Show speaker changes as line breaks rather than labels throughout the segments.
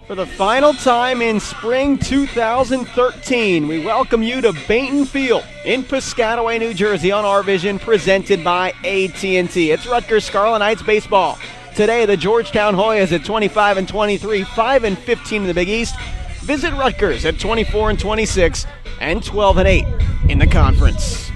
For the final time in spring 2013, we welcome you to Bainton Field in Piscataway, New Jersey on RVision, presented by AT&T. It's Rutgers Scarlet Knights baseball. Today, the Georgetown Hoyas at 25-23, 5-15 in the Big East. Visit Rutgers at 24-26 and 12-8 in the conference.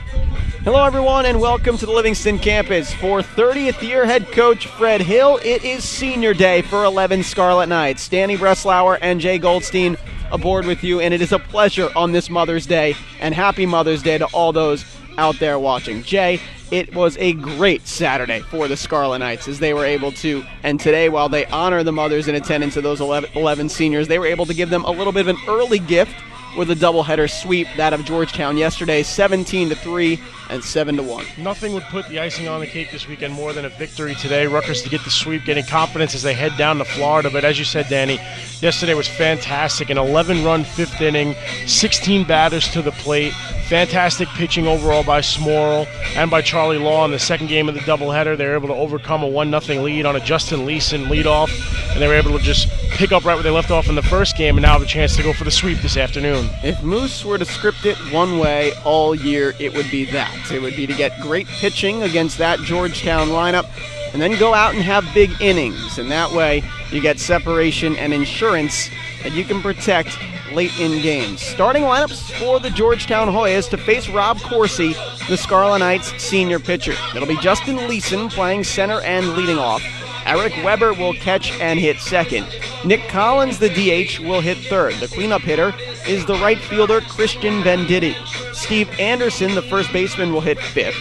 Hello, everyone, and welcome to the Livingston campus. For 30th year head coach Fred Hill, it is senior day for 11 Scarlet Knights. Danny Breslauer and Jay Goldstein aboard with you, and it is a pleasure on this Mother's Day, and happy Mother's Day to all those out there watching. Jay, it was a great Saturday for the Scarlet Knights as they were able to, and today, while they honor the mothers in attendance of those 11 seniors, they were able to give them a little bit of an early gift with a doubleheader sweep, that of Georgetown yesterday, 17-3 and 7-1.
Nothing would put the icing on the cake this weekend more than a victory today. Rutgers to get the sweep, getting confidence as they head down to Florida. But as you said, Danny, yesterday was fantastic. An 11-run fifth inning, 16 batters to the plate. Fantastic pitching overall by Smorrell and by Charlie Law in the second game of the doubleheader. They were able to overcome a 1-0 lead on a Justin Leeson leadoff, and they were able to just pick up right where they left off in the first game and now have a chance to go for the sweep this afternoon.
If Moose were to script it one way all year, it would be that. It would be to get great pitching against that Georgetown lineup and then go out and have big innings. And that way you get separation and insurance that you can protect late in games. Starting lineups for the Georgetown Hoyas to face Rob Corsi, the Scarlet Knights senior pitcher. It'll be Justin Leeson playing center and leading off. Eric Weber will catch and hit second. Nick Collins, the DH, will hit third. The cleanup hitter is the right fielder Christian Venditti. Steve Anderson, the first baseman, will hit fifth.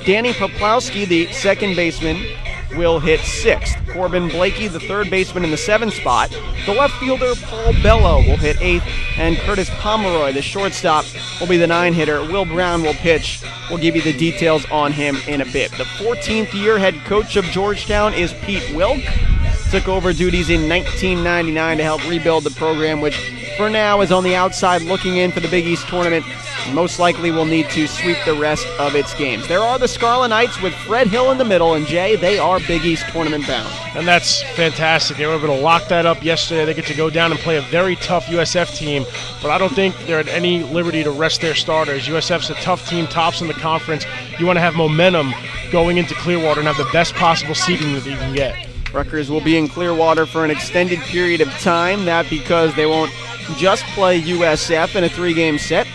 Danny Poplowski, the second baseman, will hit sixth. Corbin Blakey, the third baseman, in the seventh spot. The left fielder, Paul Bello, will hit eighth, and Curtis Pomeroy, the shortstop, will be the nine hitter. Will Brown will pitch. We'll give you the details on him in a bit. The 14th year head coach of Georgetown is Pete Wilk. Took over duties in 1999 to help rebuild the program, which for now is on the outside looking in for the Big East tournament. Most likely will need to sweep the rest of its games. There are the Scarlet Knights with Fred Hill in the middle, and Jay, they are Big East tournament bound.
And that's fantastic. They were able to lock that up yesterday. They get to go down and play a very tough USF team, but I don't think they're at any liberty to rest their starters. USF's a tough team, tops in the conference. You want to have momentum going into Clearwater and have the best possible seeding that you can get.
Rutgers will be in Clearwater for an extended period of time, that because they won't just play USF in a three-game set.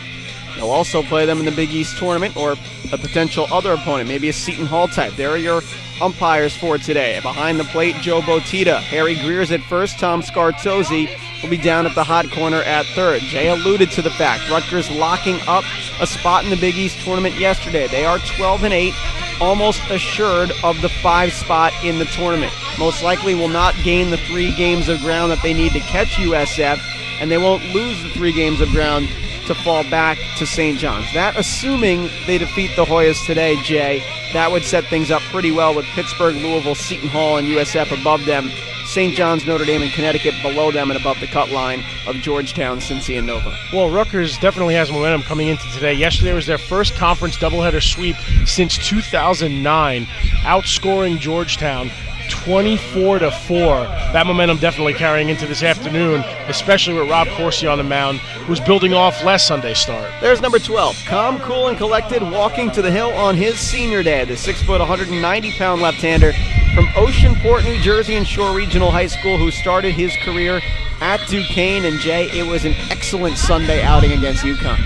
They'll also play them in the Big East tournament or a potential other opponent, maybe a Seton Hall type. There are your umpires for today. Behind the plate, Joe Botita. Harry Greer's at first. Tom Scartozzi will be down at the hot corner at third. Jay alluded to the fact Rutgers locking up a spot in the Big East tournament yesterday. They are 12-8, almost assured of the 5 spot in the tournament. Most likely will not gain the 3 games of ground that they need to catch USF, and they won't lose the 3 games of ground to fall back to St. John's. That assuming they defeat the Hoyas today, Jay, that would set things up pretty well with Pittsburgh, Louisville, Seton Hall, and USF above them. St. John's, Notre Dame, and Connecticut below them and above the cut line of Georgetown, Cincy, and Nova.
Well, Rutgers definitely has momentum coming into today. Yesterday was their first conference doubleheader sweep since 2009, outscoring Georgetown 24-4. That momentum definitely carrying into this afternoon, especially with Rob Corsi on the mound, who's building off last Sunday's start.
There's number 12, calm, cool, and collected, walking to the hill on his senior day. The 6-foot, 190-pound left-hander from Oceanport, New Jersey, and Shore Regional High School, who started his career at Duquesne. And Jay, it was an excellent Sunday outing against UConn.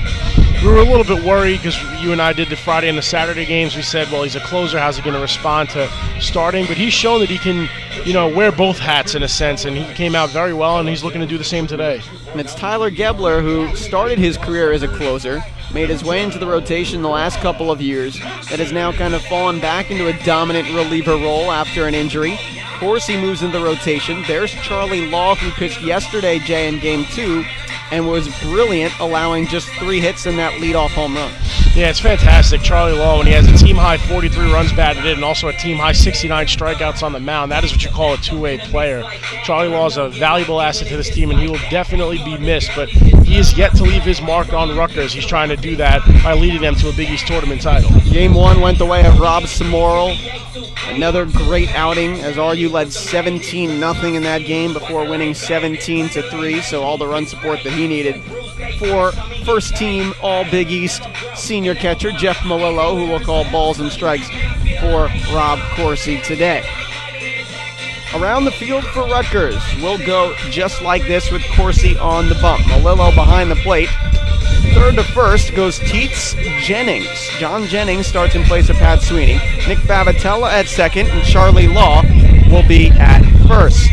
We were a little bit worried because you and I did the Friday and the Saturday games. We said, well, he's a closer. How's he going to respond to starting? But he's shown that he can, wear both hats in a sense, and he came out very well, and he's looking to do the same today.
And it's Tyler Gebler, who started his career as a closer, made his way into the rotation the last couple of years, that has now kind of fallen back into a dominant reliever role after an injury. Corsi moves into the rotation. There's Charlie Law, who pitched yesterday, Jay, in Game 2, and was brilliant, allowing just 3 hits in that leadoff home run.
Yeah, it's fantastic. Charlie Law, when he has a team-high 43 runs batted in and also a team-high 69 strikeouts on the mound, that is what you call a two-way player. Charlie Law is a valuable asset to this team, and he will definitely be missed, but he is yet to leave his mark on Rutgers. He's trying to do that by leading them to a Big East tournament title.
Game 1 went the way of Rob Samorel. Another great outing as RU led 17-0 in that game before winning 17-3, so all the run support that he needed for first-team All-Big East senior catcher Jeff Malillo, who will call balls and strikes for Rob Corsi today. Around the field for Rutgers, we'll go just like this with Corsi on the bump. Malillo behind the plate. Third to first goes Teets Jennings. John Jennings starts in place of Pat Sweeney. Nick Favatella at second, and Charlie Law will be at first.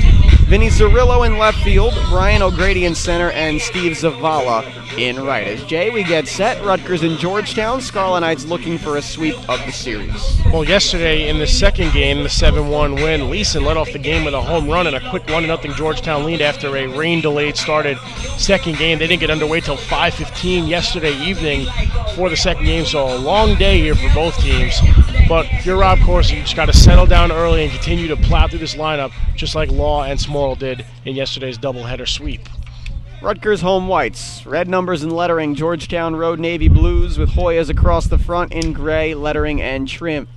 Vinny Zerillo in left field, Brian O'Grady in center, and Steve Zavala in right. As Jay, we get set, Rutgers in Georgetown. Scarlet Knights looking for a sweep of the series.
Well, yesterday in the second game, the 7-1 win, Leeson led off the game with a home run and a quick 1-0 Georgetown lead after a rain-delayed started second game. They didn't get underway till 5:15 yesterday evening for the second game, so a long day here for both teams. But if you're Rob Corsi, you just got to settle down early and continue to plow through this lineup, just like Law and Smorl did in yesterday's doubleheader sweep.
Rutgers home whites, red numbers and lettering, Georgetown Road Navy blues with Hoyas across the front in gray lettering and trim.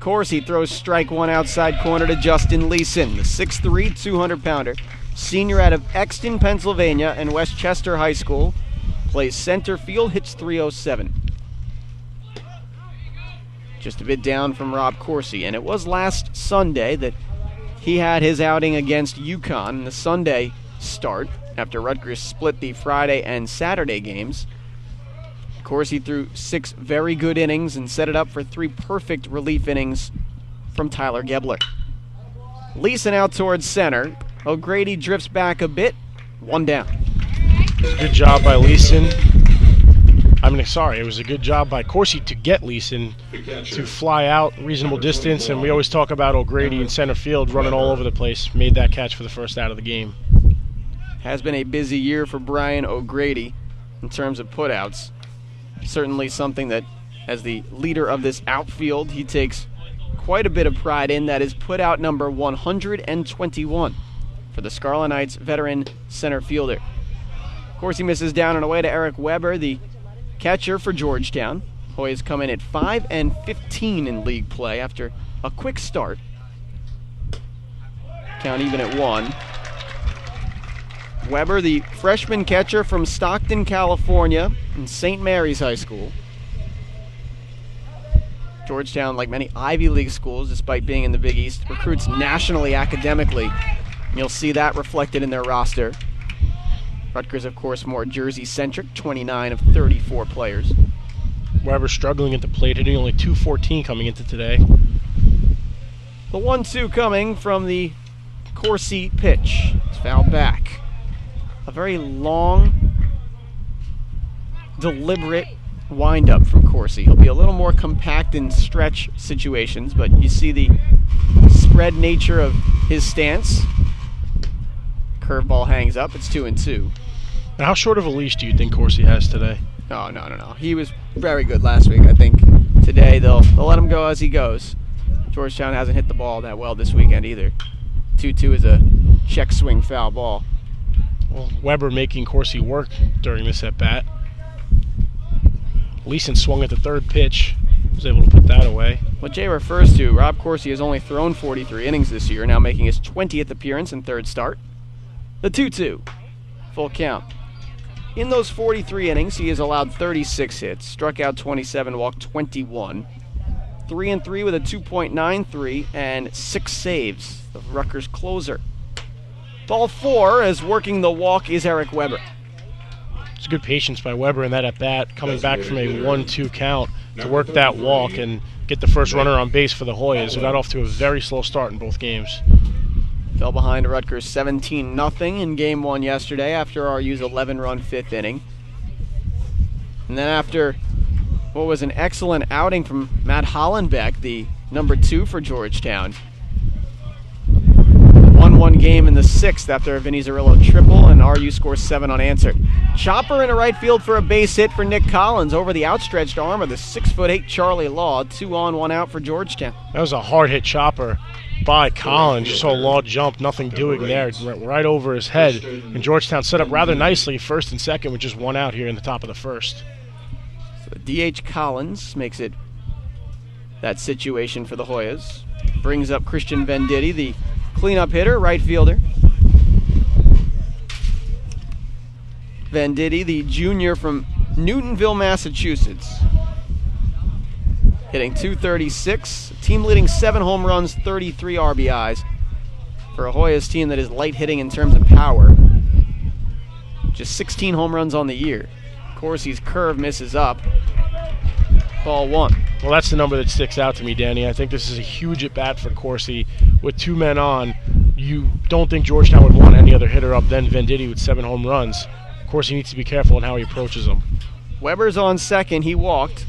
Corsi throws strike one outside corner to Justin Leeson, the 6'3", 200-pounder, senior out of Exton, Pennsylvania, and Westchester High School, plays center field, hits .307. Just a bit down from Rob Corsi, and it was last Sunday that he had his outing against UConn in the Sunday start after Rutgers split the Friday and Saturday games. Corsi threw 6 very good innings and set it up for 3 perfect relief innings from Tyler Gebler. Leeson out towards center. O'Grady drifts back a bit. 1 down.
Good job by Leeson. It was a good job by Corsi to get Leeson to fly out reasonable distance, and we always talk about O'Grady in center field running all over the place. Made that catch for the first out of the game.
Has been a busy year for Brian O'Grady in terms of putouts. Certainly something that, as the leader of this outfield, he takes quite a bit of pride in. That is putout number 121 for the Scarlet Knights veteran center fielder. Of course, he misses down and away to Eric Weber, the catcher for Georgetown. Hoyas come in at 5-15 in league play after a quick start. Count even at 1. Weber, the freshman catcher from Stockton, California, in St. Mary's High School. Georgetown, like many Ivy League schools, despite being in the Big East, recruits nationally academically. You'll see that reflected in their roster. Rutgers, of course, more Jersey-centric, 29 of 34 players.
Weber struggling at the plate, hitting only .214 coming into today.
The 1-2 coming from the Corsi pitch. It's fouled back. A very long, deliberate wind-up from Corsi. He'll be a little more compact in stretch situations, but you see the spread nature of his stance. Curveball hangs up. It's 2-2.
And how short of a leash do you think Corsi has today?
No. He was very good last week. I think today they'll let him go as he goes. Georgetown hasn't hit the ball that well this weekend either. 2-2 is a check swing foul ball.
Well, Weber making Corsi work during this at-bat. Leeson swung at the third pitch. Was able to put that away.
What Jay refers to, Rob Corsi has only thrown 43 innings this year, now making his 20th appearance and 3rd start. The 2-2. Full count. In those 43 innings, he has allowed 36 hits, struck out 27, walked 21. 3-3 with a 2.93 and 6 saves. The Rutgers closer. Ball 4, as working the walk is Eric Weber.
It's good patience by Weber in that at-bat, coming back from a 1-2 count to work that walk and get the first runner on base for the Hoyas, who got off to a very slow start in both games.
Fell behind Rutgers 17-0 in Game 1 yesterday after RU's 11-run 5th inning. And then after what was an excellent outing from Matt Hollenbeck, the number 2 for Georgetown. 1-1 1 game in the 6th after a Vinny Zerillo triple, and RU scores 7 unanswered. Chopper into right field for a base hit for Nick Collins over the outstretched arm of the 6'8" Charlie Law. 2 on, 1 out for Georgetown.
That was a hard hit chopper by Collins. You saw Law jump, nothing doing there, right over his head. And Georgetown set up rather nicely, first and second, with just 1 out here in the top of the first.
So DH Collins makes it that situation for the Hoyas. Brings up Christian Venditti, the cleanup hitter, right fielder. Venditti, the junior from Newtonville, Massachusetts. Hitting .236, team leading 7 home runs, 33 RBIs. For a Hoyas team that is light hitting in terms of power. Just 16 home runs on the year. Corsi's curve misses up. Ball 1.
Well, that's the number that sticks out to me, Danny. I think this is a huge at-bat for Corsi. With 2 men on, you don't think Georgetown would want any other hitter up than Venditti with 7 home runs. Corsi needs to be careful in how he approaches them.
Weber's on second. He walked.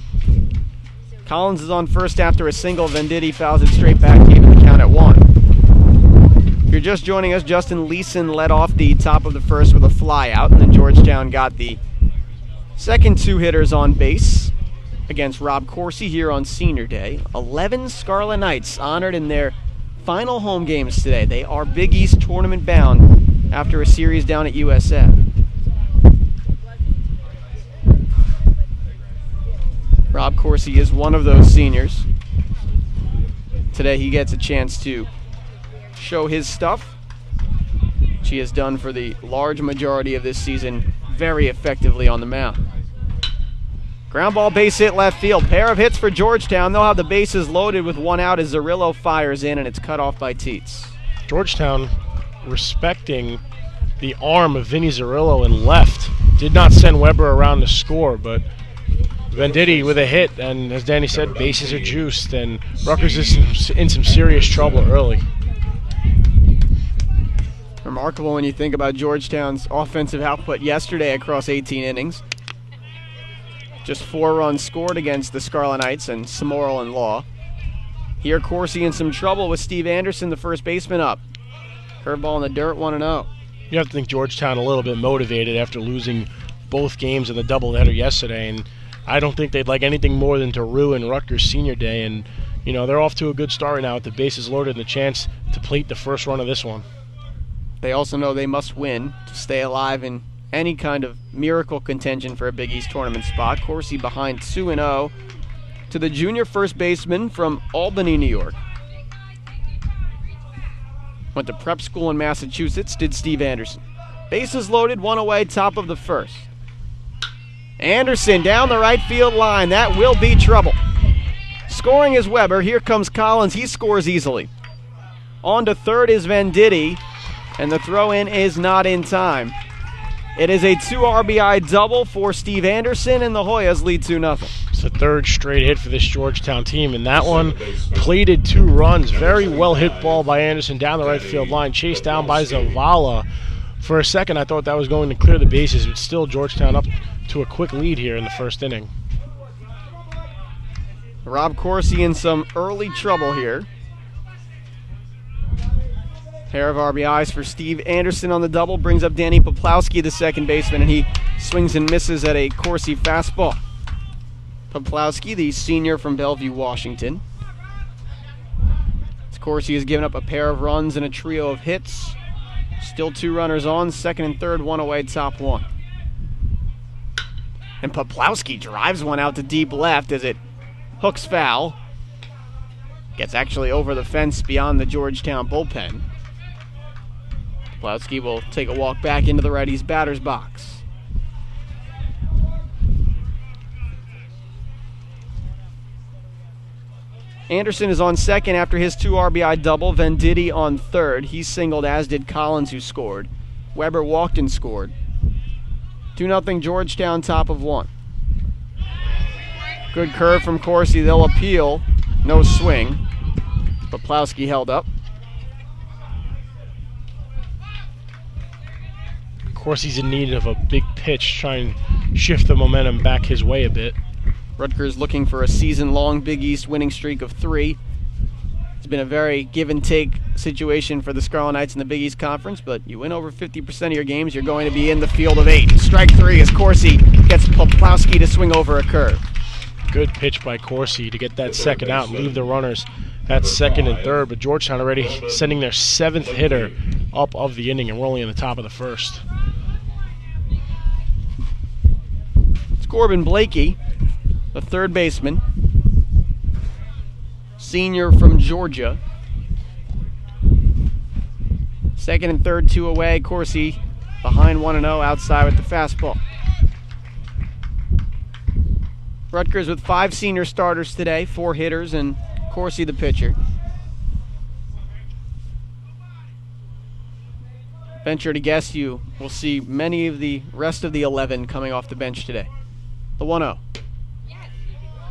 Collins is on first after a single. Venditti fouls it straight back, even the count at 1. If you're just joining us, Justin Leeson led off the top of the first with a fly out, and then Georgetown got the second 2 hitters on base against Rob Corsi here on Senior Day. 11 Scarlet Knights honored in their final home games today. They are Big East tournament bound after a series down at USF. Rob Corsi is one of those seniors. Today he gets a chance to show his stuff, which he has done for the large majority of this season very effectively on the mound. Ground ball base hit left field. Pair of hits for Georgetown. They'll have the bases loaded with 1 out as Zerillo fires in, and it's cut off by Teets.
Georgetown respecting the arm of Vinny Zerillo and left. Did not send Weber around to score, but Venditti with a hit, and as Danny said, bases are juiced, and Rutgers is in some serious trouble early.
Remarkable when you think about Georgetown's offensive output yesterday across 18 innings. Just 4 runs scored against the Scarlet Knights and Samorel and Law. Here Corsi in some trouble with Steve Anderson, the first baseman, up. Curveball in the dirt, 1-0.
You have to think Georgetown a little bit motivated after losing both games in the doubleheader yesterday, and I don't think they'd like anything more than to ruin Rutgers Senior Day. And, you know, they're off to a good start now with the bases loaded and the chance to plate the first run of this one.
They also know they must win to stay alive in any kind of miracle contention for a Big East tournament spot. Corsi behind 2-0 to the junior first baseman from Albany, New York. Went to prep school in Massachusetts, did Steve Anderson. Bases loaded, 1 away, top of the first. Anderson down the right field line. That will be trouble. Scoring is Weber. Here comes Collins. He scores easily. On to third is Venditti, and the throw-in is not in time. It is a 2 RBI double for Steve Anderson, and the Hoyas lead 2-0.
It's the 3rd straight hit for this Georgetown team, and that one plated 2 runs. Very well hit ball by Anderson down the right field line, chased down by Zavala. For a second, I thought that was going to clear the bases, but still Georgetown up to a quick lead here in the first inning.
Rob Corsi in some early trouble here. Pair of RBIs for Steve Anderson on the double brings up Danny Poplawski, the second baseman, and he swings and misses at a Corsi fastball. Poplawski, the senior from Bellevue, Washington. As Corsi has given up a pair of runs and a trio of hits. Still 2 runners on, second and third, 1 away, top 1. And Poplawski drives one out to deep left as it hooks foul. Gets actually over the fence beyond the Georgetown bullpen. Poplawski will take a walk back into the righty's batter's box. Anderson is on second after his 2 RBI double. Venditti on third. He singled, as did Collins, who scored. Weber walked and scored. 2-0 Georgetown, top of 1. Good curve from Corsi. They'll appeal. No swing. Poplawski held up.
Corsi's in need of a big pitch, try and shift the momentum back his way a bit.
Rutgers looking for a season-long Big East winning streak of 3. It's been a very give-and-take situation for the Scarlet Knights in the Big East Conference, but you win over 50% of your games, you're going to be in the field of 8. Strike 3 as Corsi gets Poplawski to swing over a curve.
Good pitch by Corsi to get that second out and leave the runners at second and third, but Georgetown already sending their 7th hitter up of the inning, and we're only in the top of the first.
It's Corbin Blakey, the third baseman, senior from Georgia. Second and third, 2 away. Corsi behind 1-0 outside with the fastball. Rutgers with 5 senior starters today, 4 hitters, and Corsi the pitcher. Venture to guess you will see many of the rest of the 11 coming off the bench today. The 1-0.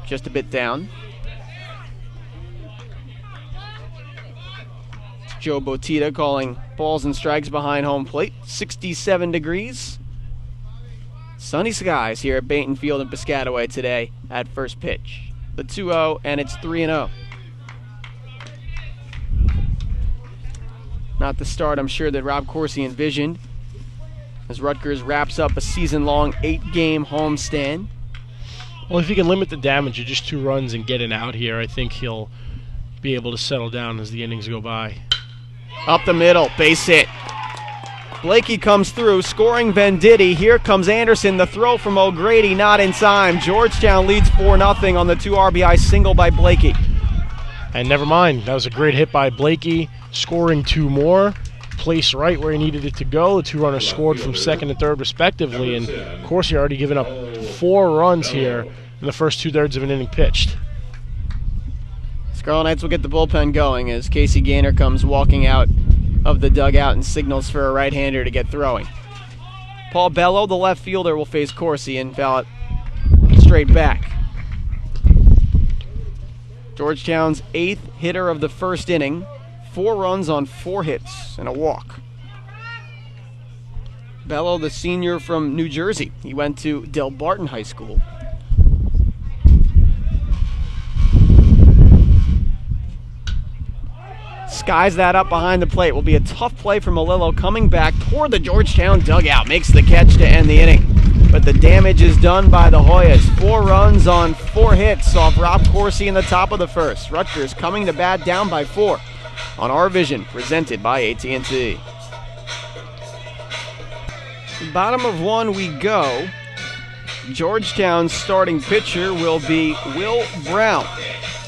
Just a bit down. It's Joe Botita calling balls and strikes behind home plate. 67 degrees. Sunny skies here at Bainton Field in Piscataway today at first pitch. The 2-0, and it's 3-0. Not the start, I'm sure, that Rob Corsi envisioned as Rutgers wraps up a season-long 8-game homestand.
Well, if he can limit the damage to just 2 runs and get an out here, I think he'll be able to settle down as the innings go by.
Up the middle, base hit. Blakey comes through, scoring Venditti. Here comes Anderson, the throw from O'Grady, not in time. Georgetown leads 4-0 on the 2 RBI single by Blakey.
And never mind, that was a great hit by Blakey, scoring 2 more. Placed right where he needed it to go. The 2 runners scored from second and third respectively, and of course he already given up 4 runs here in the first 2/3 of an inning pitched.
Scarlet Knights will get the bullpen going as Casey Gaynor comes walking out of the dugout and signals for a right-hander to get throwing. Paul Bello, the left fielder, will face Corsi and foul it straight back. Georgetown's 8th hitter of the first inning, 4 runs on 4 hits and a walk. Bello, the senior from New Jersey. He went to Del Barton High School. Skies that up behind the plate. Will be a tough play for Malillo coming back toward the Georgetown dugout. Makes the catch to end the inning. But the damage is done by the Hoyas. 4 runs on 4 hits off Rob Corsi in the top of the first. Rutgers coming to bat down by 4 on RVision, presented by AT&T. Bottom of 1 we go. Georgetown's starting pitcher will be Will Brown.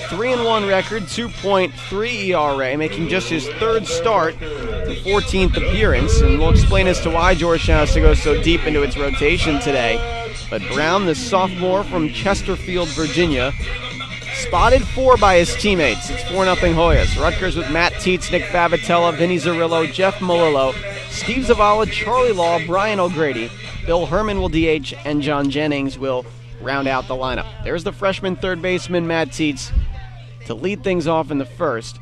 3-1 record, 2.3 ERA, making just his 3rd start, the 14th appearance, and we'll explain as to why Georgetown has to go so deep into its rotation today. But Brown, the sophomore from Chesterfield, Virginia, spotted 4 by his teammates. It's 4-0 Hoyas. Rutgers with Matt Tietz, Nick Favitella, Vinny Zerillo, Jeff Malillo, Steve Zavala, Charlie Law, Brian O'Grady, Bill Herman will DH, and John Jennings will round out the lineup. There's the freshman third baseman, Matt Tietz, to lead things off in the first,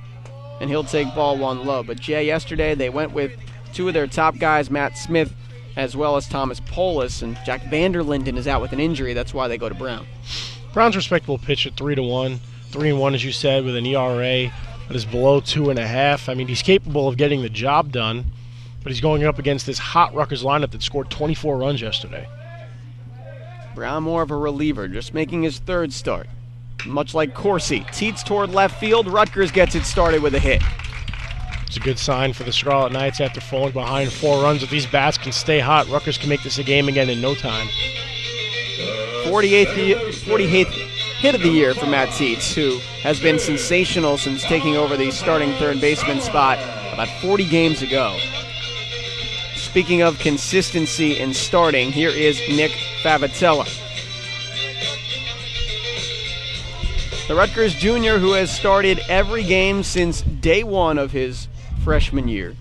and he'll take ball 1 low. But Jay, yesterday they went with 2 of their top guys, Matt Smith as well as Thomas Polis, and Jack Vanderlinden is out with an injury. That's why they go to Brown.
Brown's respectable pitch at 3-1. 3-1, as you said, with an ERA that is below 2.5. I mean, he's capable of getting the job done, but he's going up against this hot Rutgers lineup that scored 24 runs yesterday.
Brown more of a reliever, just making his 3rd start. Much like Corsi. Tietz toward left field. Rutgers gets it started with a hit.
It's a good sign for the Scarlet Knights after falling behind 4 runs. If these bats can stay hot, Rutgers can make this a game again in no time.
48th hit of the year for Matt Tietz, who has been sensational since taking over the starting third baseman spot about 40 games ago. Speaking of consistency in starting, here is Nick Favitella. The Rutgers junior who has started every game since day 1 of his freshman year.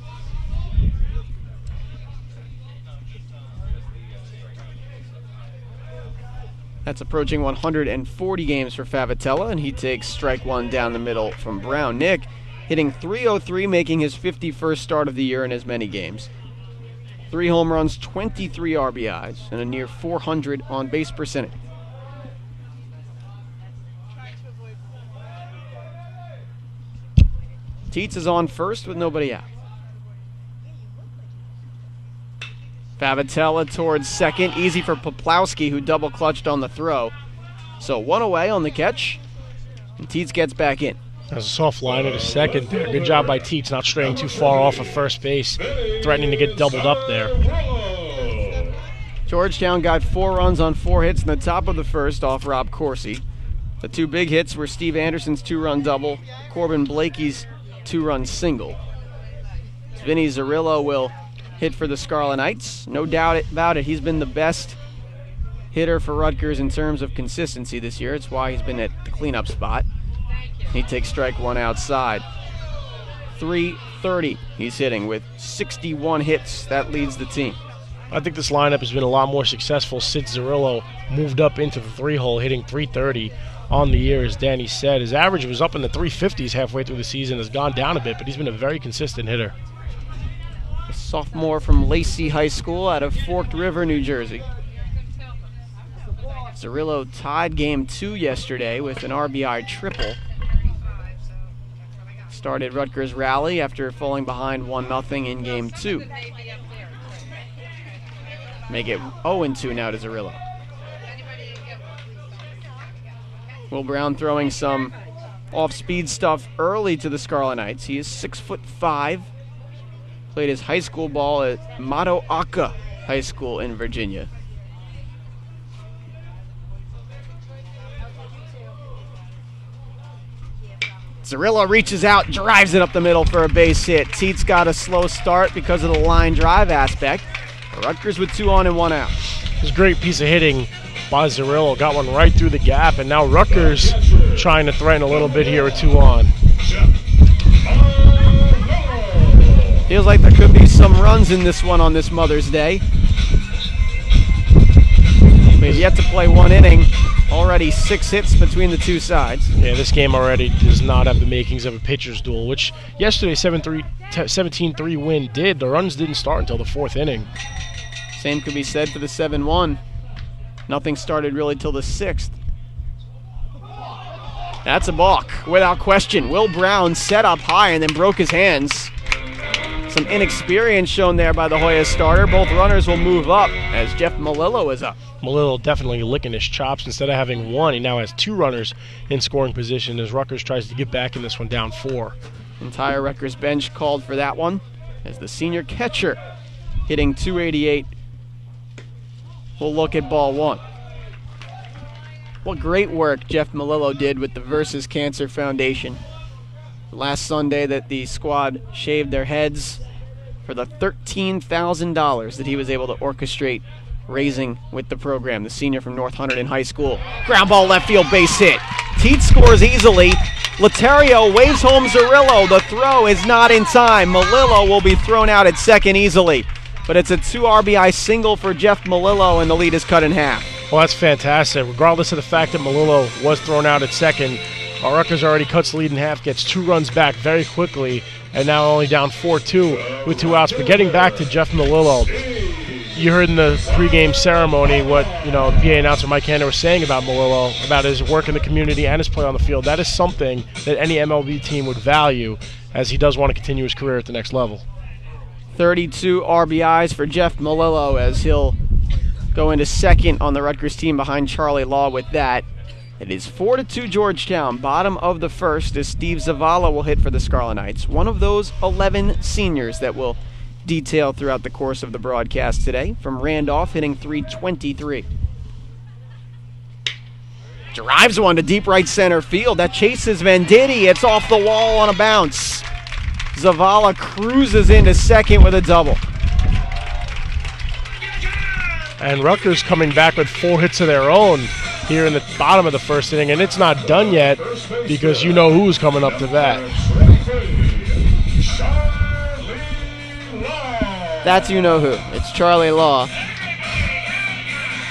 That's approaching 140 games for Favitella, and he takes strike 1 down the middle from Brown. Nick hitting .303, making his 51st start of the year in as many games. 3 home runs, 23 RBIs, and a near .400 on-base percentage. Tietz is on first with nobody out. Favatella towards second. Easy for Poplawski, who double clutched on the throw. So one away on the catch, and Tietz gets back in.
That's a soft line at a second there. Good job by Tietz, not straying too far off of first base, threatening to get doubled up there.
Georgetown got 4 runs on 4 hits in the top of the first off Rob Corsi. The 2 big hits were Steve Anderson's 2-run double, Corbin Blakey's 2-run single. Vinny Zerillo will hit for the Scarlet Knights. No doubt about it, he's been the best hitter for Rutgers in terms of consistency this year. It's why he's been at the cleanup spot. He takes strike 1 outside. .330 he's hitting with 61 hits. That leads the team.
I think this lineup has been a lot more successful since Zerillo moved up into the 3-hole, hitting .330 on the year, as Danny said. His average was up in the 350s halfway through the season, has gone down a bit, but he's been a very consistent hitter.
A sophomore from Lacey High School out of Forked River, New Jersey. Zerillo tied game 2 yesterday with an RBI triple. Started Rutgers' rally after falling behind 1-0 in game 2. Make it 0-2 now to Zerillo. Will Brown throwing some off-speed stuff early to the Scarlet Knights. He is 6'5". Played his high school ball at Matoaka High School in Virginia. Zerillo reaches out, drives it up the middle for a base hit. Tietz got a slow start because of the line drive aspect. Rutgers with 2 on and 1 out.
It was a great piece of hitting by Zerillo. Got one right through the gap, and now Rutgers trying to threaten a little bit here with 2 on.
Feels like there could be some runs in this one on this Mother's Day. We've yet to play 1 inning. Already 6 hits between the 2 sides.
Yeah, this game already does not have the makings of a pitcher's duel, which yesterday 17-3 win did. The runs didn't start until the 4th inning.
Same could be said for the 7-1. Nothing started really till the 6th. That's a balk, without question. Will Brown set up high and then broke his hands. Some inexperience shown there by the Hoya starter. Both runners will move up as Jeff Melillo is up.
Melillo definitely licking his chops. Instead of having 1, he now has 2 runners in scoring position as Rutgers tries to get back in this one down 4.
Entire Rutgers bench called for that one as the senior catcher hitting .288. We'll look at ball 1. What great work Jeff Melillo did with the Versus Cancer Foundation. Last Sunday that the squad shaved their heads for the $13,000 that he was able to orchestrate raising with the program. The senior from North Hunterdon High School. Ground ball left field base hit. Tietz scores easily. Laterio waves home Zerillo. The throw is not in time. Melillo will be thrown out at second easily. But it's a 2 RBI single for Jeff Melillo, and the lead is cut in half.
Well, that's fantastic. Regardless of the fact that Melillo was thrown out at second, Rutgers already cuts the lead in half, gets 2 runs back very quickly, and now only down 4-2 with 2 outs. But getting back to Jeff Melillo, you heard in the pregame ceremony what the PA announcer Mike Hanna was saying about Melillo, about his work in the community and his play on the field. That is something that any MLB team would value, as he does want to continue his career at the next level.
32 RBIs for Jeff Melillo as he'll go into second on the Rutgers team behind Charlie Law with that. It is 4-2 Georgetown, bottom of the first, as Steve Zavala will hit for the Scarlet Knights. One of those 11 seniors that will detail throughout the course of the broadcast today, from Randolph hitting .323. Drives one to deep right center field. That chases Venditti. It's off the wall on a bounce. Zavala cruises into second with a double.
And Rutgers coming back with 4 hits of their own here in the bottom of the first inning, and it's not done yet because you know who's coming up to bat.
That's you know who. It's Charlie Law,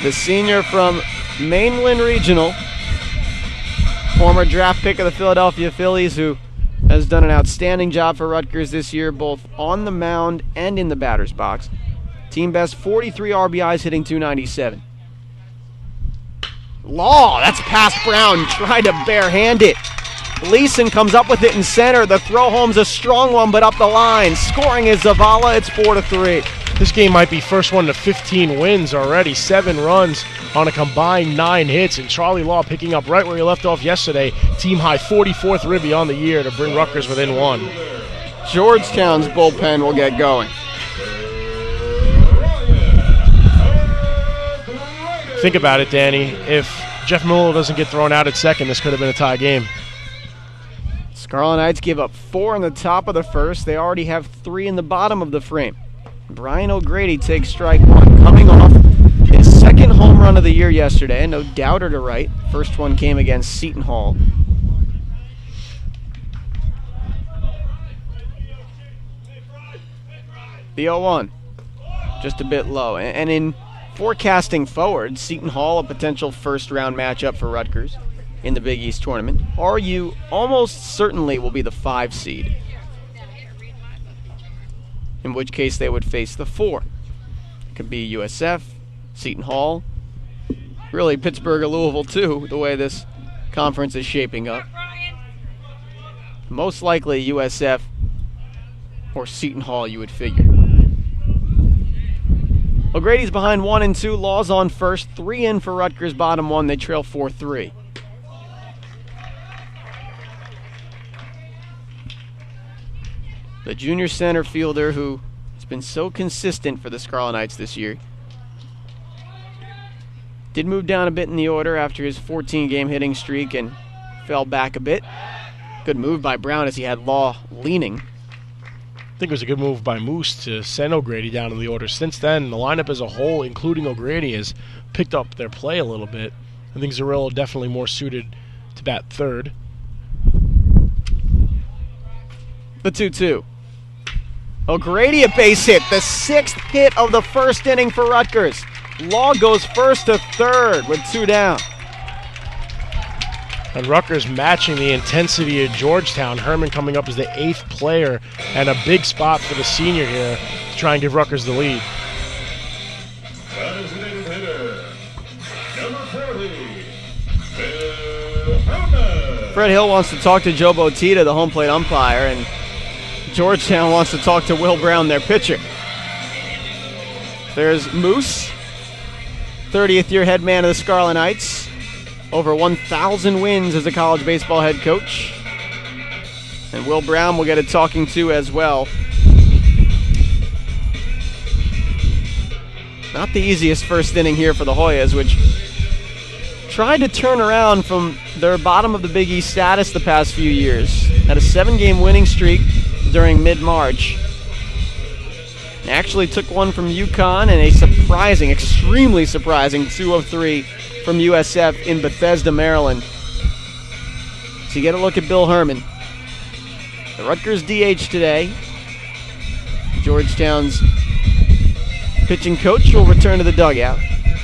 the senior from Mainland Regional, former draft pick of the Philadelphia Phillies, who has done an outstanding job for Rutgers this year, both on the mound and in the batter's box. Team best 43 RBIs, hitting .297. Law, that's past Brown, tried to barehand it. Leeson comes up with it in center. The throw home's a strong one, but up the line. Scoring is Zavala. It's 4-3.
This game might be first one to 15 wins already. 7 runs on a combined 9 hits, and Charlie Law picking up right where he left off yesterday. Team high 44th ribby on the year to bring Rutgers within 1.
Georgetown's bullpen will get going.
Think about it, Danny. If Jeff Miller doesn't get thrown out at second, this could have been a tie game.
Scarlet Knights give up 4 in the top of the first. They already have 3 in the bottom of the frame. Brian O'Grady takes strike 1, coming off his second home run of the year yesterday. No doubter to right. First one came against Seton Hall. The 0-1, just a bit low. And in forecasting forward, Seton Hall, a potential first-round matchup for Rutgers in the Big East tournament. RU almost certainly will be the 5 seed, in which case they would face the 4. It could be USF, Seton Hall, really Pittsburgh or Louisville too, the way this conference is shaping up. Most likely USF or Seton Hall, you would figure. O'Grady's behind 1 and 2. Law's on first. 3 in for Rutgers, bottom 1. They trail 4-3. The junior center fielder who has been so consistent for the Scarlet Knights this year did move down a bit in the order after his 14-game hitting streak and fell back a bit. Good move by Brown as he had Law leaning.
I think it was a good move by Moose to send O'Grady down in the order. Since then, the lineup as a whole, including O'Grady, has picked up their play a little bit. I think Zarrillo definitely more suited to bat third.
The 2-2. O'Grady a base hit, the 6th hit of the first inning for Rutgers. Law goes first to third with 2 down.
And Rutgers matching the intensity of Georgetown. Herman coming up as the 8th player, and a big spot for the senior here to try and give Rutgers the lead.
Designated hitter, number 40, Bill Herman.
Fred Hill wants to talk to Joe Botita, the home plate umpire, and Georgetown wants to talk to Will Brown, their pitcher. There's Moose, 30th year head man of the Scarlet Knights. Over 1,000 wins as a college baseball head coach. And Will Brown will get a talking to as well. Not the easiest first inning here for the Hoyas, which tried to turn around from their bottom of the Big East status the past few years. Had a 7-game winning streak during mid-March. Actually took one from UConn and a surprising, extremely surprising 2 of 3 from USF in Bethesda, Maryland. So you get a look at Bill Herman. The Rutgers DH today. Georgetown's pitching coach will return to the dugout.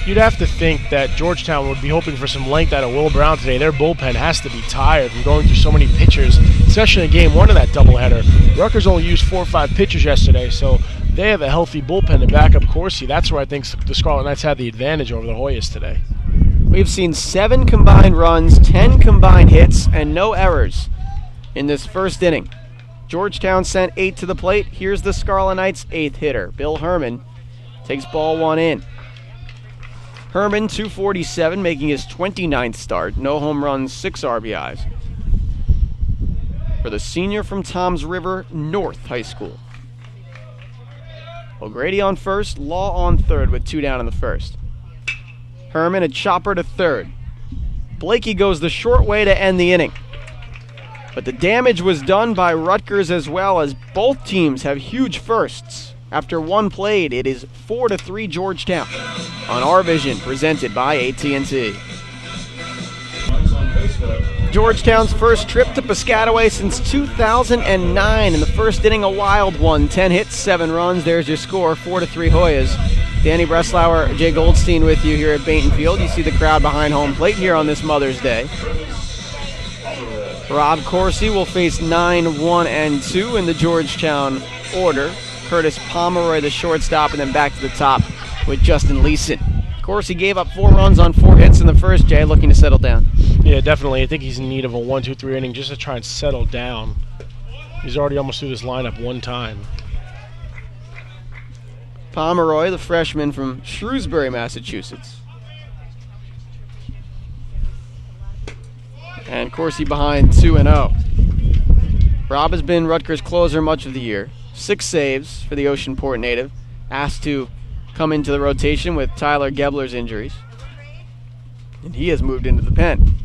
You'd have to think that Georgetown would be hoping for some length out of Will Brown today. Their bullpen has to be tired from going through so many pitchers, especially in game 1 of that doubleheader. Rutgers only used 4 or 5 pitchers yesterday, so they have a healthy bullpen to back up Corsi. That's where I think the Scarlet Knights had the advantage over the Hoyas today.
We've seen 7 combined runs, 10 combined hits, and no errors in this first inning. Georgetown sent 8 to the plate. Here's the Scarlet Knights' 8th hitter. Bill Herman takes ball 1 in. Herman, 247, making his 29th start. No home runs, 6 RBIs. For the senior from Toms River North High School. O'Grady on first, Law on third with 2 down in the first. Herman a chopper to third. Blakey goes the short way to end the inning. But the damage was done by Rutgers as well, as both teams have huge firsts. After 1 played, it is 4-3 Georgetown on RVision, presented by AT&T. Georgetown's first trip to Piscataway since 2009. In the first inning, a wild one. 10 hits, 7 runs. There's your score, 4-3 Hoyas. Danny Breslauer, Jay Goldstein with you here at Bainton Field. You see the crowd behind home plate here on this Mother's Day. Rob Corsi will face 9, 1, and 2 in the Georgetown order. Curtis Pomeroy, the shortstop, and then back to the top with Justin Leeson. Corsi gave up 4 runs on 4 hits in the first, Jay, looking to settle down.
Yeah, definitely. I think he's in need of a 1-2-3 inning just to try and settle down. He's already almost through this lineup one time.
Pomeroy, the freshman from Shrewsbury, Massachusetts. And Corsi behind 2-0. Rob has been Rutgers' closer much of the year. 6 saves for the Oceanport native. Asked to come into the rotation with Tyler Gebler's injuries. And he has moved into the pen.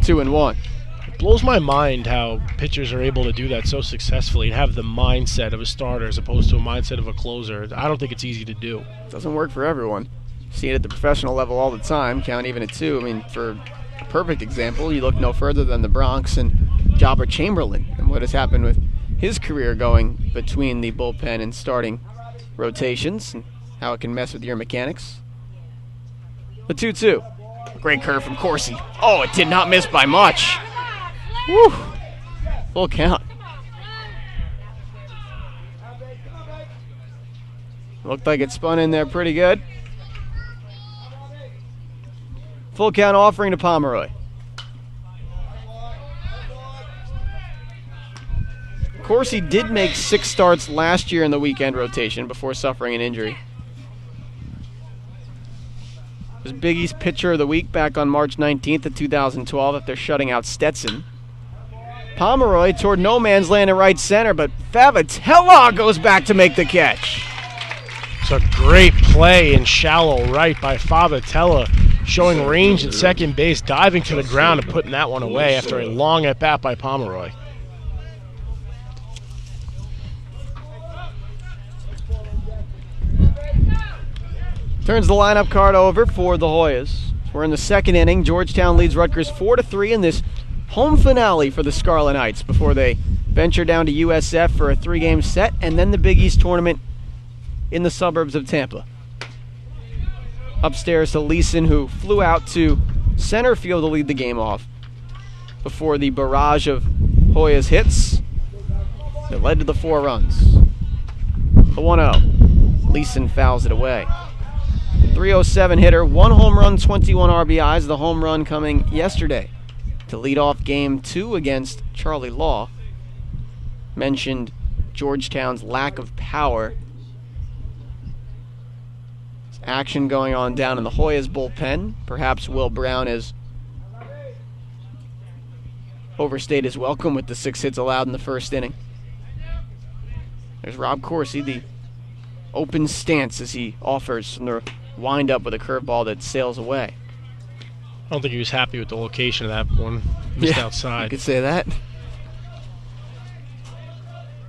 2-1.
It blows my mind how pitchers are able to do that so successfully and have the mindset of a starter as opposed to a mindset of a closer. I don't think it's easy to do.
Doesn't work for everyone. See it at the professional level all the time, count even at 2. I mean, for a perfect example, you look no further than the Bronx and Jobber Chamberlain and what has happened with his career going between the bullpen and starting rotations and how it can mess with your mechanics. The 2-2. Great curve from Corsi. Oh, it did not miss by much. Woo! Full count. Looked like it spun in there pretty good. Full count offering to Pomeroy. Corsi did make 6 starts last year in the weekend rotation before suffering an injury. Was Big East Pitcher of the Week back on March 19th of 2012 after shutting out Stetson. Pomeroy toward no man's land in right center, but Favitella goes back to make the catch.
It's a great play in shallow right by Favitella, showing range at second base, diving to the ground and putting that one away after a long at-bat by Pomeroy.
Turns the lineup card over for the Hoyas. We're in the second inning. Georgetown leads Rutgers 4-3 in this home finale for the Scarlet Knights before they venture down to USF for a 3-game set and then the Big East tournament in the suburbs of Tampa. Upstairs to Leeson, who flew out to center field to lead the game off before the barrage of Hoyas hits that led to the 4 runs. The 1-0. Leeson fouls it away. 307 hitter, 1 home run, 21 RBIs. The home run coming yesterday to lead off game 2 against Charlie Law. Mentioned Georgetown's lack of power. There's action going on down in the Hoyas bullpen. Perhaps Will Brown has overstayed his welcome with the 6 hits allowed in the first inning. There's Rob Corsi, the open stance as he offers from the wind up with a curveball that sails away.
I don't think he was happy with the location of that one. Missed outside.
You could say that.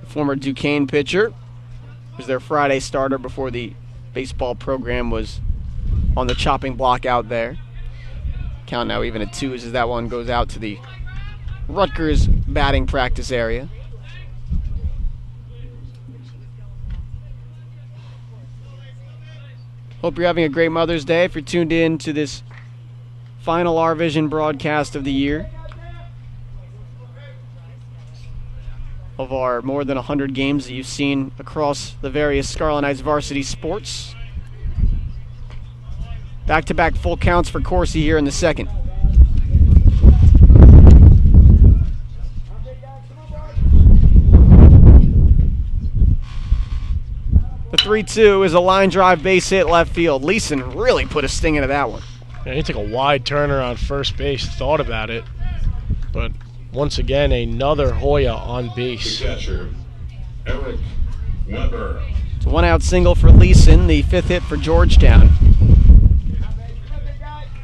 The former Duquesne pitcher was their Friday starter before the baseball program was on the chopping block out there. Count now even at 2 as that one goes out to the Rutgers batting practice area. Hope you're having a great Mother's Day if you're tuned in to this final RVision broadcast of the year. Of our more than 100 games that you've seen across the various Scarlet Knights varsity sports. Back-to-back full counts for Corsi here in the second. The 3-2 is a line drive base hit left field. Leeson really put a sting into that one.
Yeah, he took a wide turner on first base, thought about it, but once again, another Hoya on base.
The catcher, Eric Weber.
It's a 1-out single for Leeson, the 5th hit for Georgetown.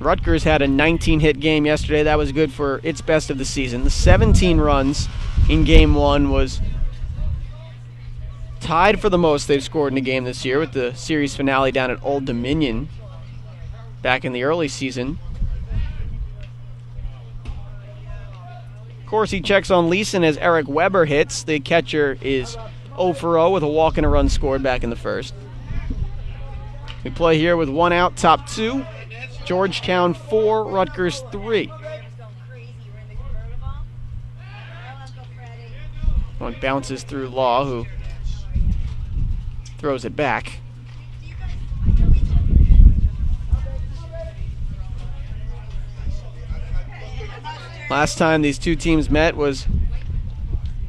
Rutgers had a 19-hit game yesterday. That was good for its best of the season. The 17 runs in Game 1 was tied for the most they've scored in a game this year with the series finale down at Old Dominion back in the early season. Corsi checks on Leeson as Eric Weber hits. The catcher is 0 for 0 with a walk and a run scored back in the first. We play here with 1 out, top 2. Georgetown 4, Rutgers 3. One bounces through Law, who throws it back. Last time these two teams met was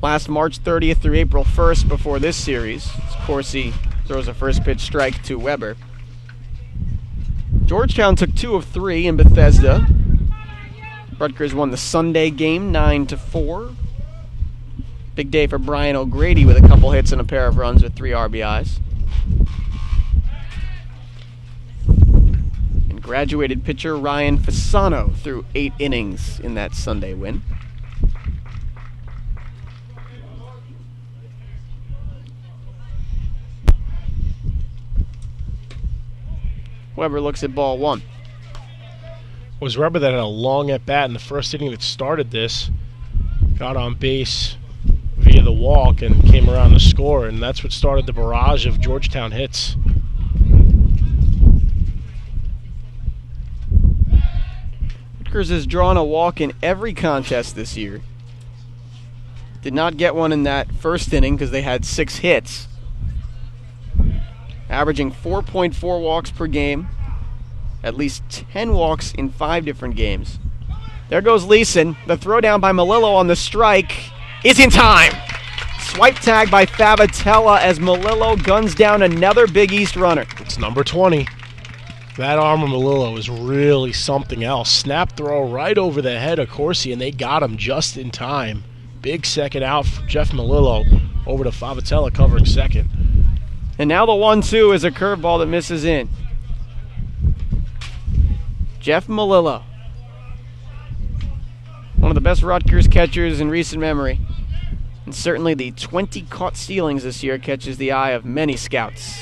last March 30th through April 1st before this series. Corsi throws a first pitch strike to Weber. Georgetown took 2 of 3 in Bethesda. Rutgers won the Sunday game 9-4. Big day for Brian O'Grady with a couple hits and a pair of runs with 3 RBIs. And graduated pitcher Ryan Fasano threw 8 innings in that Sunday win. Weber looks at ball 1.
It was Weber that had a long at-bat in the first inning that started this. Got on base via the walk and came around to score, and that's what started the barrage of Georgetown hits.
Rutgers has drawn a walk in every contest this year. Did not get one in that first inning because they had 6 hits. Averaging 4.4 walks per game. At least 10 walks in 5 different games. There goes Leeson. The throw down by Melillo on the strike is in time. Swipe tag by Favatella as Melillo guns down another Big East runner.
It's number 20. That arm of Melillo is really something else. Snap throw right over the head of Corsi, and they got him just in time. Big second out for Jeff Melillo over to Favatella covering second.
And now the 1-2 is a curveball that misses in. Jeff Melillo, one of the best Rutgers catchers in recent memory. And certainly the 20 caught stealings this year catches the eye of many scouts.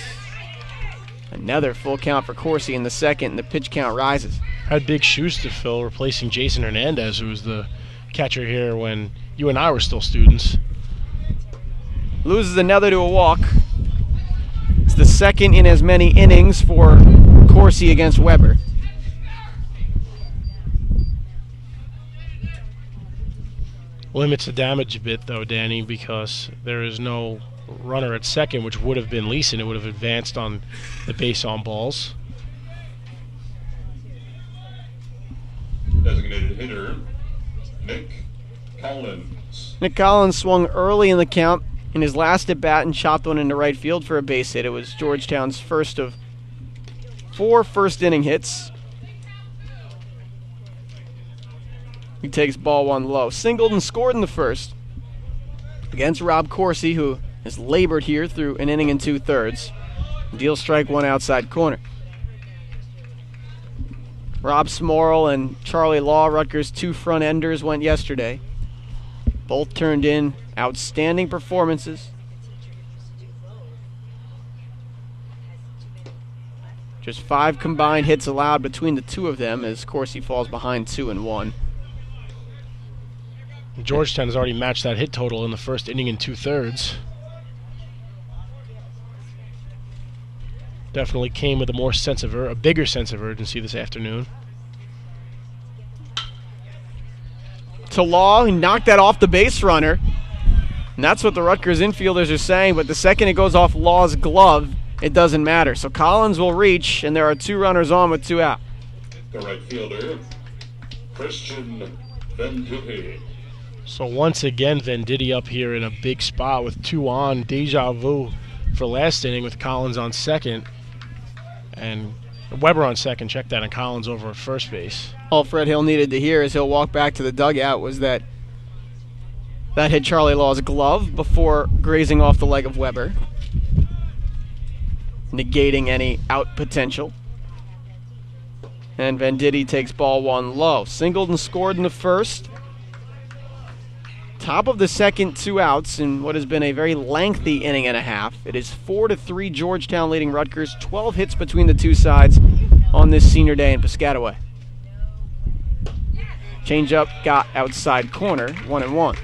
Another full count for Corsi in the second, and the pitch count rises.
Had big shoes to fill, replacing Jason Hernandez, who was the catcher here when you and I were still students.
Loses another to a walk. It's the second in as many innings for Corsi against Weber.
Limits the damage a bit, though, Danny, because there is no runner at second, which would have been Leeson. It would have advanced on the base on balls.
Designated hitter, Nick Collins.
Nick Collins swung early in the count in his last at bat and chopped one into right field for a base hit. It was Georgetown's first of 4 first-inning hits. He takes ball 1 low. Singled and scored in the first against Rob Corsi, who has labored here through an inning and 2/3. Deals strike 1 outside corner. Rob Smorrell and Charlie Law, Rutgers' 2 front-enders, went yesterday. Both turned in outstanding performances. Just 5 combined hits allowed between the 2 of them as Corsi falls behind 2-1.
Georgetown has already matched that hit total in the first inning and 2/3. Definitely came with a bigger sense of urgency this afternoon.
To Law, he knocked that off the base runner. And that's what the Rutgers infielders are saying, but the second it goes off Law's glove, it doesn't matter. So Collins will reach, and there are 2 runners on with 2 out.
The right fielder, Christian Venditti.
So once again, Venditti up here in a big spot with 2 on. Deja vu for last inning with Collins on second. And Weber on second. Check that, and Collins over at first base.
All Fred Hill needed to hear as he'll walk back to the dugout was that hit Charlie Law's glove before grazing off the leg of Weber, negating any out potential. And Venditti takes ball 1 low. Singled and scored in the first. Top of the second, 2 outs in what has been a very lengthy inning and a half. It is 4-3 Georgetown leading Rutgers. 12 hits between the 2 sides on this senior day in Piscataway. Changeup got outside corner, 1-1.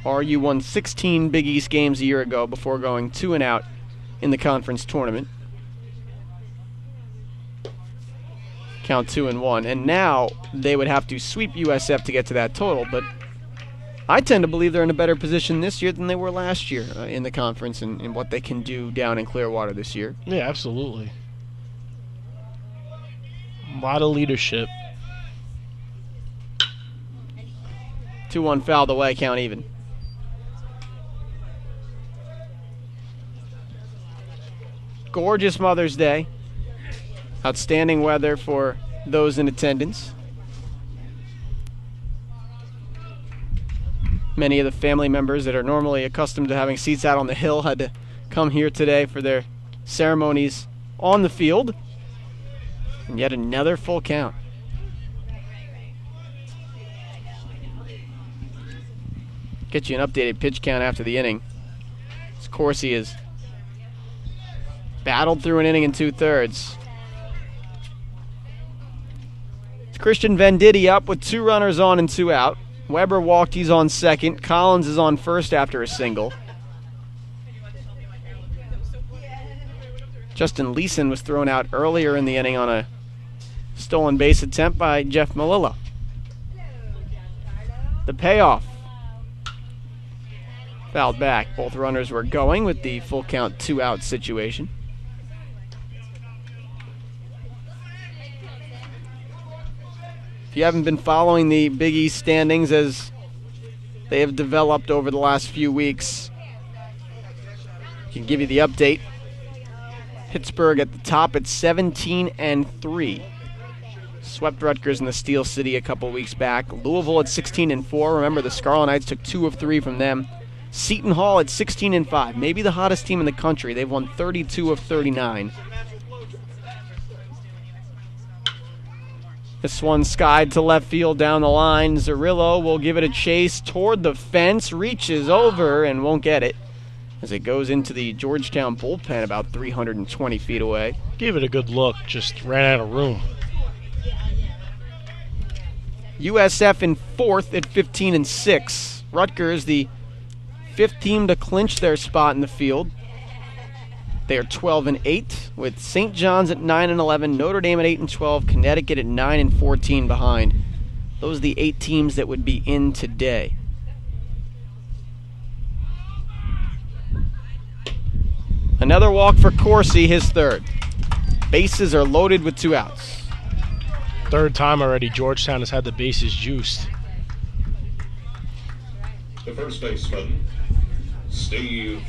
RU won 16 Big East games a year ago before going 2-out in the conference tournament. Count 2-1, and now they would have to sweep USF to get to that total, but I tend to believe they're in a better position this year than they were last year in the conference and what they can do down in Clearwater this year.
Yeah, absolutely. A lot of leadership.
2-1 fouled away, count even. Gorgeous Mother's Day. Outstanding weather for those in attendance. Many of the family members that are normally accustomed to having seats out on the hill had to come here today for their ceremonies on the field. And yet another full count. Get you an updated pitch count after the inning. As Corsi has battled through an inning and 2/3. It's Christian Venditti up with 2 runners on and 2 out. Weber walked, he's on second. Collins is on first after a single. Justin Leeson was thrown out earlier in the inning on a stolen base attempt by Jeff Malilla. The payoff. Fouled back. Both runners were going with the full count 2-out situation. If you haven't been following the Big East standings as they have developed over the last few weeks, I can give you the update. Pittsburgh at the top at 17-3. Swept Rutgers in the Steel City a couple weeks back. Louisville at 16-4. Remember, the Scarlet Knights took 2 of 3 from them. Seton Hall at 16-5. Maybe the hottest team in the country. They've won 32 of 39. This one skied to left field down the line. Zerillo will give it a chase toward the fence. Reaches over and won't get it as it goes into the Georgetown bullpen about 320 feet away.
Gave it a good look. Just ran out of room.
USF in 4th at 15-6. Rutgers, the 5th team to clinch their spot in the field. They are 12-8 with St. John's at 9-11, Notre Dame at 8-12, Connecticut at 9-14 behind. Those are the 8 teams that would be in today. Another walk for Corsi, his 3rd. Bases are loaded with 2 outs.
3rd time already Georgetown has had the bases juiced.
The first baseman, Steve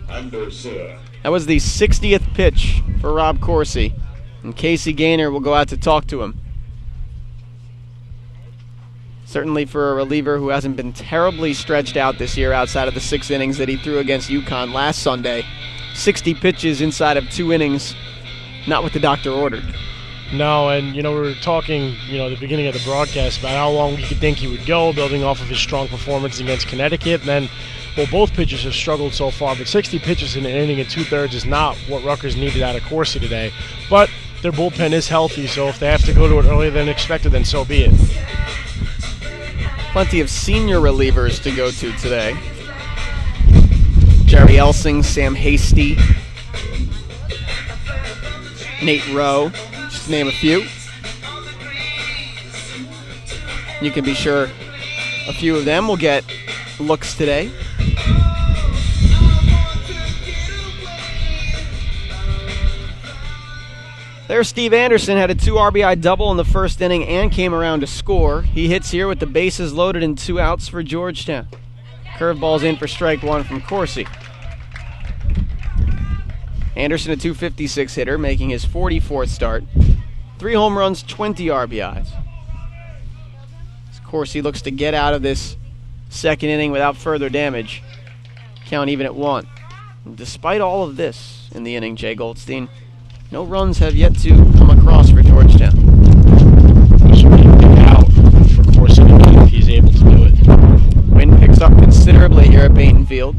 Anderson.
That was the 60th pitch for Rob Corsi, and Casey Gaynor will go out to talk to him. Certainly for a reliever who hasn't been terribly stretched out this year outside of the 6 innings that he threw against UConn last Sunday. 60 pitches inside of 2 innings, not what the doctor ordered.
No, and, we were talking, at the beginning of the broadcast about how long we could think he would go, building off of his strong performance against Connecticut. And then, both pitchers have struggled so far, but 60 pitches in an inning and 2/3 is not what Rutgers needed out of Corsi today. But their bullpen is healthy, so if they have to go to it earlier than expected, then so be it.
Plenty of senior relievers to go to today. Jerry Elsing, Sam Hasty, Nate Rowe, just to name a few. You can be sure a few of them will get looks today. There's Steve Anderson, had a 2 RBI double in the first inning and came around to score. He hits here with the bases loaded and 2 outs for Georgetown. Curveball's in for strike 1 from Corsi. Anderson, a 256 hitter, making his 44th start. 3 home runs, 20 RBIs. As Corsi looks to get out of this second inning without further damage. Count even at 1. And despite all of this in the inning, Jay Goldstein, no runs have yet to come across for Georgetown.
Just get out for Corsi if he's able to do it.
Wind picks up considerably here at Payton Field.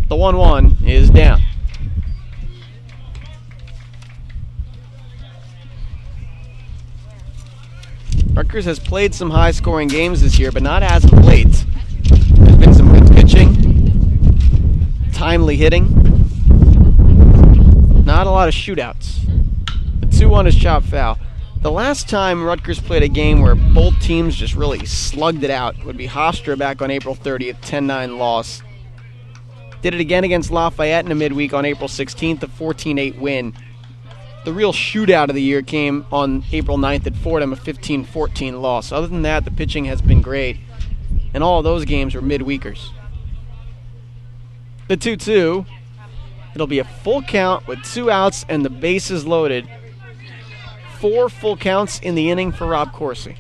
The 1-1 is down. Rutgers has played some high-scoring games this year, but not as of late. There's been some good pitching, timely hitting, not a lot of shootouts. The 2-1 is chopped foul. The last time Rutgers played a game where both teams just really slugged it out would be Hofstra back on April 30th, 10-9 loss. Did it again against Lafayette in a midweek on April 16th, a 14-8 win. The real shootout of the year came on April 9th at Fordham, a 15-14 loss. Other than that, the pitching has been great, and all of those games were midweekers. The 2-2, it'll be a full count with 2 outs and the bases loaded. 4 full counts in the inning for Rob Corsi.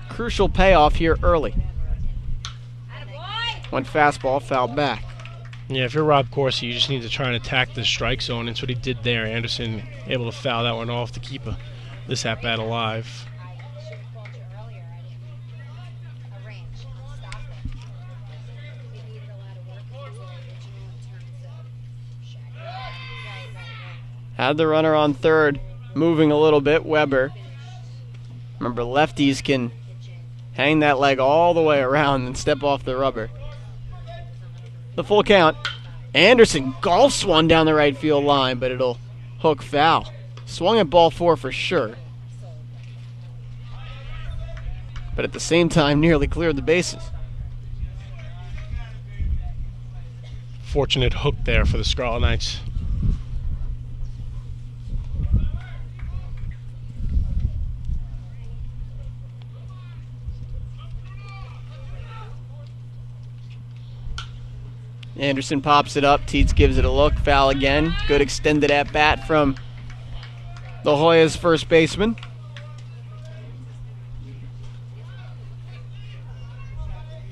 Crucial payoff here early. One fastball fouled back.
Yeah, if you're Rob Corsi, you just need to try and attack the strike zone. That's what he did there. Anderson able to foul that one off to keep this at-bat alive.
Had the runner on third, moving a little bit, Weber. Remember, lefties can hang that leg all the way around and step off the rubber. The full count. Anderson golfs one down the right field line, but it'll hook foul. Swung at ball 4 for sure. But at the same time, nearly cleared the bases.
Fortunate hook there for the Scarlet Knights.
Anderson pops it up. Teets gives it a look. Foul again. Good extended at-bat from the Hoyas' first baseman.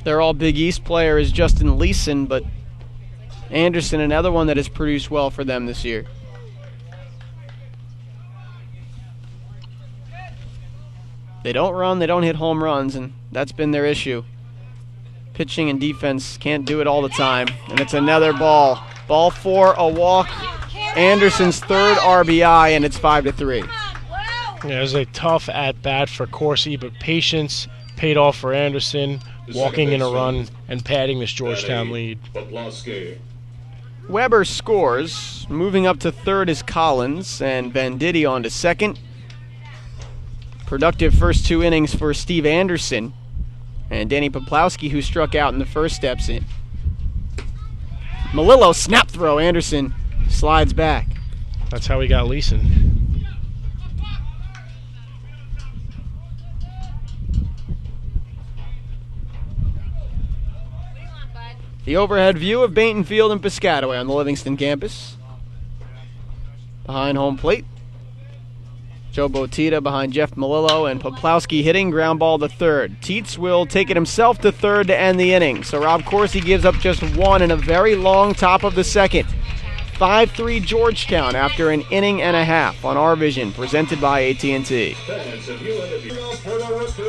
Their all Big East player is Justin Leeson, but Anderson, another one that has produced well for them this year. They don't run, they don't hit home runs, and that's been their issue. Pitching and defense can't do it all the time. And it's another ball. Ball 4, a walk. Anderson's third RBI, and it's 5-3.
Yeah, it was a tough at-bat for Corsi, but patience paid off for Anderson, walking in a run and padding this Georgetown lead.
Weber scores. Moving up to third is Collins, and Venditti on to second. Productive first 2 innings for Steve Anderson. And Danny Poplawski, who struck out in the first, steps in. Melillo, snap throw. Anderson slides back.
That's how we got Leeson.
The overhead view of Bainton Field and Piscataway on the Livingston campus. Behind home plate, Joe Botita behind Jeff Melillo, and Poplawski hitting ground ball to third. Teets will take it himself to third to end the inning. So Rob Corsi gives up just 1 in a very long top of the second. 5-3 Georgetown after an inning and a half on RVision, presented by AT&T.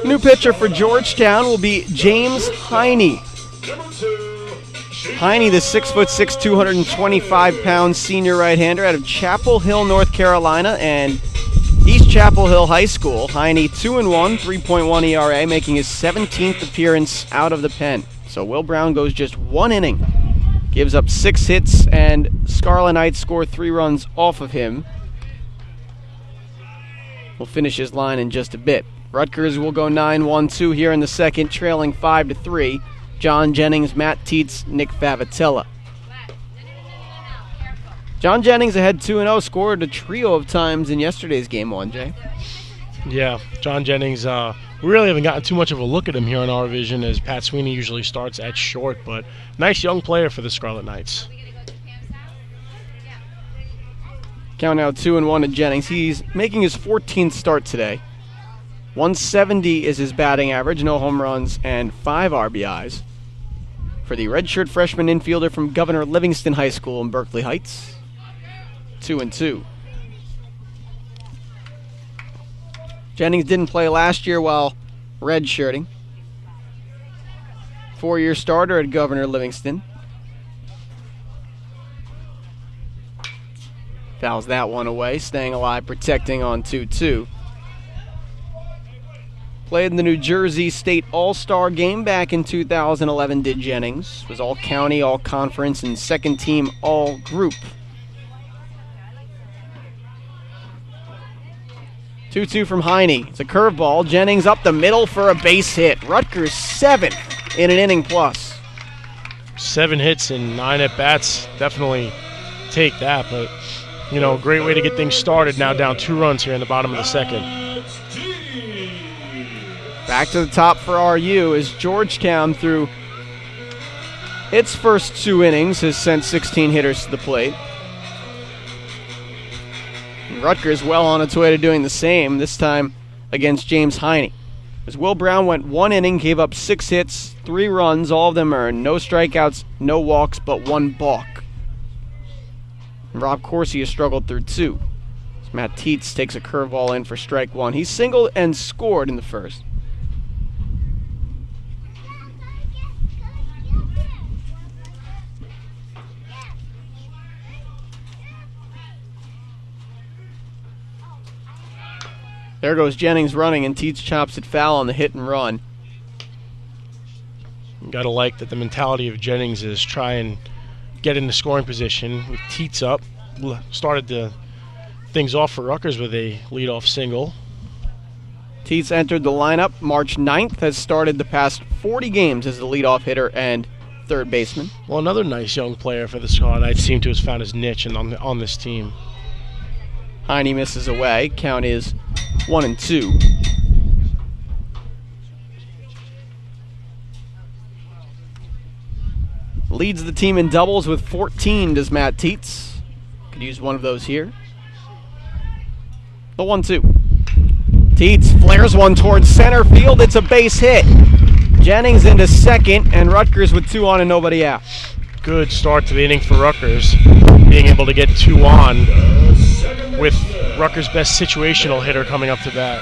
New pitcher for Georgetown will be James Heine. Heine, the 6'6", 225-pound senior right-hander out of Chapel Hill, North Carolina, and East Chapel Hill High School. Heine 2-1, 3.1 ERA, making his 17th appearance out of the pen. So Will Brown goes just 1 inning, gives up 6 hits, and Scarlet Knights score 3 runs off of him. We'll finish his line in just a bit. Rutgers will go 9-1-2 here in the second, trailing 5-3. John Jennings, Matt Teets, Nick Favatella. John Jennings ahead 2-0, scored a trio of times in yesterday's game 1, Jay.
Yeah, John Jennings, we really haven't gotten too much of a look at him here on RVision, as Pat Sweeney usually starts at short, but nice young player for the Scarlet Knights.
Count now 2-1 to Jennings. He's making his 14th start today. 170 is his batting average, no home runs, and 5 RBIs. For the redshirt freshman infielder from Governor Livingston High School in Berkeley Heights. 2-2. Jennings didn't play last year while redshirting. 4-year starter at Governor Livingston. Fouls that one away, staying alive, protecting on 2-2. Played in the New Jersey State All-Star game back in 2011, did Jennings. Was all-county, all-conference, and second-team all-group. 2-2 from Heine. It's a curveball. Jennings up the middle for a base hit. Rutgers 7th in an inning plus.
7 hits and 9 at-bats. Definitely take that, but, great way to get things started. Now down 2 runs here in the bottom of the second.
Back to the top for RU as Georgetown, through its first 2 innings, has sent 16 hitters to the plate. Rutgers well on its way to doing the same, this time against James Heine. As Will Brown went 1 inning, gave up 6 hits, 3 runs, all of them earned. No strikeouts, no walks, but 1 balk. And Rob Corsi has struggled through 2. As Matt Tietz takes a curveball in for strike 1. He singled and scored in the first. There goes Jennings running, and Tietz chops it foul on the hit and run.
You got to like that the mentality of Jennings is try and get in the scoring position with Tietz up. Started things off for Rutgers with a leadoff single.
Tietz entered the lineup March 9th, has started the past 40 games as the leadoff hitter and third baseman.
Well, another nice young player for the squad. I seem to have found his niche on this team.
Heine misses away. Count is 1-2. Leads the team in doubles with 14, does Matt Tietz. Could use one of those here. The 1-2. Tietz flares one towards center field. It's a base hit. Jennings into second, and Rutgers with 2 on and nobody out.
Good start to the inning for Rutgers, being able to get 2 on with Rutgers' best situational hitter coming up to bat.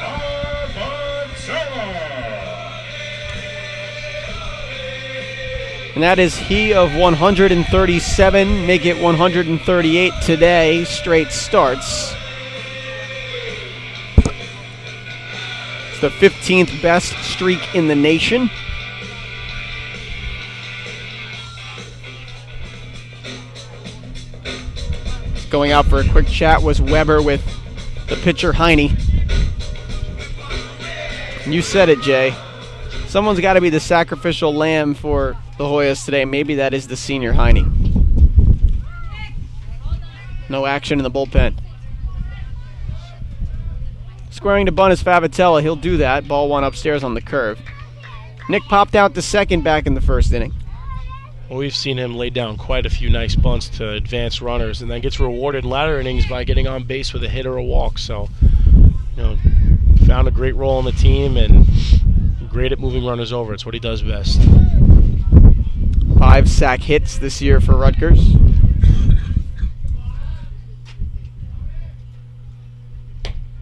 And that is he of 137, make it 138 today, straight starts. It's the 15th best streak in the nation. Going out for a quick chat was Weber with the pitcher Heine. You said it, Jay. Someone's got to be the sacrificial lamb for the Hoyas today. Maybe that is the senior Heine. No action in the bullpen. Squaring to bunt is Favitella. He'll do that. Ball 1 upstairs on the curve. Nick popped out to second back in the first inning.
Well, we've seen him lay down quite a few nice bunts to advance runners and then gets rewarded in latter innings by getting on base with a hit or a walk. So, found a great role in the team and great at moving runners over. It's what he does best.
5 sack hits this year for Rutgers.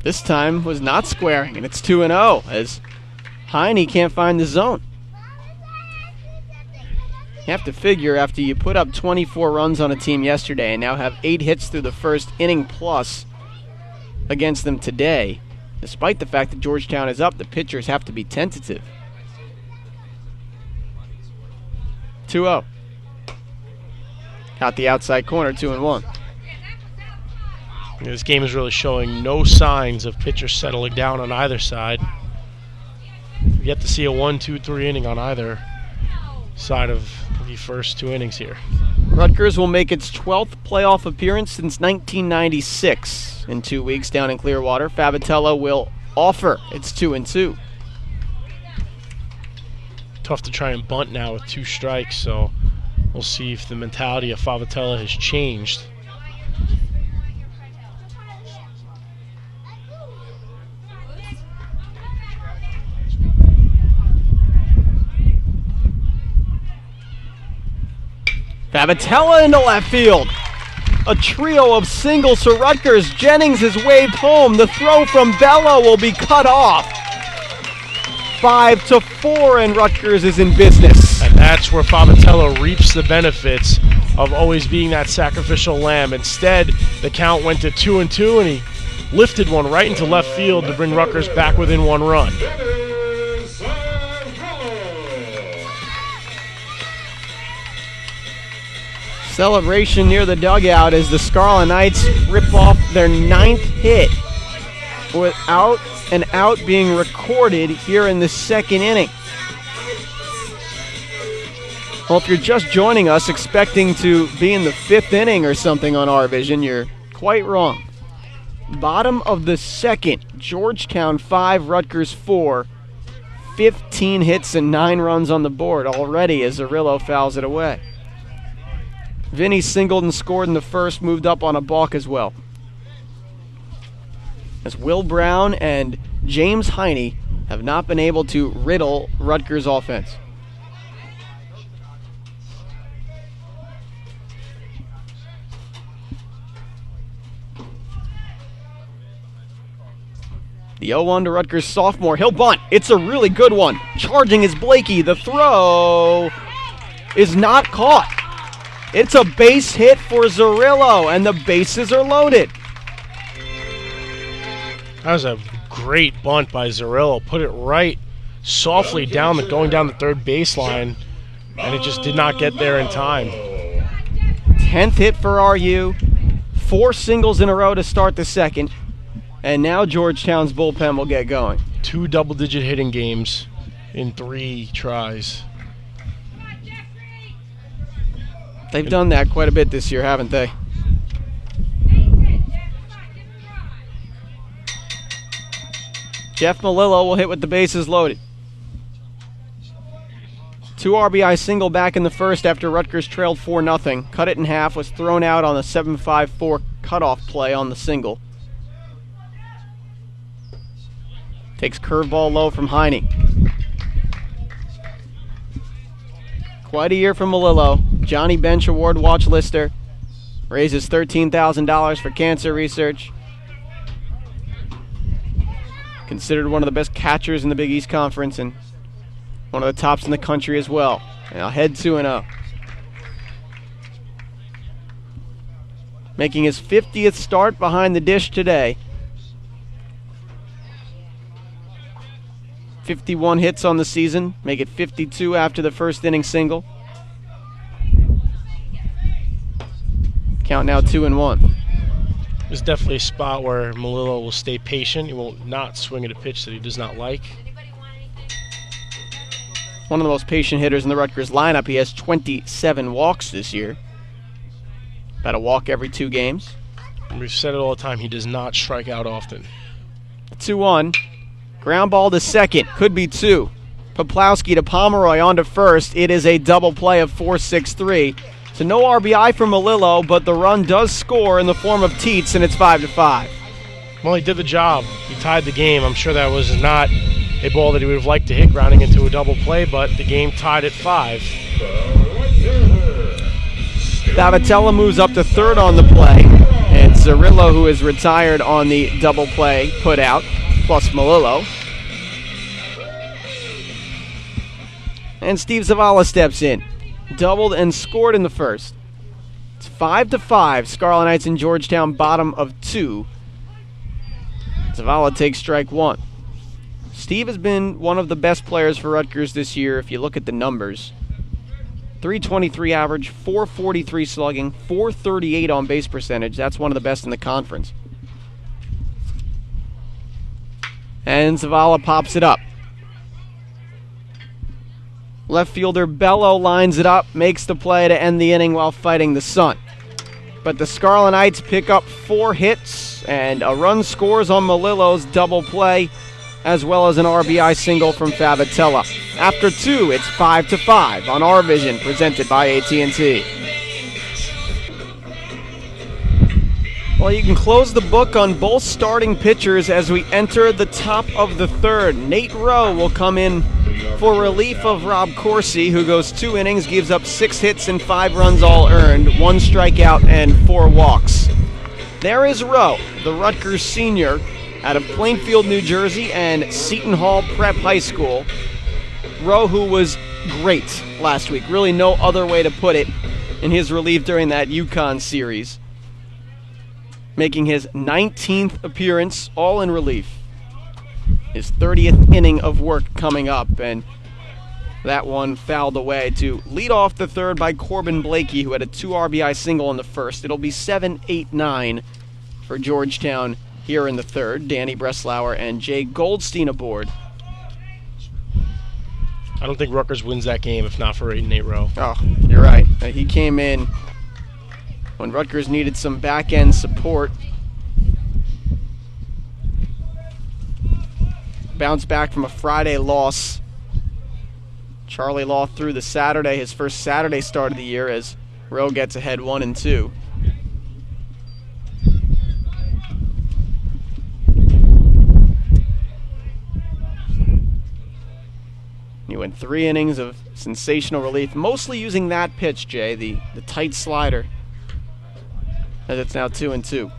This time was not squaring, and it's 2-0 as Heine can't find the zone. You have to figure after you put up 24 runs on a team yesterday and now have 8 hits through the first inning plus against them today, despite the fact that Georgetown is up, the pitchers have to be tentative. 2-0. Out the outside corner, 2-1.
This game is really showing no signs of pitchers settling down on either side. We've yet to see a 1-2-3 inning on either side of the first 2 innings here.
Rutgers will make its 12th playoff appearance since 1996 in 2 weeks down in Clearwater. Favitella will offer. It's 2-2.
Tough to try and bunt now with 2 strikes, so we'll see if the mentality of Favitella has changed.
Favitella into left field. A trio of singles for Rutgers. Jennings is waved home. The throw from Bello will be cut off. 5-4, and Rutgers is in business.
And that's where Favitella reaps the benefits of always being that sacrificial lamb. Instead, the count went to 2-2, and he lifted one right into left field to bring Rutgers back within 1 run.
Celebration near the dugout as the Scarlet Knights rip off their 9th hit without an out being recorded here in the second inning. Well, if you're just joining us expecting to be in the fifth inning or something on RVision, you're quite wrong. Bottom of the second, Georgetown 5, Rutgers 4. 15 hits and 9 runs on the board already as Zerillo fouls it away. Vinny singled and scored in the first, moved up on a balk as well. As Will Brown and James Heine have not been able to riddle Rutgers' offense. The 0-1 to Rutgers sophomore. He'll bunt. It's a really good one. Charging is Blakey. The throw is not caught. It's a base hit for Zerillo, and the bases are loaded.
That was a great bunt by Zerillo. Put it right softly going down the third baseline, and it just did not get there in time.
10th hit for RU. 4 singles in a row to start the second. And now Georgetown's bullpen will get going.
2 double-digit hitting games in 3 tries.
They've done that quite a bit this year, haven't they? Jeff Melillo will hit with the bases loaded. 2 RBI single back in the first after Rutgers trailed 4-0. Cut it in half, was thrown out on a 7-5-4 cutoff play on the single. Takes curveball low from Heine. Quite a year from Melillo. Johnny Bench Award watch lister. Raises $13,000 for cancer research. Considered one of the best catchers in the Big East Conference and one of the tops in the country as well. Now head 2-0. Making his 50th start behind the dish today. 51 hits on the season, make it 52 after the first inning single. Count now 2-1.
There's definitely a spot where Melillo will stay patient. He will not swing at a pitch that he does not like.
One of the most patient hitters in the Rutgers lineup. He has 27 walks this year. About a walk every 2 games.
And we've said it all the time, he does not strike out often.
2-1. Ground ball to second. Could be 2. Poplawski to Pomeroy on to first. It is a double play of 4-6-3. So no RBI for Melillo, but the run does score in the form of Teets, and it's 5-5.
Well, he did the job. He tied the game. I'm sure that was not a ball that he would have liked to hit grounding into a double play, but the game tied at 5.
Davatella moves up to third on the play. And Zerillo, who is retired on the double play, put out, plus Melillo. And Steve Zavala steps in. Doubled and scored in the first. It's 5-5. Scarlet Knights in Georgetown, bottom of 2. Zavala takes strike 1. Steve has been one of the best players for Rutgers this year if you look at the numbers. 323 average, 443 slugging, 438 on base percentage. That's one of the best in the conference. And Zavala pops it up. Left fielder Bello lines it up, makes the play to end the inning while fighting the sun. But the Scarlet Knights pick up 4 hits, and a run scores on Melillo's double play, as well as an RBI single from Favatella. After 2, it's 5-5 on RVision, presented by AT&T. Well, you can close the book on both starting pitchers as we enter the top of the third. Nate Rowe will come in for relief of Rob Corsi, who goes 2 innings, gives up 6 hits and 5 runs all earned, 1 strikeout and 4 walks. There is Rowe, the Rutgers senior, out of Plainfield, New Jersey, and Seton Hall Prep High School. Rowe, who was great last week, really no other way to put it, in his relief during that UConn series. Making his 19th appearance, all in relief. His 30th inning of work coming up, and that one fouled away to lead off the third by Corbin Blakey, who had a 2 RBI single in the first. It'll be 7-8-9 for Georgetown here in the third. Danny Breslauer and Jay Goldstein aboard.
I don't think Rutgers wins that game if not for Nate Rowe.
Oh, you're right. He came in when Rutgers needed some back-end support. Bounced back from a Friday loss. Charlie Law threw the Saturday, his first Saturday start of the year, as Rowe gets ahead 1-2. He went 3 innings of sensational relief, mostly using that pitch, Jay, the tight slider, as it's now 2-2.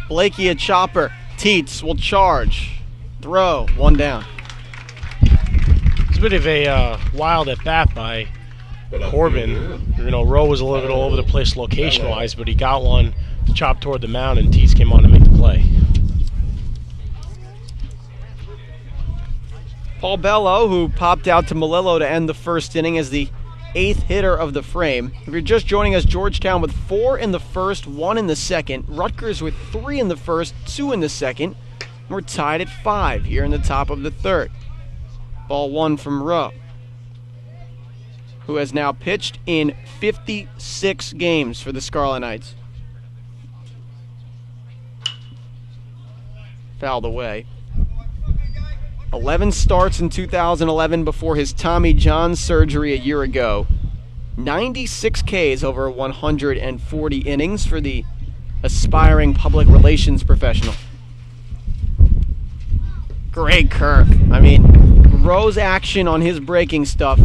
Blakey a chopper. Teets will charge. Throw. 1 down.
It's a bit of a wild at bat by Corbin. Rowe was a little bit all over the place location-wise, but he got one to chop toward the mound, and Teets came on to make the play.
Paul Bello, who popped out to Melillo to end the first inning as the 8th hitter of the frame. If you're just joining us, Georgetown with 4 in the first, 1 in the second. Rutgers with 3 in the first, 2 in the second. And we're tied at 5 here in the top of the third. Ball 1 from Rowe, who has now pitched in 56 games for the Scarlet Knights. Fouled away. 11 starts in 2011 before his Tommy John surgery a year ago. 96 Ks over 140 innings for the aspiring public relations professional. Greg Kirk. I mean, Rowe's action on his breaking stuff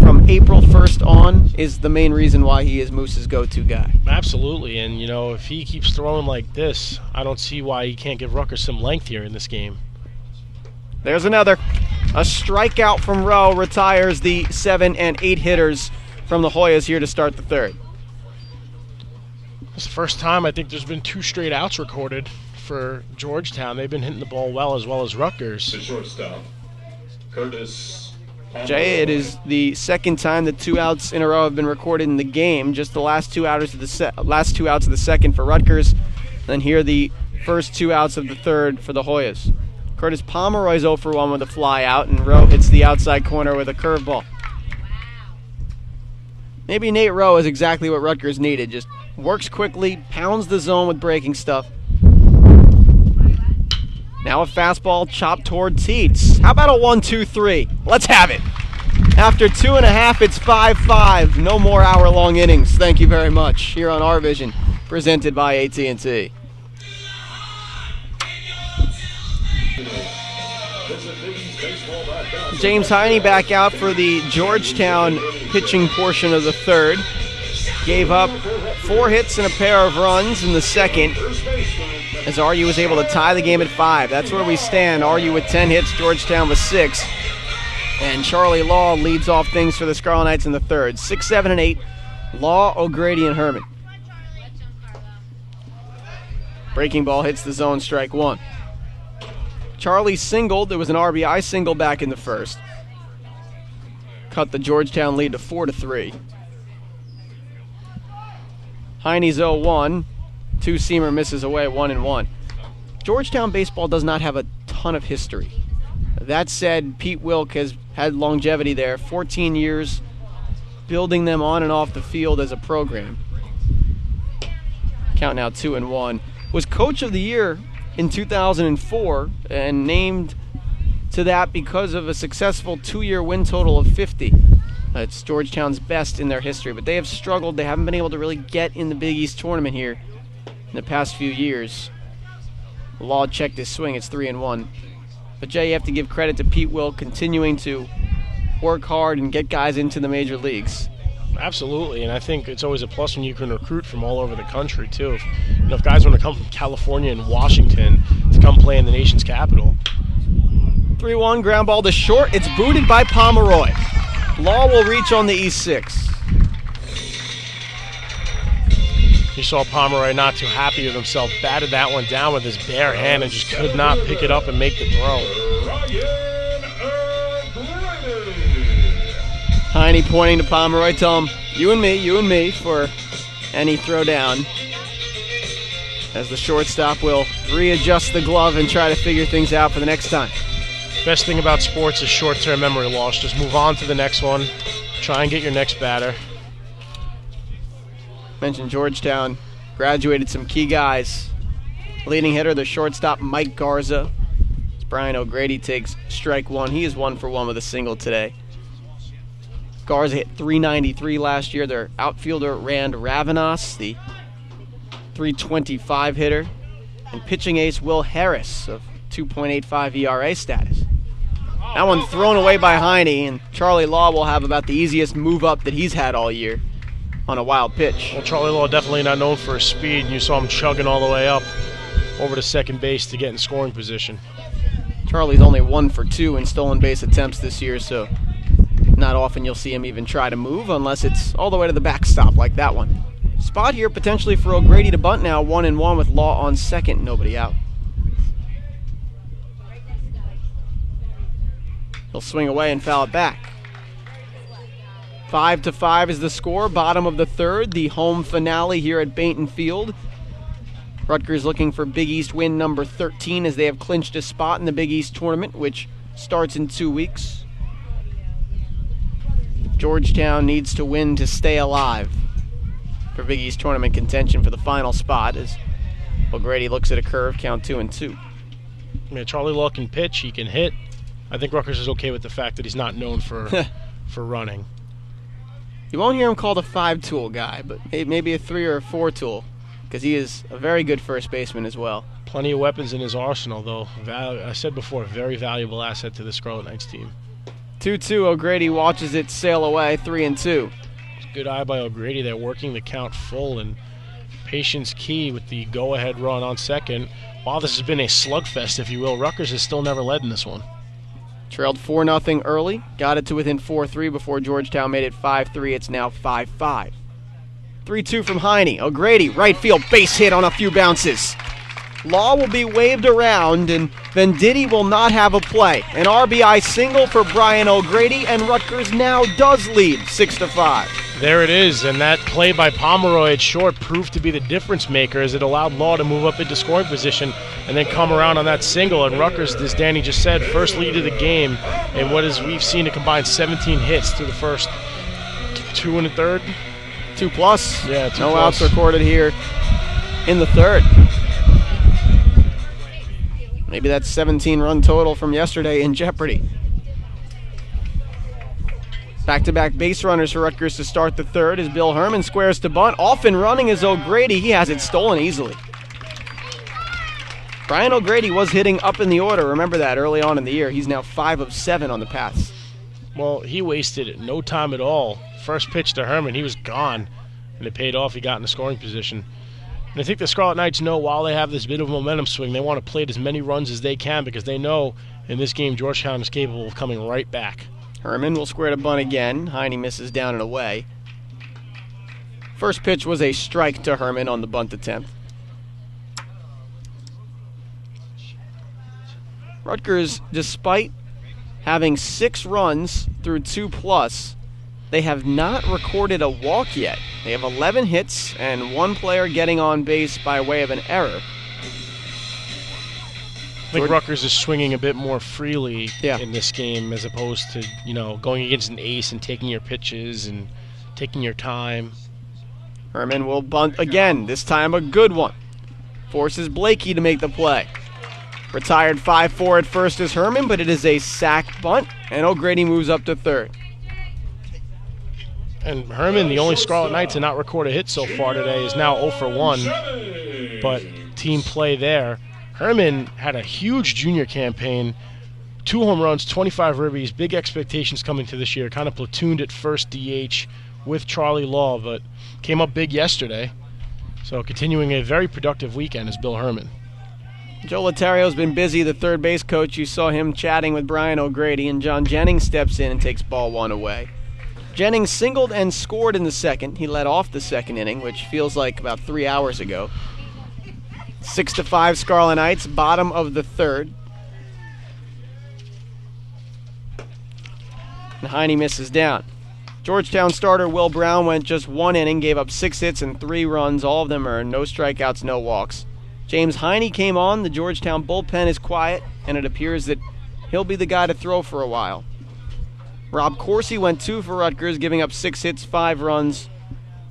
from April 1st on is the main reason why he is Moose's go-to guy.
Absolutely, and if he keeps throwing like this, I don't see why he can't give Rutgers some length here in this game.
There's another. A strikeout from Rowe retires the 7 and 8 hitters from the Hoyas here to start the third.
It's the first time I think there's been 2 straight outs recorded for Georgetown. They've been hitting the ball well as Rutgers.
The shortstop, Curtis.
Jay, it is the second time that 2 outs in a row have been recorded in the game. Just the last 2 outs of the second for Rutgers. Then here the first 2 outs of the third for the Hoyas. Curtis Pomeroy's 0 for 1 with a fly out, and Rowe hits the outside corner with a curveball. Maybe Nate Rowe is exactly what Rutgers needed. Just works quickly, pounds the zone with breaking stuff. Now a fastball chopped toward Teets. How about a 1-2-3? Let's have it. After 2.5, it's 5-5. No more hour-long innings. Thank you very much. Here on RVision, presented by AT&T. James Heine back out for the Georgetown pitching portion of the third. Gave up 4 hits and a pair of runs in the second, as RU was able to tie the game at 5. That's where we stand. RU with 10 hits, Georgetown with 6. And Charlie Law leads off things for the Scarlet Knights in the third. 6, 7, and 8. Law, O'Grady, and Herman. Breaking ball hits the zone, strike 1. Charlie singled. There was an RBI single back in the first. Cut the Georgetown lead to 4-3. Heine's 0-1. 2-seamer misses away, 1-1. Georgetown baseball does not have a ton of history. That said, Pete Wilk has had longevity there, 14 years, building them on and off the field as a program. Count now 2-1. Was coach of the year in 2004 and named to that because of a successful 2-year win total of 50. It's Georgetown's best in their history, but they have struggled. They haven't been able to really get in the Big East tournament here in the past few years. Law checked his swing. It's 3-1. But Jay, you have to give credit to Pete Wilk continuing to work hard and get guys into the major leagues.
Absolutely, and I think it's always a plus when you can recruit from all over the country too. If guys want to come from California and Washington to come play in the nation's capital.
3-1, ground ball to short. It's booted by Pomeroy. Law will reach on the E6.
You saw Pomeroy not too happy with himself, batted that one down with his bare hand and just could not pick it up and make the throw.
Heine pointing to Pomeroy, tell him, you and me for any throw down. As the shortstop will readjust the glove and try to figure things out for the next time.
Best thing about sports is short-term memory loss. Just move on to the next one. Try and get your next batter.
Mentioned Georgetown graduated some key guys. Leading hitter, the shortstop, Mike Garza. As Brian O'Grady takes strike one. He is 1 for 1 with a single today. Garza hit .393 last year. Their outfielder, Rand Ravenos, the .325 hitter. And pitching ace, Will Harris, of 2.85 ERA status. That one thrown away by Heine, and Charlie Law will have about the easiest move up that he's had all year on a wild pitch.
Well, Charlie Law definitely not known for his speed. You saw him chugging all the way up over to second base to get in scoring position.
Charlie's only 1 for 2 in stolen base attempts this year, so not often you'll see him even try to move unless it's all the way to the backstop like that one. Spot here potentially for O'Grady to bunt now, 1-1 with Law on second, nobody out. He'll swing away and foul it back. 5-5 is the score, bottom of the third, the home finale here at Bainton Field. Rutgers looking for Big East win number 13 as they have clinched a spot in the Big East tournament, which starts in 2 weeks. Georgetown needs to win to stay alive for Big East tournament contention for the final spot as O'Grady looks at a curve, count 2-2.
Yeah, Charlie Law can pitch, he can hit. I think Rutgers is okay with the fact that he's not known for running.
You won't hear him called a 5-tool guy, but maybe a 3 or a 4-tool, because he is a very good first baseman as well.
Plenty of weapons in his arsenal, though. I said before, a very valuable asset to the Scarlet Knights team.
2-2, O'Grady watches it sail away, 3-2.
Good eye by O'Grady there, working the count full, and patience key with the go-ahead run on second. While this has been a slugfest, if you will, Rutgers has still never led in this one.
Trailed 4-0 early, got it to within 4-3 before Georgetown made it 5-3. It's now 5-5. 3-2 from Heine. O'Grady, right field, base hit on a few bounces. Law will be waved around, and Venditti will not have a play. An RBI single for Brian O'Grady, and Rutgers now does lead 6-5.
There it is, and that play by Pomeroy at short proved to be the difference maker as it allowed Law to move up into scoring position and then come around on that single. And Rutgers, as Danny just said, first lead of the game, and we've seen a combined 17 hits through the first 2 1/3.
2+.
Yeah, 2+.
No outs recorded here in the third. Maybe that 17-run total from yesterday in jeopardy. Back-to-back base runners for Rutgers to start the third as Bill Herman squares to bunt. Off and running is O'Grady. He has it stolen easily. Brian O'Grady was hitting up in the order. Remember that early on in the year. He's now 5 of 7 on the pass.
Well, he wasted no time at all. First pitch to Herman, he was gone, and it paid off. He got in the scoring position. And I think the Scarlet Knights know while they have this bit of a momentum swing, they want to plate as many runs as they can because they know in this game Georgetown is capable of coming right back.
Herman will square to bunt again. Heine misses down and away. First pitch was a strike to Herman on the bunt attempt. Rutgers, despite having 6 runs through 2+, they have not recorded a walk yet. They have 11 hits and 1 player getting on base by way of an error.
I think Rutgers is swinging a bit more freely
Yeah.
in this game as opposed to, going against an ace and taking your pitches and taking your time.
Herman will bunt again, this time a good one. Forces Blakey to make the play. Retired 5-4 at first is Herman, but it is a sac bunt, and O'Grady moves up to third.
And Herman, the only Scarlet Knight to not record a hit so far today, is now 0 for 1. But team play there. Herman had a huge junior campaign, 2 home runs, 25 ribbies, big expectations coming to this year, kind of platooned at first DH with Charlie Law, but came up big yesterday. So continuing a very productive weekend is Bill Herman.
Joe Lotario's been busy, the third base coach. You saw him chatting with Brian O'Grady, and John Jennings steps in and takes ball 1 away. Jennings singled and scored in the second. He led off the second inning, which feels like about 3 hours ago. 6-5 Scarlet Knights, bottom of the third. And Heine misses down. Georgetown starter Will Brown went just 1 inning, gave up 6 hits and 3 runs, all of them earned, no strikeouts, no walks. James Heine came on. The Georgetown bullpen is quiet, and it appears that he'll be the guy to throw for a while. Rob Corsi went 2 for Rutgers, giving up 6 hits, 5 runs,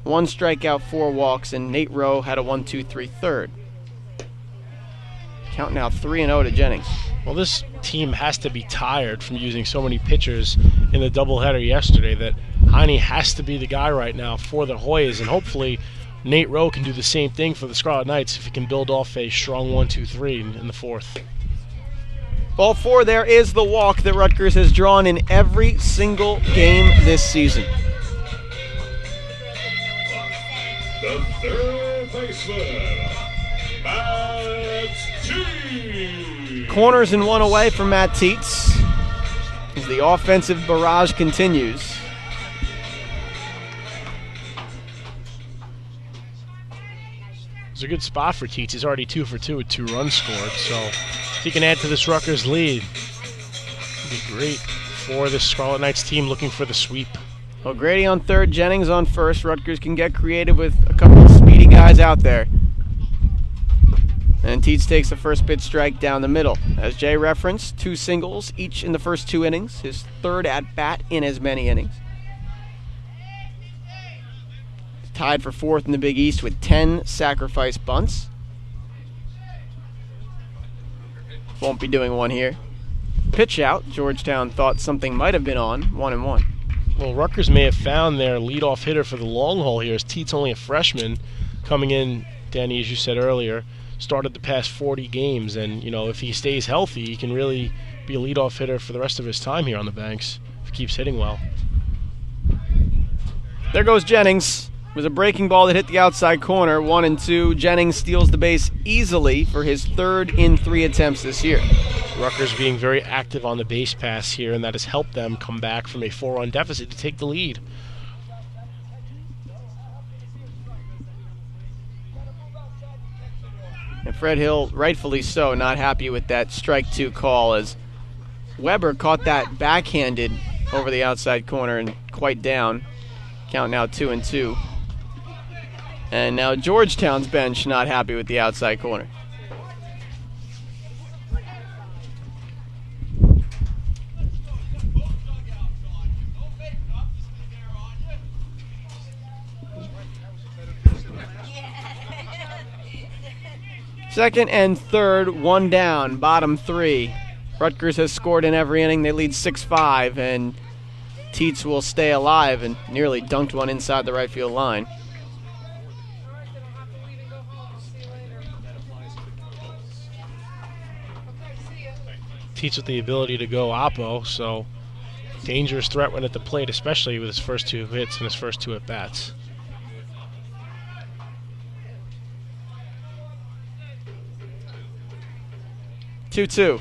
1 strikeout, 4 walks, and Nate Rowe had a 1-2-3 third. Count now 3-0 to Jennings.
Well, this team has to be tired from using so many pitchers in the doubleheader yesterday that Heine has to be the guy right now for the Hoyas, and hopefully Nate Rowe can do the same thing for the Scarlet Knights if he can build off a strong 1-2-3 in the fourth.
Ball 4, there is the walk that Rutgers has drawn in every single game this season.
The third baseman, Matt T.
Corners and 1 away from Matt Tietz as the offensive barrage continues.
It's a good spot for Tietz. He's already 2 for 2 with 2 runs scored, so if he can add to this Rutgers lead, it'd be great for this Scarlet Knights team looking for the sweep.
O'Grady on third, Jennings on first. Rutgers can get creative with a couple of speedy guys out there. And Tietz takes the first pitch strike down the middle. As Jay referenced, 2 singles each in the first 2 innings, his third at bat in as many innings. Tied for 4th in the Big East with 10 sacrifice bunts. Won't be doing one here. Pitch out. Georgetown thought something might have been on. 1-1.
Well, Rutgers may have found their leadoff hitter for the long haul here, as Tietz, only a freshman, coming in, Danny, as you said earlier, started the past 40 games, and if he stays healthy, he can really be a leadoff hitter for the rest of his time here on the Banks if he keeps hitting well.
There goes Jennings. It was a breaking ball that hit the outside corner, 1-2. Jennings steals the base easily for his 3rd in 3 attempts this year.
Rutgers being very active on the base pass here, and that has helped them come back from a 4-run deficit to take the lead.
And Fred Hill, rightfully so, not happy with that strike 2 call, as Weber caught that backhanded over the outside corner and quite down. Count now 2-2. And now Georgetown's bench not happy with the outside corner. Second and third, 1 down, bottom 3. Rutgers has scored in every inning. They lead 6-5, and Tietz will stay alive and nearly dunked one inside the right field line.
Tietz with the ability to go oppo, so dangerous threat when at the plate, especially with his first 2 hits and his first 2 at-bats.
Two.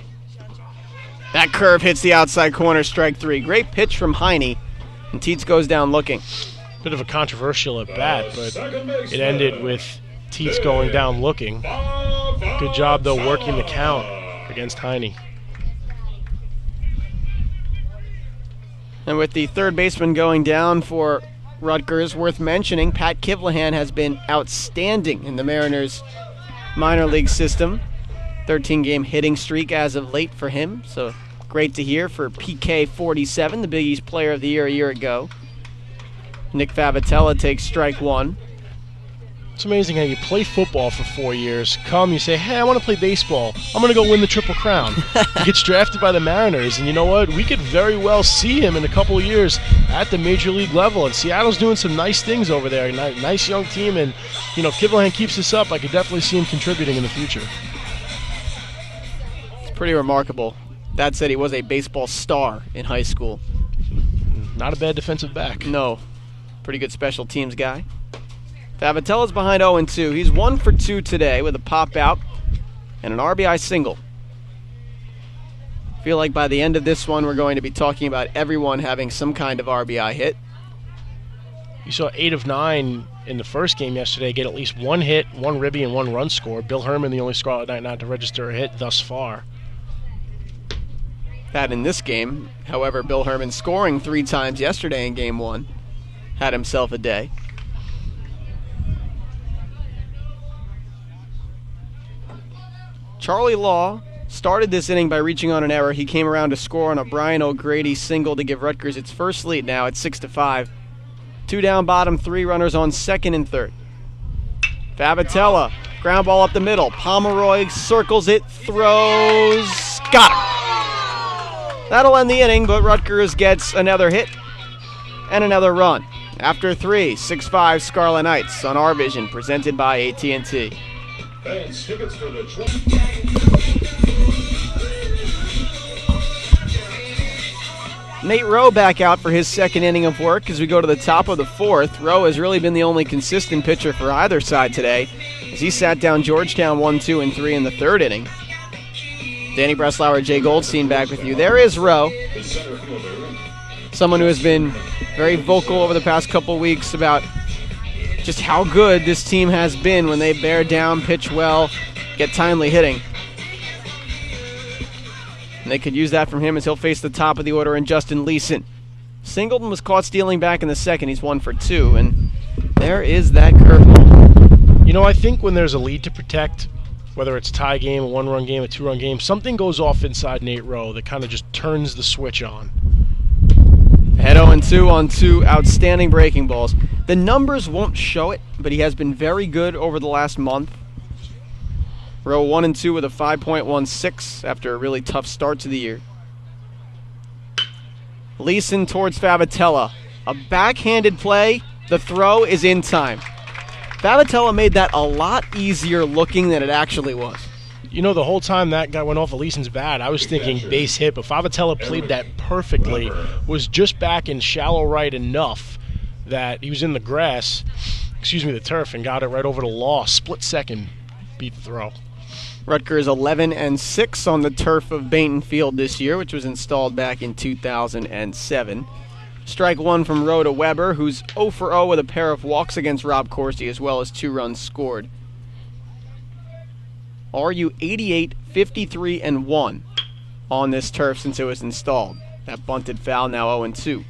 That curve hits the outside corner, strike 3. Great pitch from Heine, and Tietz goes down looking.
Bit of a controversial at-bat, but it ended with Tietz going down looking. Good job, though, working the count against Heine.
And with the third baseman going down for Rutgers, worth mentioning, Pat Kivlahan has been outstanding in the Mariners' minor league system. 13-game hitting streak as of late for him, so great to hear for PK47, the Big East Player of the Year a year ago. Nick Favatella takes strike 1.
It's amazing how you play football for 4 years, you say, hey, I want to play baseball. I'm going to go win the Triple Crown. He gets drafted by the Mariners, and you know what? We could very well see him in a couple of years at the major league level, and Seattle's doing some nice things over there. Nice young team, and if Kivlahan keeps this up, I could definitely see him contributing in the future.
Pretty remarkable. That said, he was a baseball star in high school.
Not a bad defensive back.
No. Pretty good special teams guy. Favatella's behind 0-2. He's 1 for 2 today with a pop out and an RBI single. I feel like by the end of this one, we're going to be talking about everyone having some kind of RBI hit.
You saw 8 of 9 in the first game yesterday get at least 1 hit, 1 ribby, and 1 run scored. Bill Herman, the only Scarlet Knight not to register a hit thus far.
That in this game, however, Bill Herman scoring 3 times yesterday in Game 1 had himself a day. Charlie Law started this inning by reaching on an error. He came around to score on a Brian O'Grady single to give Rutgers its first lead now at 6-5. 2 down bottom, 3 runners on second and third. Favatella, ground ball up the middle. Pomeroy circles it, throws, got it. That'll end the inning, but Rutgers gets another hit and another run. After 3, 6-5 Scarlet Knights on RVision, presented by AT&T.
Fans, tickets for the
Nate Rowe back out for his second inning of work as we go to the top of the 4th. Rowe has really been the only consistent pitcher for either side today as he sat down Georgetown 1, 2, and 3 in the 3rd inning. Danny Breslauer, Jay Goldstein back with you. There is Rowe, someone who has been very vocal over the past couple weeks about just how good this team has been when they bear down, pitch well, get timely hitting. And they could use that from him as he'll face the top of the order in Justin Leeson. Singleton was caught stealing back in the 2nd. He's 1 for 2, and there is that curveball.
You know, I think when there's a lead to protect, whether it's a tie game, a 1-run game, a 2-run game, something goes off inside Nate Rowe that kind of just turns the switch on.
Head 0-2 on 2 outstanding breaking balls. The numbers won't show it, but he has been very good over the last month. Rowe 1-2 with a 5.16 after a really tough start to the year. Leeson towards Favatella. A backhanded play. The throw is in time. Favatella made that a lot easier looking than it actually was.
You know, the whole time that guy went off of Leeson's bat, I was thinking base hit, but Favatella played that perfectly, was just back in shallow right enough that he was in the the turf, and got it right over to Law. Split second, beat the throw.
Rutgers 11-6 on the turf of Bainton Field this year, which was installed back in 2007. Strike 1 from Rowe to Weber, who's 0 for 0 with a pair of walks against Rob Corsi, as well as 2 runs scored. RU 88, 53-1 on this turf since it was installed. That bunted foul now 0-2.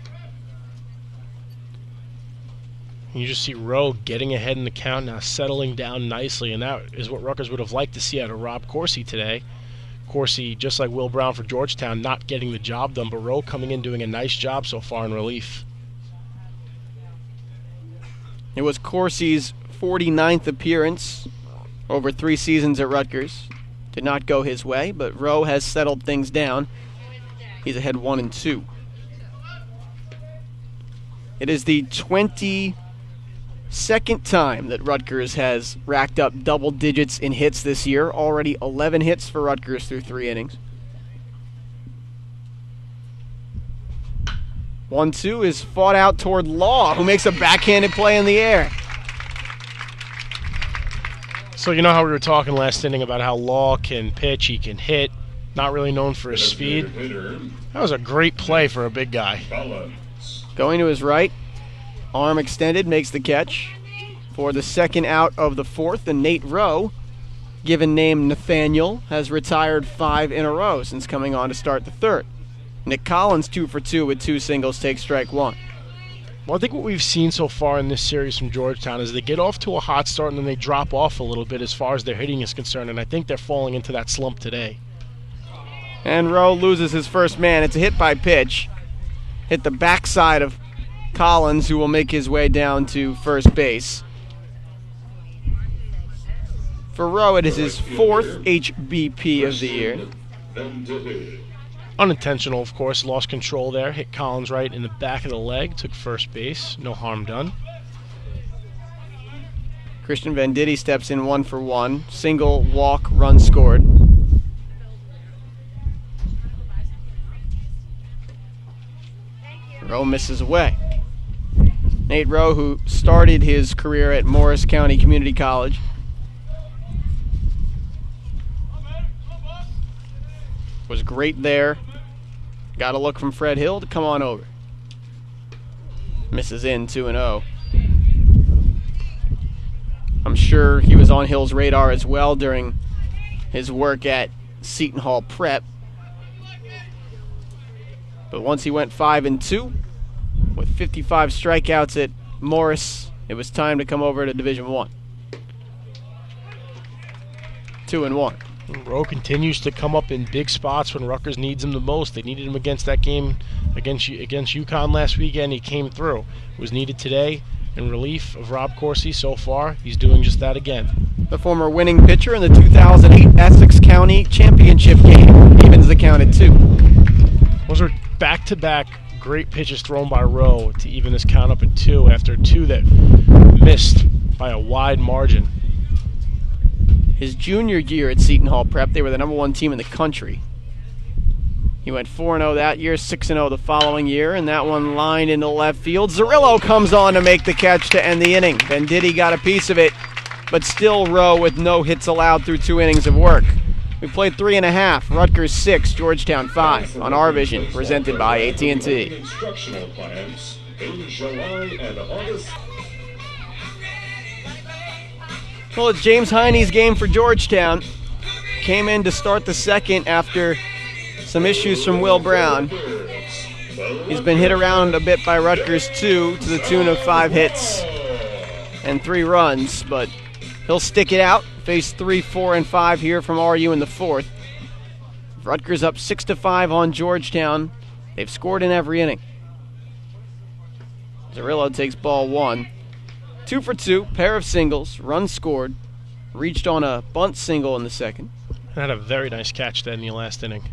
You just see Rowe getting ahead in the count, now settling down nicely, and that is what Rutgers would have liked to see out of Rob Corsi today. Corsi, just like Will Brown for Georgetown, not getting the job done, but Rowe coming in doing a nice job so far in relief.
It was Corsi's 49th appearance over 3 seasons at Rutgers. Did not go his way, but Rowe has settled things down. He's ahead 1-2. It is the 22nd time that Rutgers has racked up double digits in hits this year. Already 11 hits for Rutgers through 3 innings. 1-2 is fought out toward Law, who makes a backhanded play in the air.
So you know how we were talking last inning about how Law can pitch, he can hit, not really known for his speed? That was a great play for a big guy.
Going to his right, arm extended, makes the catch for the 2nd out of the 4th, and Nate Rowe, given name Nathaniel, has retired 5 in a row since coming on to start the 3rd. Nick Collins 2 for 2 with 2 singles, takes strike 1.
Well, I think what we've seen so far in this series from Georgetown is they get off to a hot start and then they drop off a little bit as far as their hitting is concerned, and I think they're falling into that slump today.
And Rowe loses his first man. It's a hit by pitch. Hit the backside of Collins, who will make his way down to first base. For Rowe, it is his 4th HBP of the year.
Unintentional, of course, lost control there. Hit Collins right in the back of the leg, took first base. No harm done.
Christian Venditti steps in 1 for 1. Single, walk, run scored. Rowe misses away. Nate Rowe, who started his career at Morris County Community College, was great there. Got a look from Fred Hill to come on over. Misses in 2-0. I'm sure he was on Hill's radar as well during his work at Seton Hall Prep. But once he went 5-2 with 55 strikeouts at Morris, it was time to come over to Division I. 2-1.
Rowe continues to come up in big spots when Rutgers needs him the most. They needed him against that game against UConn last weekend. He came through. It was needed today in relief of Rob Corsi. So far, he's doing just that again.
The former winning pitcher in the 2008 Essex County Championship game evens the count at 2.
Those are back-to-back great pitches thrown by Rowe to even this count up at 2 after 2 that missed by a wide margin.
His junior year at Seton Hall Prep, they were the #1 team in the country. He went 4-0 that year, 6-0 the following year, and that one lined into left field. Zerillo comes on to make the catch to end the inning. Venditti got a piece of it, but still Rowe with no hits allowed through 2 innings of work. We played 3.5, Rutgers 6, Georgetown 5 on RVision, presented by AT&T.
Instructional plans in July and August.
Well, it's James Heine's game for Georgetown. Came in to start the second after some issues from Will Brown. He's been hit around a bit by Rutgers too, to the tune of 5 hits and 3 runs, but he'll stick it out. Face 3, 4, and 5 here from RU in the 4th. Rutgers up 6-5 on Georgetown. They've scored in every inning. Zerillo takes ball 1. 2 for 2, pair of singles, runs scored. Reached on a bunt single in the second.
Had a very nice catch then in the last inning.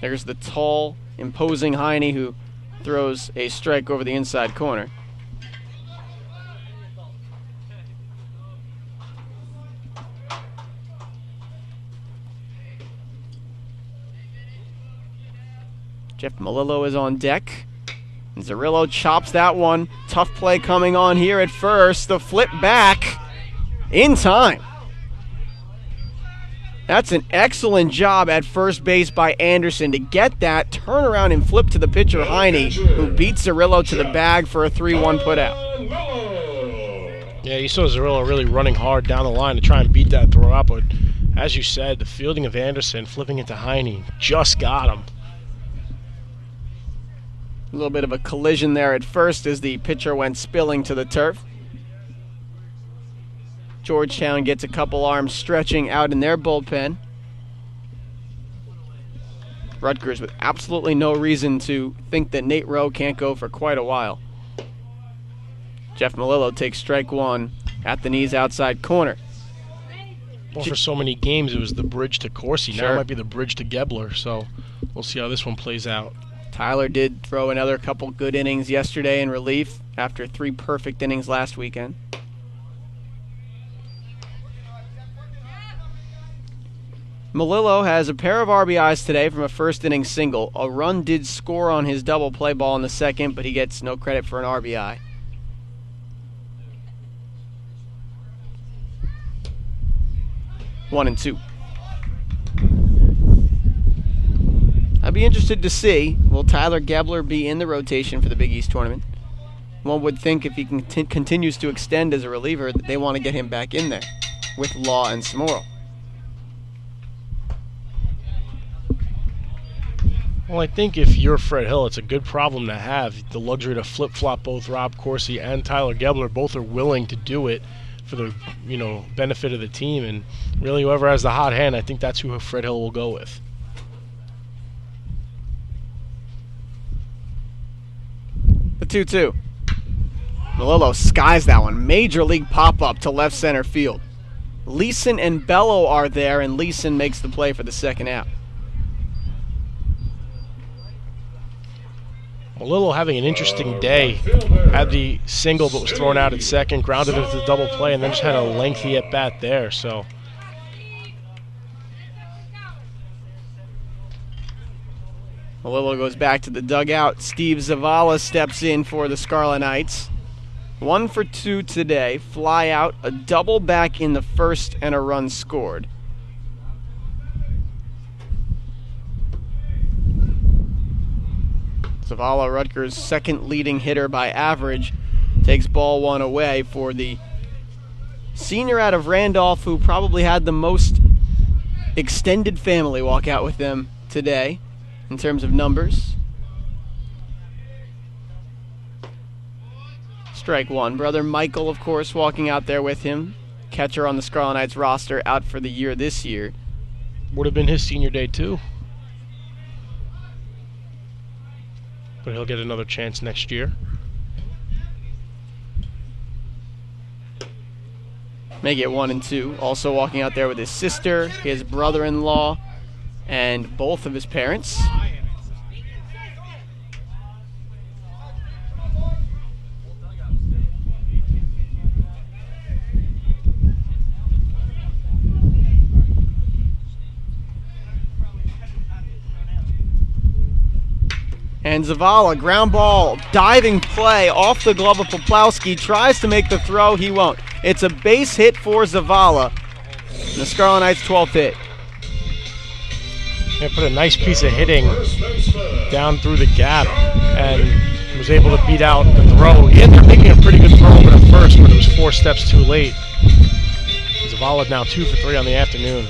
There's the tall, imposing Heine who throws a strike over the inside corner. Jeff Melillo is on deck. And Zerillo chops that one. Tough play coming on here at first. The flip back in time. That's an excellent job at first base by Anderson to get that, turn around and flip to the pitcher Heine, who beats Zerillo to the bag for a 3-1 putout.
Yeah, you saw Zerillo really running hard down the line to try and beat that throw up, but as you said, the fielding of Anderson, flipping it to Heine, just got him.
A little bit of a collision there at first as the pitcher went spilling to the turf. Georgetown gets a couple arms stretching out in their bullpen. Rutgers with absolutely no reason to think that Nate Rowe can't go for quite a while. Jeff Melillo takes strike 1 at the knees outside corner.
Well, for so many games, it was the bridge to Corsi.
Sure.
Now it might be the bridge to Gebler, so we'll see how this one plays out.
Tyler did throw another couple good innings yesterday in relief after 3 perfect innings last weekend. Melillo has a pair of RBIs today from a first inning single. A run did score on his double play ball in the second, but he gets no credit for an RBI. One and 2. I'd be interested to see, will Tyler Gebler be in the rotation for the Big East tournament? One would think if he continues to extend as a reliever that they want to get him back in there with Law and Smorl.
Well, I think if you're Fred Hill, it's a good problem to have, the luxury to flip-flop both Rob Corsi and Tyler Gebler. Both are willing to do it for the benefit of the team, and really whoever has the hot hand, I think that's who Fred Hill will go with.
The 2-2. Melillo skies that one. Major league pop-up to left center field. Leeson and Bello are there, and Leeson makes the play for the second out.
Melillo having an interesting day. Had the single but was thrown out at second, grounded into the double play, and then just had a lengthy at-bat there. So
Melillo goes back to the dugout. Steve Zavala steps in for the Scarlet Knights. 1 for 2 today. Fly out, a double back in the first, and a run scored. Zavala, Rutgers' second leading hitter by average. takes ball one away for the senior out of Randolph, who probably had the most extended family walk out with them today in terms of numbers. Strike one. Brother Michael, of course, walking out there with him. Catcher on the Scarlet Knights roster, out for the year this year.
Would have been his senior day too. But he'll get another chance next year.
Make it 1-2. Also walking out there with his sister, his brother-in-law, and both of his parents. And Zavala, ground ball, diving play off the glove of Poplawski, tries to make the throw, he won't. It's a base hit for Zavala, the Scarlet Knights' 12th hit.
They put a nice piece of hitting down through the gap and was able to beat out the throw. He ended up making a pretty good throw over the first, but it was 4 steps too late. Zavala now 2 for 3 on the afternoon.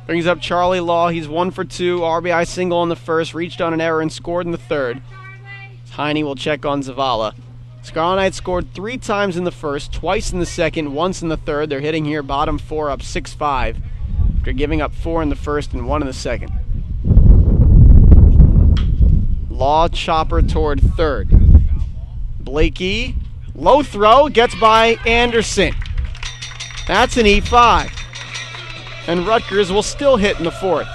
Brings up Charlie Law. He's 1 for 2. RBI single in the first. Reached on an error and scored in the third. Heine will check on Zavala. Scarlet Knights scored 3 times in the first, twice in the second, once in the third. They're hitting here bottom 4 up 6-5 after giving up 4 in the first and 1 in the second. Law chopper toward third. Blakey, low throw, gets by Anderson. That's an E5. And Rutgers will still hit in the fourth.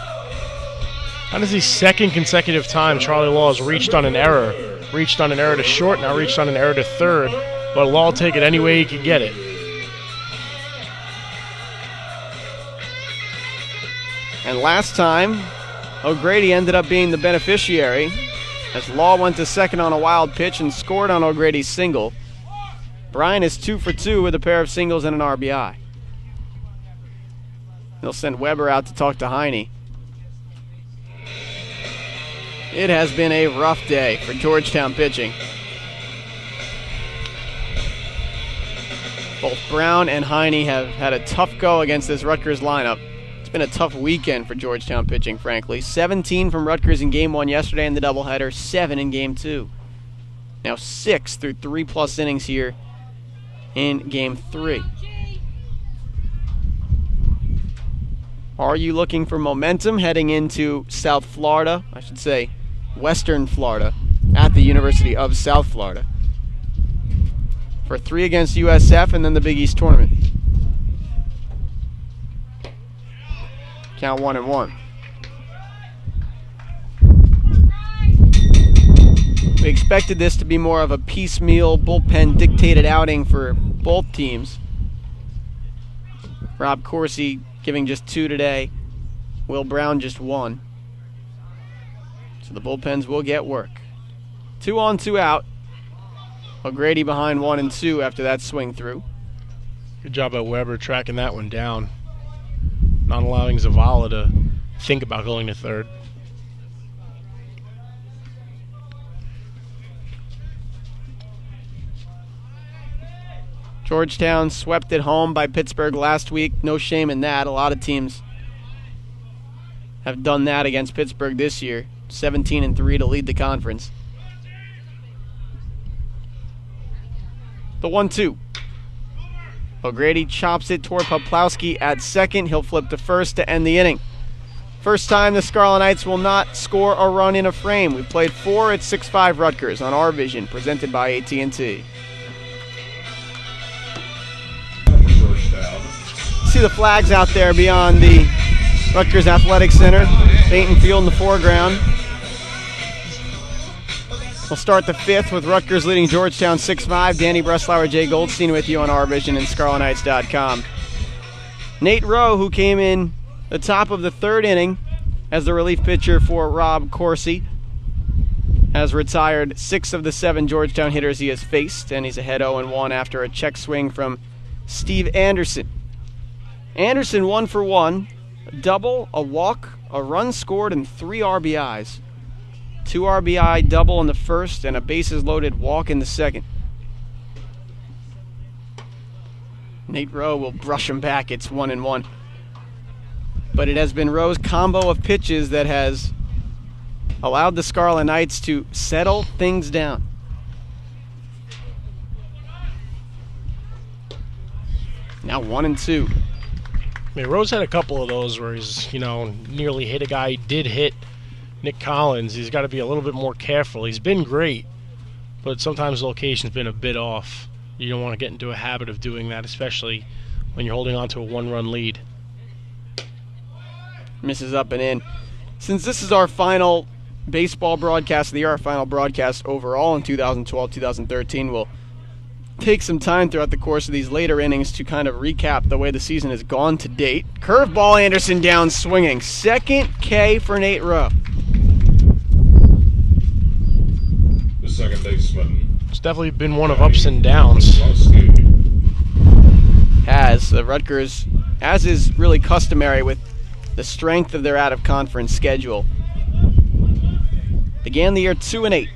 That is the second consecutive time Charlie Law has reached on an error. Reached on an error to short, now reached on an error to third. But Law will take it any way he can get it.
And last time, O'Grady ended up being the beneficiary as Law went to second on a wild pitch and scored on O'Grady's single. Bryan is 2 for 2 with a pair of singles and an RBI. They'll send Weber out to talk to Heine. It has been a rough day for Georgetown pitching. Both Brown and Heine have had a tough go against this Rutgers lineup. It's been a tough weekend for Georgetown pitching, frankly. 17 from Rutgers in Game 1 yesterday in the doubleheader, 7 in Game 2. Now 6 through 3+ innings here in Game 3. Are you looking for momentum heading into South Florida? I should say Western Florida at the University of South Florida for 3 against USF and then the Big East tournament. Count 1-1. We expected this to be more of a piecemeal, bullpen-dictated outing for both teams. Rob Corsi giving just 2 today. Will Brown just 1. So the bullpens will get work. 2 on, 2 out. O'Grady behind 1 and 2 after that swing through.
Good job by Weber tracking that one down. Not allowing Zavala to think about going to third.
Georgetown swept at home by Pittsburgh last week. No shame in that. A lot of teams have done that against Pittsburgh this year. 17-3 to lead the conference. The 1-2. O'Grady chops it toward Poplawski at second. He'll flip to first to end the inning. First time the Scarlet Knights will not score a run in a frame. We've played 4 at 6-5 Rutgers on RVision, presented by AT&T. See the flags out there beyond the Rutgers Athletic Center. Bainton Field in the foreground. We'll start the 5th with Rutgers leading Georgetown 6-5. Danny Breslauer, Jay Goldstein with you on RVision and ScarletKnights.com. Nate Rowe, who came in the top of the 3rd inning as the relief pitcher for Rob Corsi, has retired 6 of the 7 Georgetown hitters he has faced, and he's ahead 0-1 after a check swing from Steve Anderson. Anderson 1 for 1, a double, a walk, a run scored, and 3 RBIs. 2 RBI double in the first and a bases loaded walk in the second. Nate Rowe will brush him back. It's 1-1. But it has been Rowe's combo of pitches that has allowed the Scarlet Knights to settle things down. Now 1-2.
I mean, Rose had a couple of those where he's, nearly hit a guy. He did hit Nick Collins. He's got to be a little bit more careful. He's been great, but sometimes the location's been a bit off. You don't want to get into a habit of doing that, especially when you're holding on to a 1-run lead.
Misses up and in. Since this is our final baseball broadcast of the year, our final broadcast overall in 2012-2013, we'll take some time throughout the course of these later innings to kind of recap the way the season has gone to date. Curveball, Anderson down swinging. Second K for Nate Rowe.
The second baseman.
It's definitely been one of ups and downs.
Has Rutgers, as is really customary with the strength of their out-of-conference schedule, began the year 2-8.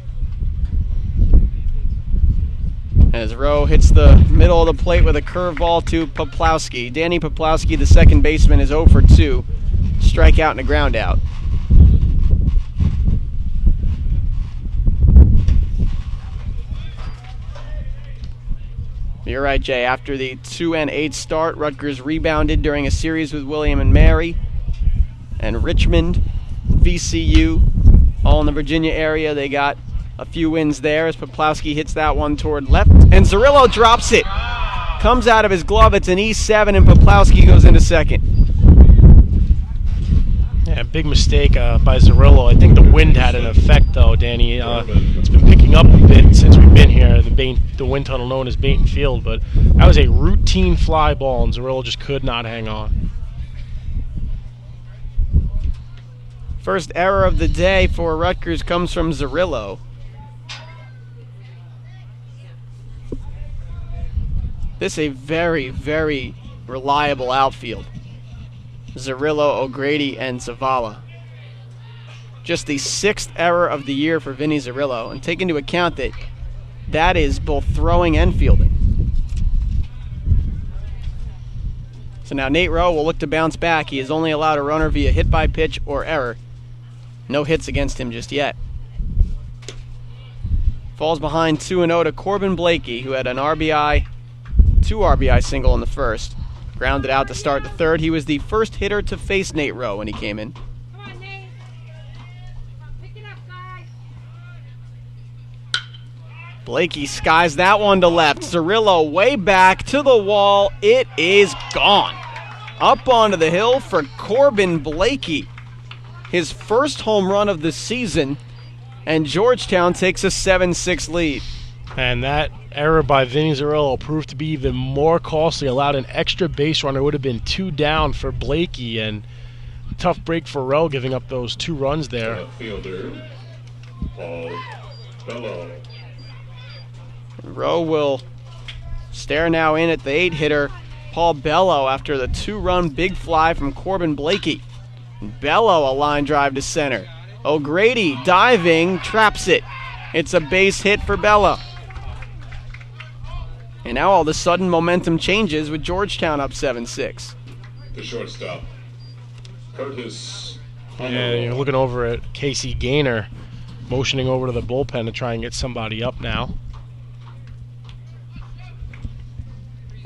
As Rowe hits the middle of the plate with a curveball to Poplawski. Danny Poplawski, the second baseman, is 0 for 2. Strikeout and a ground out. You're right, Jay. After the 2-8 start, Rutgers rebounded during a series with William and Mary and Richmond, VCU, all in the Virginia area. They got a few wins there as Poplawski hits that one toward left. And Zerillo drops it. Comes out of his glove. It's an E7, and Poplawski goes into second.
Yeah, big mistake by Zerillo. I think the wind had an effect, though, Danny. It's been picking up a bit since we've been here, the wind tunnel known as Baton Field. But that was a routine fly ball, and Zerillo just could not hang on.
First error of the day for Rutgers comes from Zerillo. This is a very, very reliable outfield. Zerillo, O'Grady, and Zavala. Just the 6th error of the year for Vinny Zerillo, and take into account that that is both throwing and fielding. So now Nate Rowe will look to bounce back. He is only allowed a runner via hit by pitch or error. No hits against him just yet. Falls behind 2-0 to Corbin Blakey, who had an RBI, 2 RBI single in the first. Grounded out to start the third. He was the first hitter to face Nate Rowe when he came in.
Come on, Nate. Pick it up, guys.
Blakey skies that one to left. Zerillo way back to the wall. It is gone. Up onto the hill for Corbin Blakey. His first home run of the season, and Georgetown takes a 7-6 lead.
And that error by Vinny Zerillo proved to be even more costly. Allowed an extra base runner. It would have been 2 down for Blakey, and tough break for Rowe, giving up those 2 runs there.
Fielder, Paul Bello.
Rowe will stare now in at the 8-hitter, Paul Bello, after the 2-run big fly from Corbin Blakey. Bello, a line drive to center. O'Grady diving, traps it. It's a base hit for Bello. And now all of a sudden momentum changes with Georgetown up 7-6.
The shortstop, Curtis.
Yeah, you're looking over at Casey Gaynor, motioning over to the bullpen to try and get somebody up now.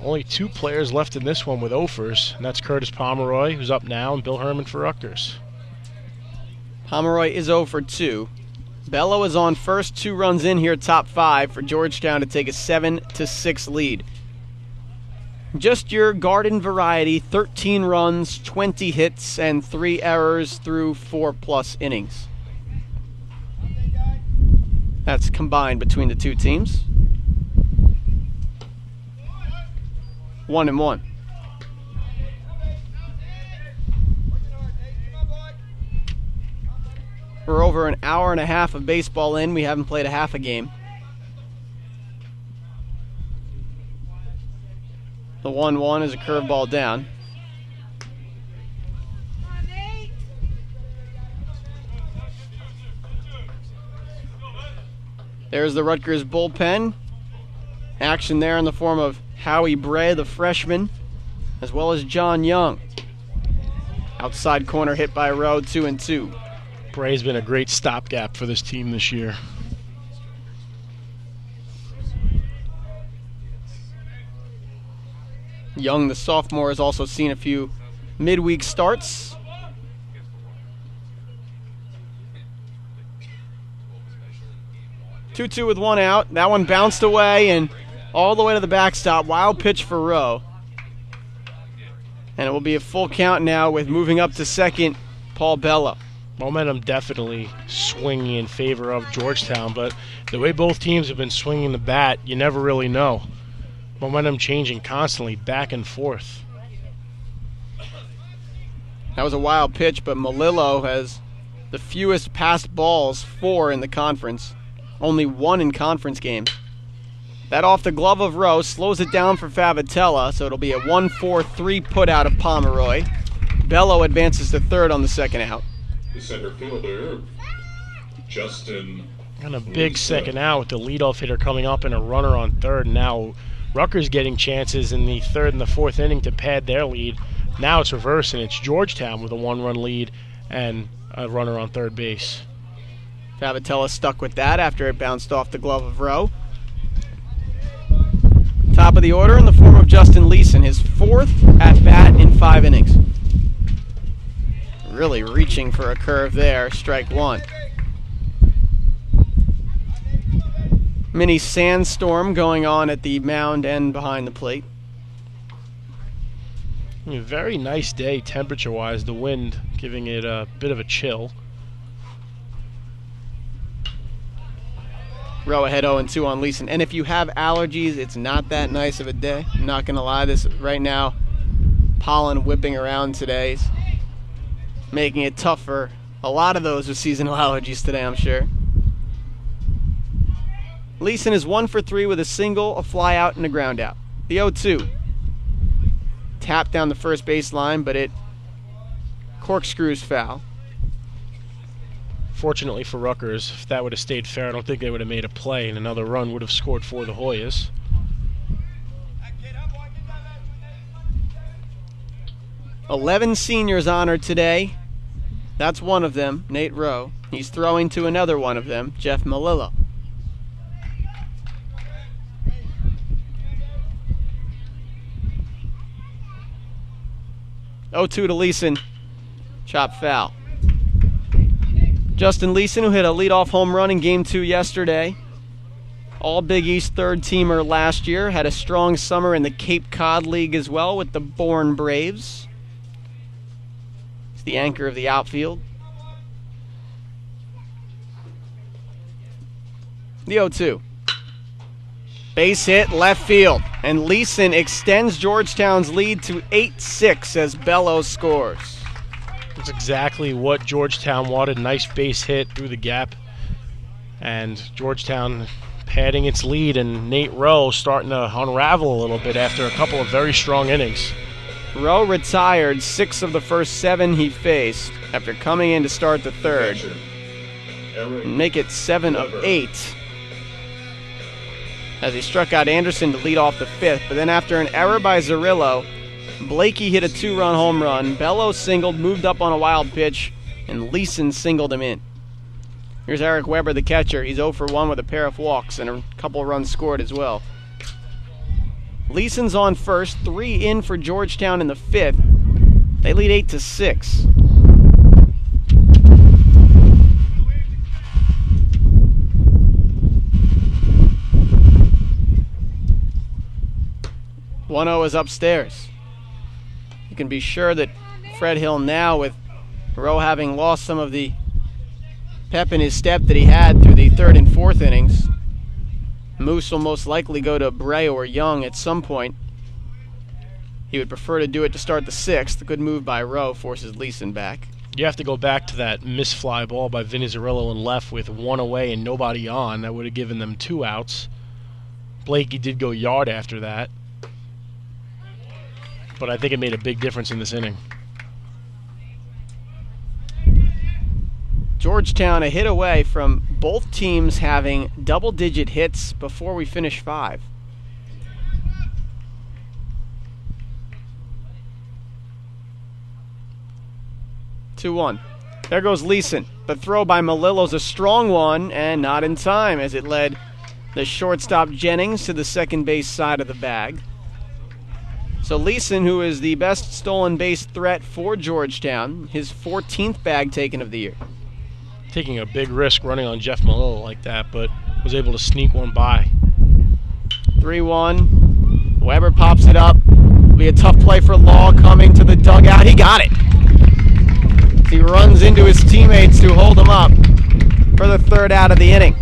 Only 2 players left in this one with offers, and that's Curtis Pomeroy, who's up now, and Bill Herman for Rutgers.
Pomeroy is 0 for 2. Bello is on first, 2 runs in here, top 5 for Georgetown to take a 7-6 lead. Just your garden variety, 13 runs, 20 hits, and 3 errors through 4+ innings. That's combined between the 2 teams. 1-1. We're over an hour and a half of baseball in. We haven't played a half a game. The 1-1 is a curveball down. There's the Rutgers bullpen. Action there in the form of Howie Bray, the freshman, as well as John Young. Outside corner hit by Rowe, 2-2.
Bray's been a great stopgap for this team this year.
Young, the sophomore, has also seen a few midweek starts. Two with one out. That one bounced away and all the way to the backstop. Wild pitch for Rowe. And it will be a full count now with moving up to second, Paul Bello.
Momentum definitely swinging in favor of Georgetown, but the way both teams have been swinging the bat, you never really know. Momentum changing constantly, back and forth.
That was a wild pitch, but Melillo has the fewest passed balls, 4 in the conference. Only 1 in conference games. That off the glove of Rowe slows it down for Favitella, so it'll be a 1-4-3 put out of Pomeroy. Bello advances to third on the second out.
The center fielder, Justin.
And a big second out with the leadoff hitter coming up and a runner on third. Now Rutgers getting chances in the third and the fourth inning to pad their lead. Now it's reversed, and it's Georgetown with a 1-run lead and a runner on third base.
Favitella stuck with that after it bounced off the glove of Rowe. Top of the order in the form of Justin Leeson, his 4th at-bat in 5 innings. Really reaching for a curve there, strike 1. Mini sandstorm going on at the mound and behind the plate.
A very nice day temperature-wise, the wind giving it a bit of a chill.
Rowe ahead 0-2 on Leeson. And if you have allergies, it's not that nice of a day. I'm not going to lie, this right now, pollen whipping around today, making it tough for a lot of those with seasonal allergies today, I'm sure. Leeson is 1 for 3 with a single, a fly out, and a ground out. The 0-2. Tapped down the first baseline, but it corkscrews foul.
Fortunately for Rutgers, if that would have stayed fair, I don't think they would have made a play, and another run would have scored for the Hoyas.
"11 seniors honored today. That's one of them, Nate Rowe. He's throwing to another one of them, Jeff Melillo. "0-2 to Leeson. Chop foul. Justin Leeson, who hit a leadoff home run in Game 2 yesterday. All Big East third-teamer last year. Had a strong summer in the Cape Cod League as well with the Bourne Braves. He's the anchor of the outfield. The 0-2. Base hit, left field. And Leeson extends Georgetown's lead to 8-6 as Bello scores.
That's exactly what Georgetown wanted. Nice base hit through the gap. And Georgetown padding its lead, and Nate Rowe starting to unravel a little bit after a couple of very strong innings.
Rowe retired 6 of the first 7 he faced after coming in to start the third. And make it 7 of 8 as he struck out Anderson to lead off the 5th. But then after an error by Zarillo, Blakey hit a 2-run home run. Bello singled, moved up on a wild pitch, and Leeson singled him in. Here's Eric Weber, the catcher. He's 0 for 1 with a pair of walks and a couple runs scored as well. Leeson's on first, 3 in for Georgetown in the 5th. They lead 8-6. "1-0 is upstairs. You can be sure that Fred Hill now, with Rowe having lost some of the pep in his step that he had through the 3rd and 4th innings, Moose will most likely go to Bray or Young at some point. He would prefer to do it to start the 6th. A good move by Rowe forces Leeson back.
You have to go back to that misfly ball by Vinny Zarillo in left with 1 away and nobody on. That would have given them 2 outs. Blakey did go yard after that, but I think it made a big difference in this inning.
Georgetown a hit away from both teams having double-digit hits before we finish 5. Two-one. There goes Leeson. The throw by Melillo's a strong one, and not in time as it led the shortstop Jennings to the second base side of the bag. So Leeson, who is the best stolen base threat for Georgetown, his 14th bag taken of the year.
Taking a big risk running on Jeff Melillo like that, but was able to sneak one by.
3-1. Weber pops it up. It'll be a tough play for Law coming to the dugout. He got it. He runs into his teammates to hold him up for the third out of the inning.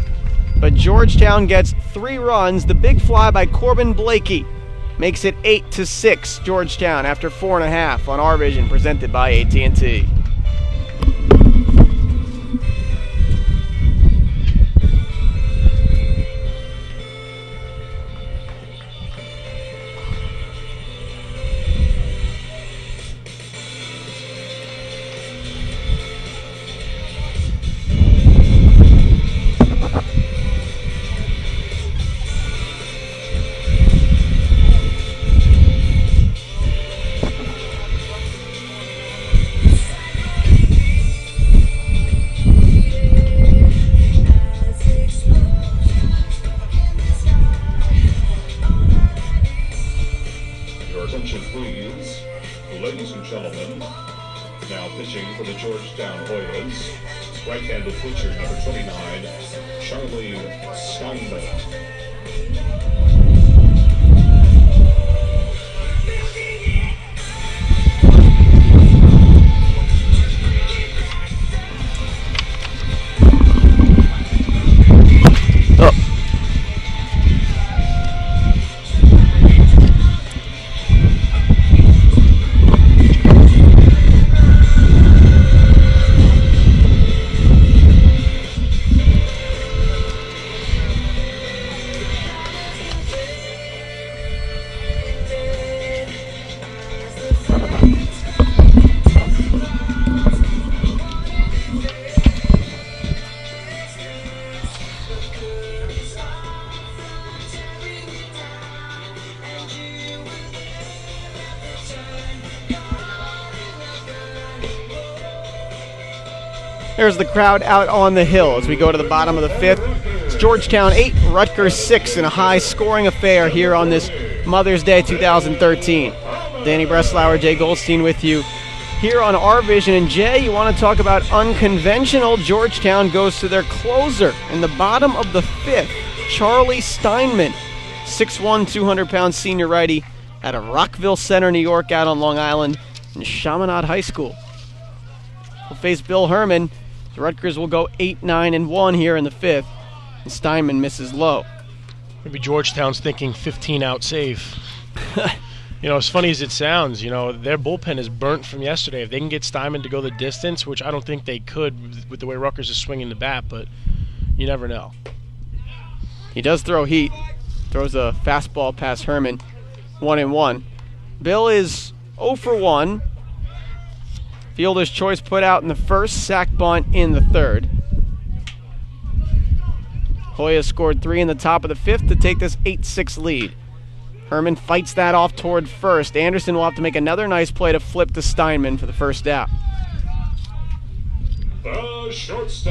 But Georgetown gets 3 runs. The big fly by Corbin Blakey makes it 8-6 Georgetown after 4.5 on RVision, presented by AT&T.
Attention, please. Ladies and gentlemen, now pitching for the Georgetown Hoyas, right-handed pitcher number 29, Charlie Steinmetz.
There's the crowd out on the hill as we go to the bottom of the 5th. It's Georgetown 8, Rutgers 6 in a high-scoring affair here on this Mother's Day 2013. Danny Breslauer, Jay Goldstein with you here on RVision. And Jay, you want to talk about unconventional? Georgetown goes to their closer in the bottom of the 5th, Charlie Steinmetz, 6'1", 200-pound senior righty out of Rockville Center, New York, out on Long Island in Chaminade High School. Will face Bill Herman. The Rutgers will go 8-9-1 here in the 5th, and Steinmetz misses low.
Maybe Georgetown's thinking 15-out save. As funny as it sounds, their bullpen is burnt from yesterday. If they can get Steinmetz to go the distance, which I don't think they could with the way Rutgers is swinging the bat, but you never know.
He does throw heat. Throws a fastball past Herman, 1-1. Bill is 0 for 1. Fielder's choice put out in the first, sack bunt in the third. Hoya scored 3 in the top of the 5th to take this 8-6 lead. Herman fights that off toward first. Anderson will have to make another nice play to flip to Steinmetz for the first out.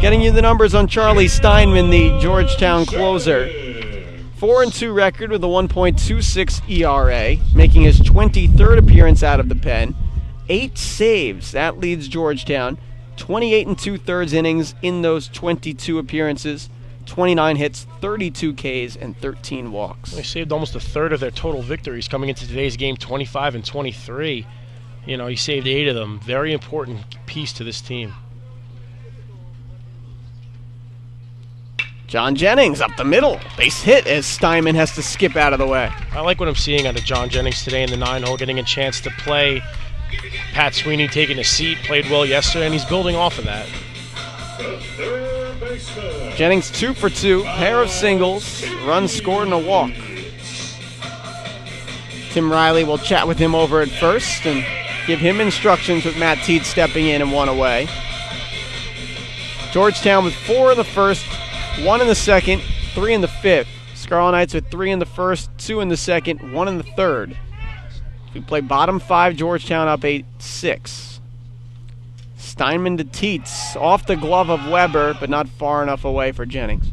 Getting you the numbers on Charlie Steinmetz, the Georgetown closer. 4-2 record with a 1.26 ERA, making his 23rd appearance out of the pen. 8 saves. That leads Georgetown. 28 2/3 innings in those 22 appearances. 29 hits, 32 Ks, and 13 walks.
They saved almost a third of their total victories coming into today's game, 25 and 23. He saved 8 of them. Very important piece to this team.
John Jennings up the middle. Base hit as Steinmetz has to skip out of the way.
I like what I'm seeing out of John Jennings today in the 9-hole, getting a chance to play. Pat Sweeney taking a seat, played well yesterday, and he's building off of that.
Jennings 2 for 2, pair of singles, runs scored and a walk. Tim Riley will chat with him over at first and give him instructions with Matt Teed stepping in and one away. Georgetown with 4 in the first, 1 in the second, 3 in the fifth. Scarlet Knights with 3 in the first, 2 in the second, 1 in the third. We play bottom 5, Georgetown up 8-6. Steinman to Teets, off the glove of Weber, but not far enough away for Jennings.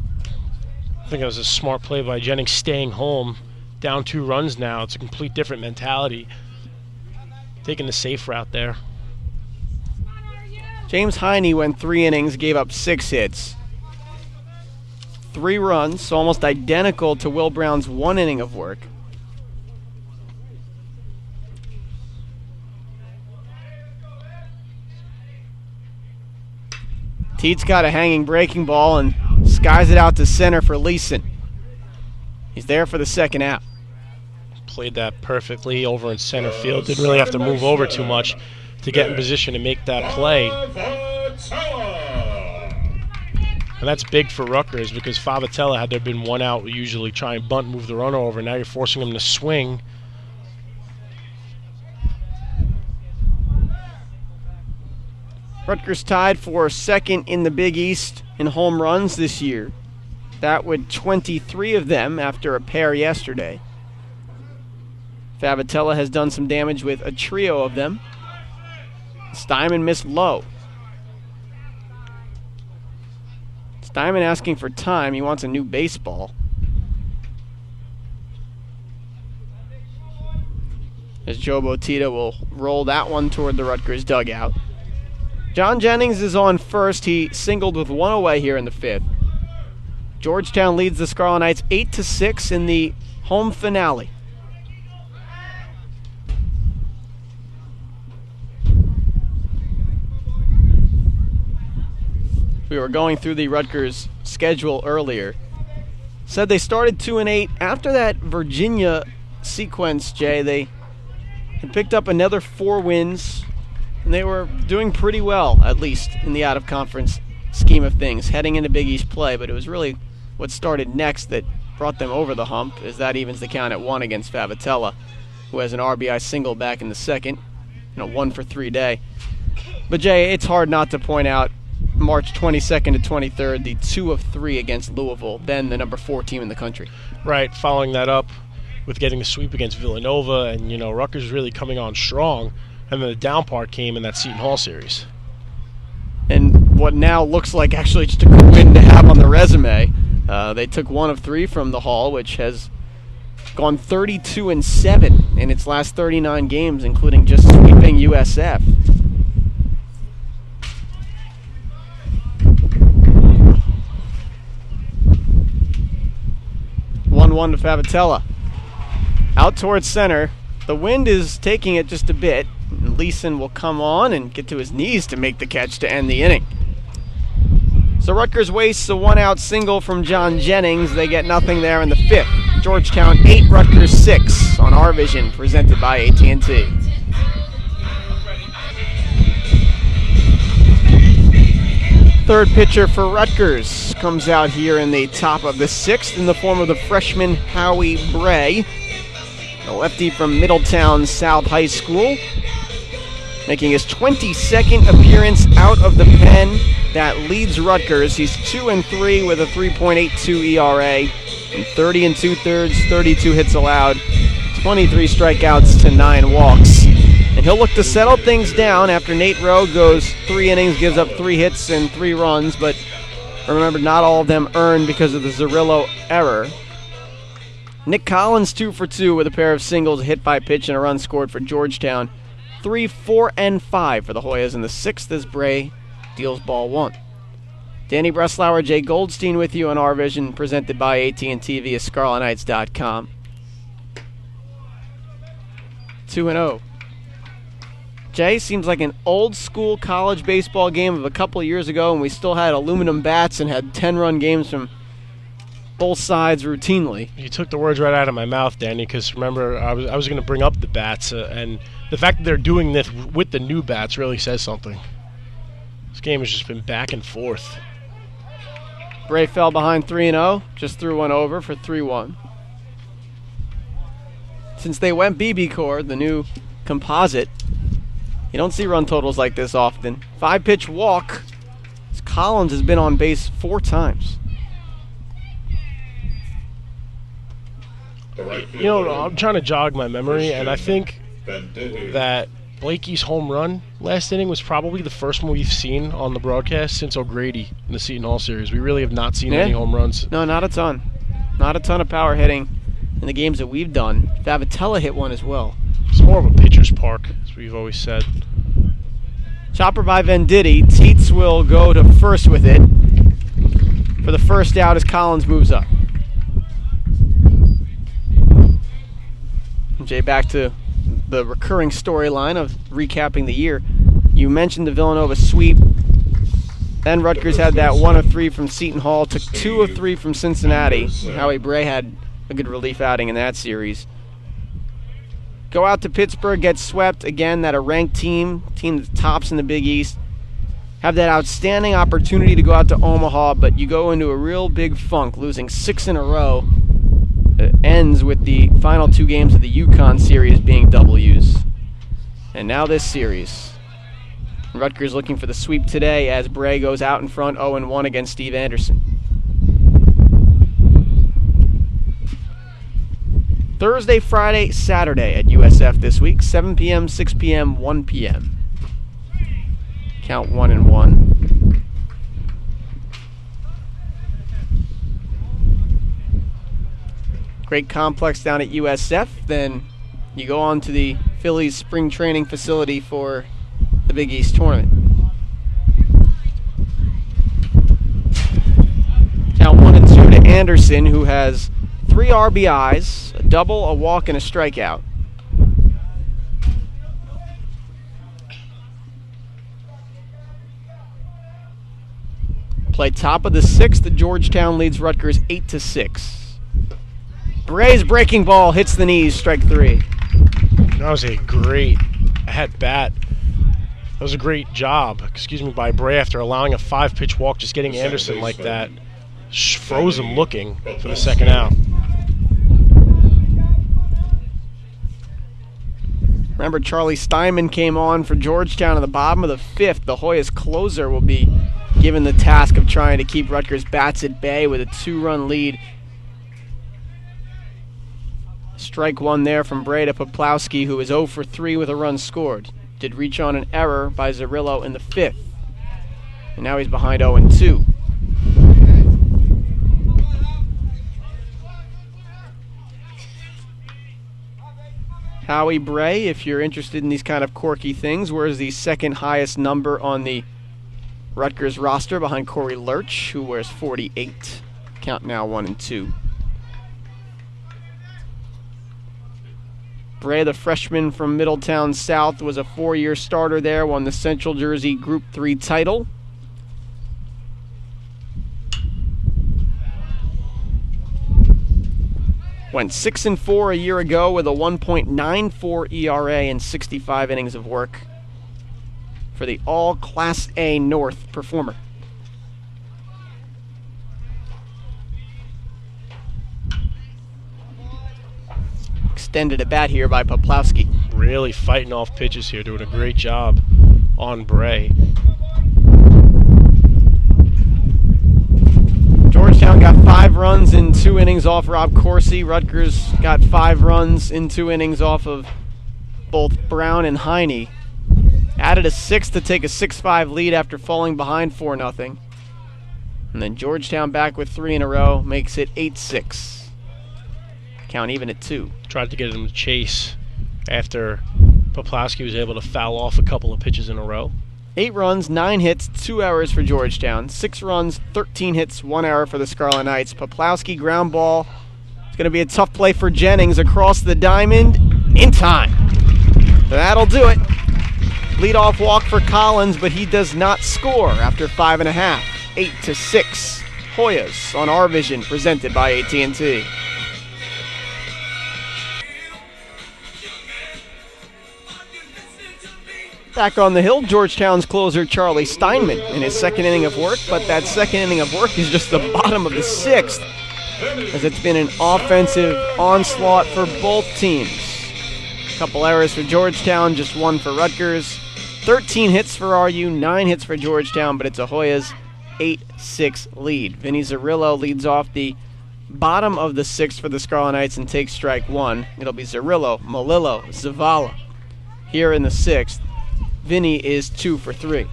I think it was a smart play by Jennings staying home. Down 2 runs now. It's a complete different mentality. Taking the safe route there.
James Heine went 3 innings, gave up 6 hits. 3 runs, almost identical to Will Brown's 1 inning of work. Teets got a hanging breaking ball and skies it out to center for Leeson. He's there for the second out.
Played that perfectly over in center field. Didn't really have to move over too much to get in position to make that play. And that's big for Rutgers because Favitella, had there been 1 out, would usually try and bunt, move the runner over. Now you're forcing him to swing.
Rutgers tied for second in the Big East in home runs this year. That with 23 of them after a pair yesterday. Favitella has done some damage with a trio of them. Steinman missed low. Steinman asking for time. He wants a new baseball. As Joe Botita will roll that one toward the Rutgers dugout. John Jennings is on first. He singled with 1 away here in the 5th. Georgetown leads the Scarlet Knights 8-6 in the home finale. We were going through the Rutgers schedule earlier. Said they started 2-8. After that Virginia sequence, Jay, they had picked up another 4 wins, and they were doing pretty well, at least in the out-of-conference scheme of things, heading into Big East play. But it was really what started next that brought them over the hump, as that evens the count at 1 against Favitella, who has an RBI single back in the second, 1 for 3 day. But Jay, it's hard not to point out March 22nd to 23rd, the 2 of 3 against Louisville, then the number 4 team in the country.
Right, following that up with getting the sweep against Villanova, and Rutgers really coming on strong, and then the down part came in that Seton Hall series.
And what now looks like actually just a good win to have on the resume. They took 1 of 3 from the Hall, which has gone 32-7 in its last 39 games, including just sweeping USF. 1-1 to Favitella. Out towards center. The wind is taking it just a bit. And Leeson will come on and get to his knees to make the catch to end the inning. So Rutgers wastes a 1-out single from John Jennings. They get nothing there in the 5th. Georgetown 8, Rutgers 6 on RVision, presented by AT&T. Third pitcher for Rutgers comes out here in the top of the 6th in the form of the freshman Howie Bray, a lefty from Middletown South High School, making his 22nd appearance out of the pen. That leads Rutgers. He's 2-3 with a 3.82 ERA, and 30 2/3, 32 hits allowed, 23 strikeouts to 9 walks. And he'll look to settle things down after Nate Rowe goes 3 innings, gives up 3 hits and 3 runs, but remember, not all of them earned because of the Zerillo error. Nick Collins 2 for 2 with a pair of singles, a hit by pitch, and a run scored for Georgetown. 3, 4, and 5 for the Hoyas in the 6th as Bray deals ball 1. Danny Breslauer, Jay Goldstein with you on RVision, presented by AT&T via ScarletKnights.com. 2-0. Jay, seems like an old-school college baseball game of a couple of years ago, and we still had aluminum bats and had 10-run games from both sides routinely.
You took the words right out of my mouth, Danny, because remember, I was going to bring up the bats, and the fact that they're doing this with the new bats really says something. This game has just been back and forth.
Bray fell behind 3-0, just threw one over for 3-1. Since they went BB Core, the new composite, you don't see run totals like this often. 5-pitch walk. It's Collins has been on base 4 times.
You know, I'm trying to jog my memory, and I think that Blakey's home run last inning was probably the first one we've seen on the broadcast since O'Grady in the Seton Hall series. We really have not seen any home runs.
No, not a ton. Not a ton of power hitting in the games that we've done. Favatella hit one as well.
It's more of a pitcher's park, as we've always said.
Chopper by Venditti. Teets will go to first with it for the first out as Collins moves up. Jay, back to the recurring storyline of recapping the year. You mentioned the Villanova sweep. Then Rutgers had that 1 of 3 from Seton Hall, took 2 of 3 from Cincinnati. Howie Bray had a good relief outing in that series. Go out to Pittsburgh, get swept again, that a ranked team that tops in the Big East. Have that outstanding opportunity to go out to Omaha, but you go into a real big funk, losing 6 in a row. It ends with the final 2 games of the UConn series being W's. And now this series. Rutgers looking for the sweep today as Bray goes out in front 0-1 against Steve Anderson. Thursday, Friday, Saturday at USF this week, 7 p.m., 6 p.m., 1 p.m. Count 1-1. Great complex down at USF. Then you go on to the Phillies spring training facility for the Big East tournament. Count 1-2 to Anderson, who has 3 RBIs, a double, a walk, and a strikeout. Play top of the 6th. Georgetown leads Rutgers 8-6. Bray's breaking ball hits the knees, strike 3.
That was a great at-bat. That was a great job, by Bray after allowing a 5-pitch walk, just getting Anderson like that. Froze him looking for the second out.
Remember, Charlie Steinman came on for Georgetown in the bottom of the 5th. The Hoyas closer will be given the task of trying to keep Rutgers bats at bay with a 2-run lead. Strike 1 there from Bray to Poplawski, who is 0 for 3 with a run scored. Did reach on an error by Zerillo in the 5th. And now he's behind 0-2. Howie Bray, if you're interested in these kind of quirky things, wears the second highest number on the Rutgers roster behind Corey Lurch, who wears 48. Count now 1-2. Bray, the freshman from Middletown South, was a 4-year starter there, won the Central Jersey Group 3 title. Went 6-4 a year ago with a 1.94 ERA and 65 innings of work for the all Class A North performer. Extended at bat here by Poplawski.
Really fighting off pitches here, doing a great job on Bray.
Georgetown got 5 runs in 2 innings off Rob Corsi. Rutgers got 5 runs in 2 innings off of both Brown and Heine. Added a 6th to take a 6-5 lead after falling behind 4-0. And then Georgetown back with 3 in a row makes it 8-6. Count even at 2.
Tried to get him to chase after Poplawski was able to foul off a couple of pitches in a row.
8 runs, 9 hits, 2 errors for Georgetown. 6 runs, 13 hits, 1 error for the Scarlet Knights. Poplawski ground ball. It's going to be a tough play for Jennings across the diamond in time. So that'll do it. Leadoff walk for Collins, but he does not score after 5.5. 8-6. Hoyas on RVision, presented by AT&T. Back on the hill, Georgetown's closer Charlie Steinman in his 2nd inning of work, but that 2nd inning of work is just the bottom of the 6th, as it's been an offensive onslaught for both teams. A couple errors for Georgetown, just 1 for Rutgers. 13 hits for RU, 9 hits for Georgetown, but it's a Hoyas 8-6 lead. Vinny Zerillo leads off the bottom of the 6th for the Scarlet Knights and takes strike 1. It'll be Zerillo, Malillo, Zavala. Here in the 6th, Vinny is 2 for 3.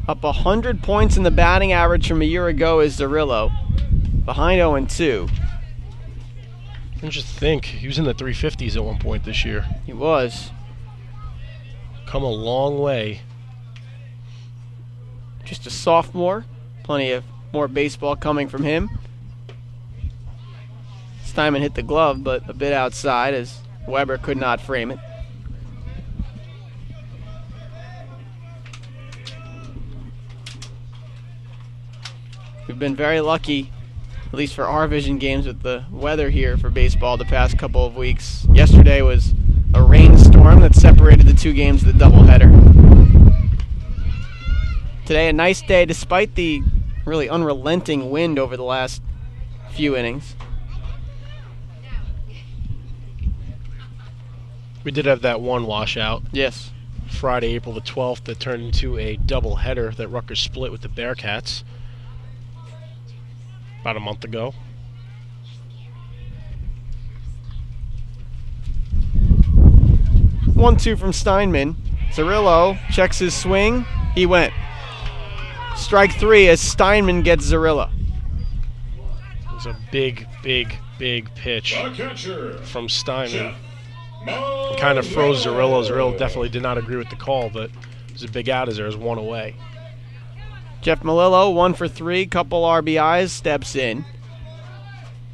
Up 100 points in the batting average from a year ago is Zerillo, behind 0-2.
I just think he was in the 350s at one point this year.
He was.
Come a long way.
Just a sophomore. Plenty of more baseball coming from him. Steinman hit the glove, but a bit outside as Weber could not frame it. We've been very lucky, at least for RVision games, with the weather here for baseball the past couple of weeks. Yesterday was a rainstorm that separated the two games of the doubleheader. Today, a nice day despite the really unrelenting wind over the last few innings.
We did have that one washout.
Yes.
Friday, April the 12th, that turned into a doubleheader that Rutgers split with the Bearcats about a month ago.
One-two from Steinman. Zerillo checks his swing. He went. Strike 3 as Steinman gets Zerillo.
It was a big pitch from Steinman. It kind of froze Zerillo. Zerillo definitely did not agree with the call, but it was a big out as there was one away.
Jeff Malillo, 1 for 3, couple RBIs, steps in.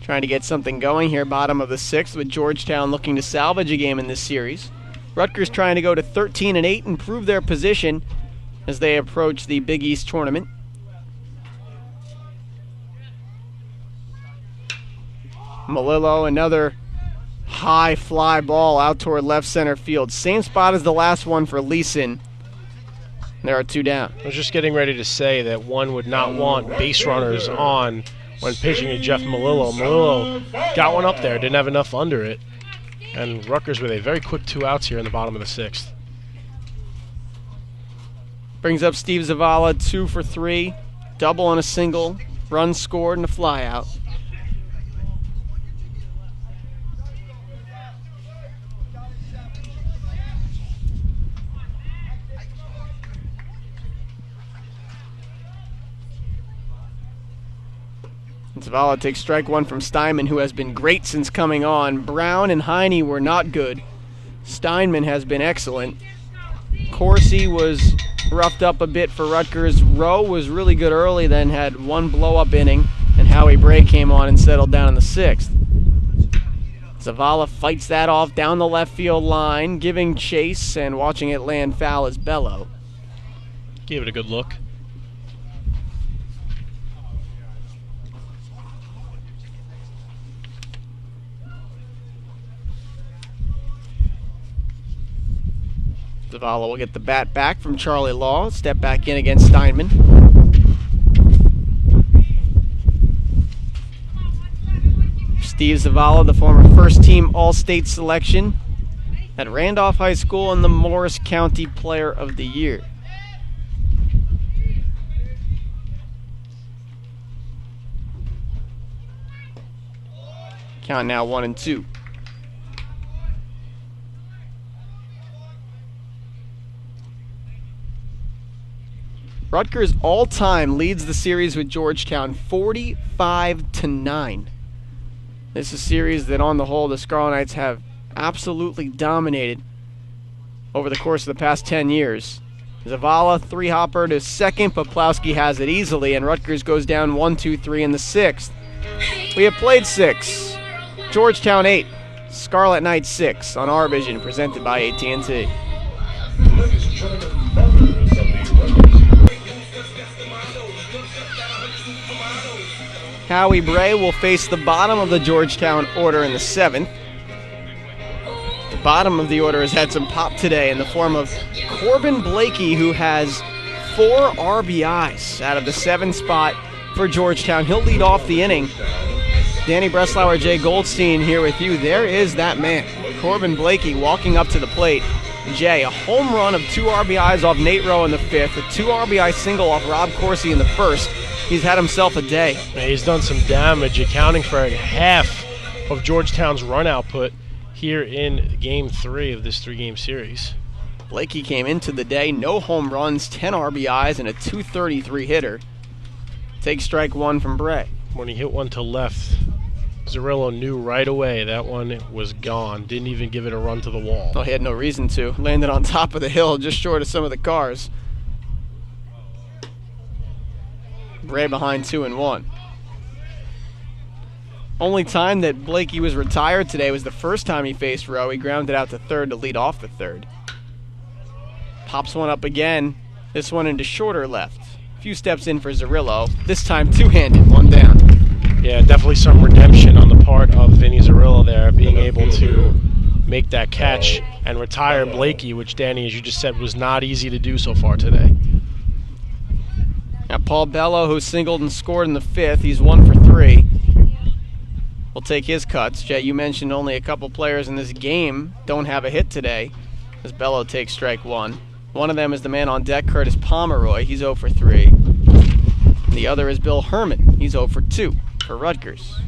Trying to get something going here, bottom of the 6th, with Georgetown looking to salvage a game in this series. Rutgers trying to go to 13-8 and improve their position as they approach the Big East tournament. Malillo, another high fly ball out toward left center field. Same spot as the last one for Leeson. There are 2 down.
I was just getting ready to say that one would not want base runners on when pitching to Jeff Malillo. Malillo got one up there, didn't have enough under it. And Rutgers with a very quick 2 outs here in the bottom of the 6th.
Brings up Steve Zavala, 2 for 3. Double and a single. Run scored and a fly out. Zavala takes strike 1 from Steinman, who has been great since coming on. Brown and Heine were not good. Steinman has been excellent. Corsi was roughed up a bit for Rutgers. Rowe was really good early, then had one blow-up inning, and Howie Bray came on and settled down in the 6th. Zavala fights that off down the left field line, giving chase and watching it land foul is Bello.
Gave it a good look.
Zavala will get the bat back from Charlie Law. Step back in against Steinman. Steve Zavala, the former first-team All-State selection at Randolph High School and the Morris County Player of the Year. Count now 1-2. Rutgers all-time leads the series with Georgetown 45-9. This is a series that on the whole the Scarlet Knights have absolutely dominated over the course of the past 10 years. Zavala, 3-hopper to second. Poplawski has it easily, and Rutgers goes down 1-2-3 in the 6th. We have played 6. Georgetown 8. Scarlet Knights 6 on RVision, presented by AT&T.
Ladies and gentlemen, members of the
Howie Bray will face the bottom of the Georgetown order in the 7th. The bottom of the order has had some pop today in the form of Corbin Blakey, who has 4 RBIs out of the 7th spot for Georgetown. He'll lead off the inning Danny Breslauer, Jay Goldstein here with you. There is that man, Corbin Blakey, walking up to the plate. Jay, a home run of 2 RBIs off Nate Rowe in the 5th, a 2 RBI single off Rob Corsi in the 1st. He's had himself a day.
Yeah, he's done some damage, accounting for half of Georgetown's run output here in Game 3 of this 3-game series.
Blakey came into the day, no home runs, 10 RBIs, and a .233 hitter. Take strike 1 from Bray.
When he hit one to left, Zerillo knew right away that one was gone. Didn't even give it a run to the wall.
Well, he had no reason to. Landed on top of the hill, just short of some of the cars. Bray behind 2-1. Only time that Blakey was retired today was the first time he faced Rowe. He grounded out to third to lead off the 3rd. Pops one up again. This one into shorter left. A few steps in for Zerillo. This time two-handed, one down.
Yeah, definitely some redemption on the part of Vinny Zerillo there, being able to make that catch and retire Blakey, which, Danny, as you just said, was not easy to do so far today.
Now Paul Bello, who singled and scored in the 5th, he's 1 for 3. We'll take his cuts. Jay, you mentioned only a couple players in this game don't have a hit today, as Bello takes strike 1. One of them is the man on deck, Curtis Pomeroy. He's 0 for 3. The other is Bill Herman. He's 0 for 2 for Rutgers.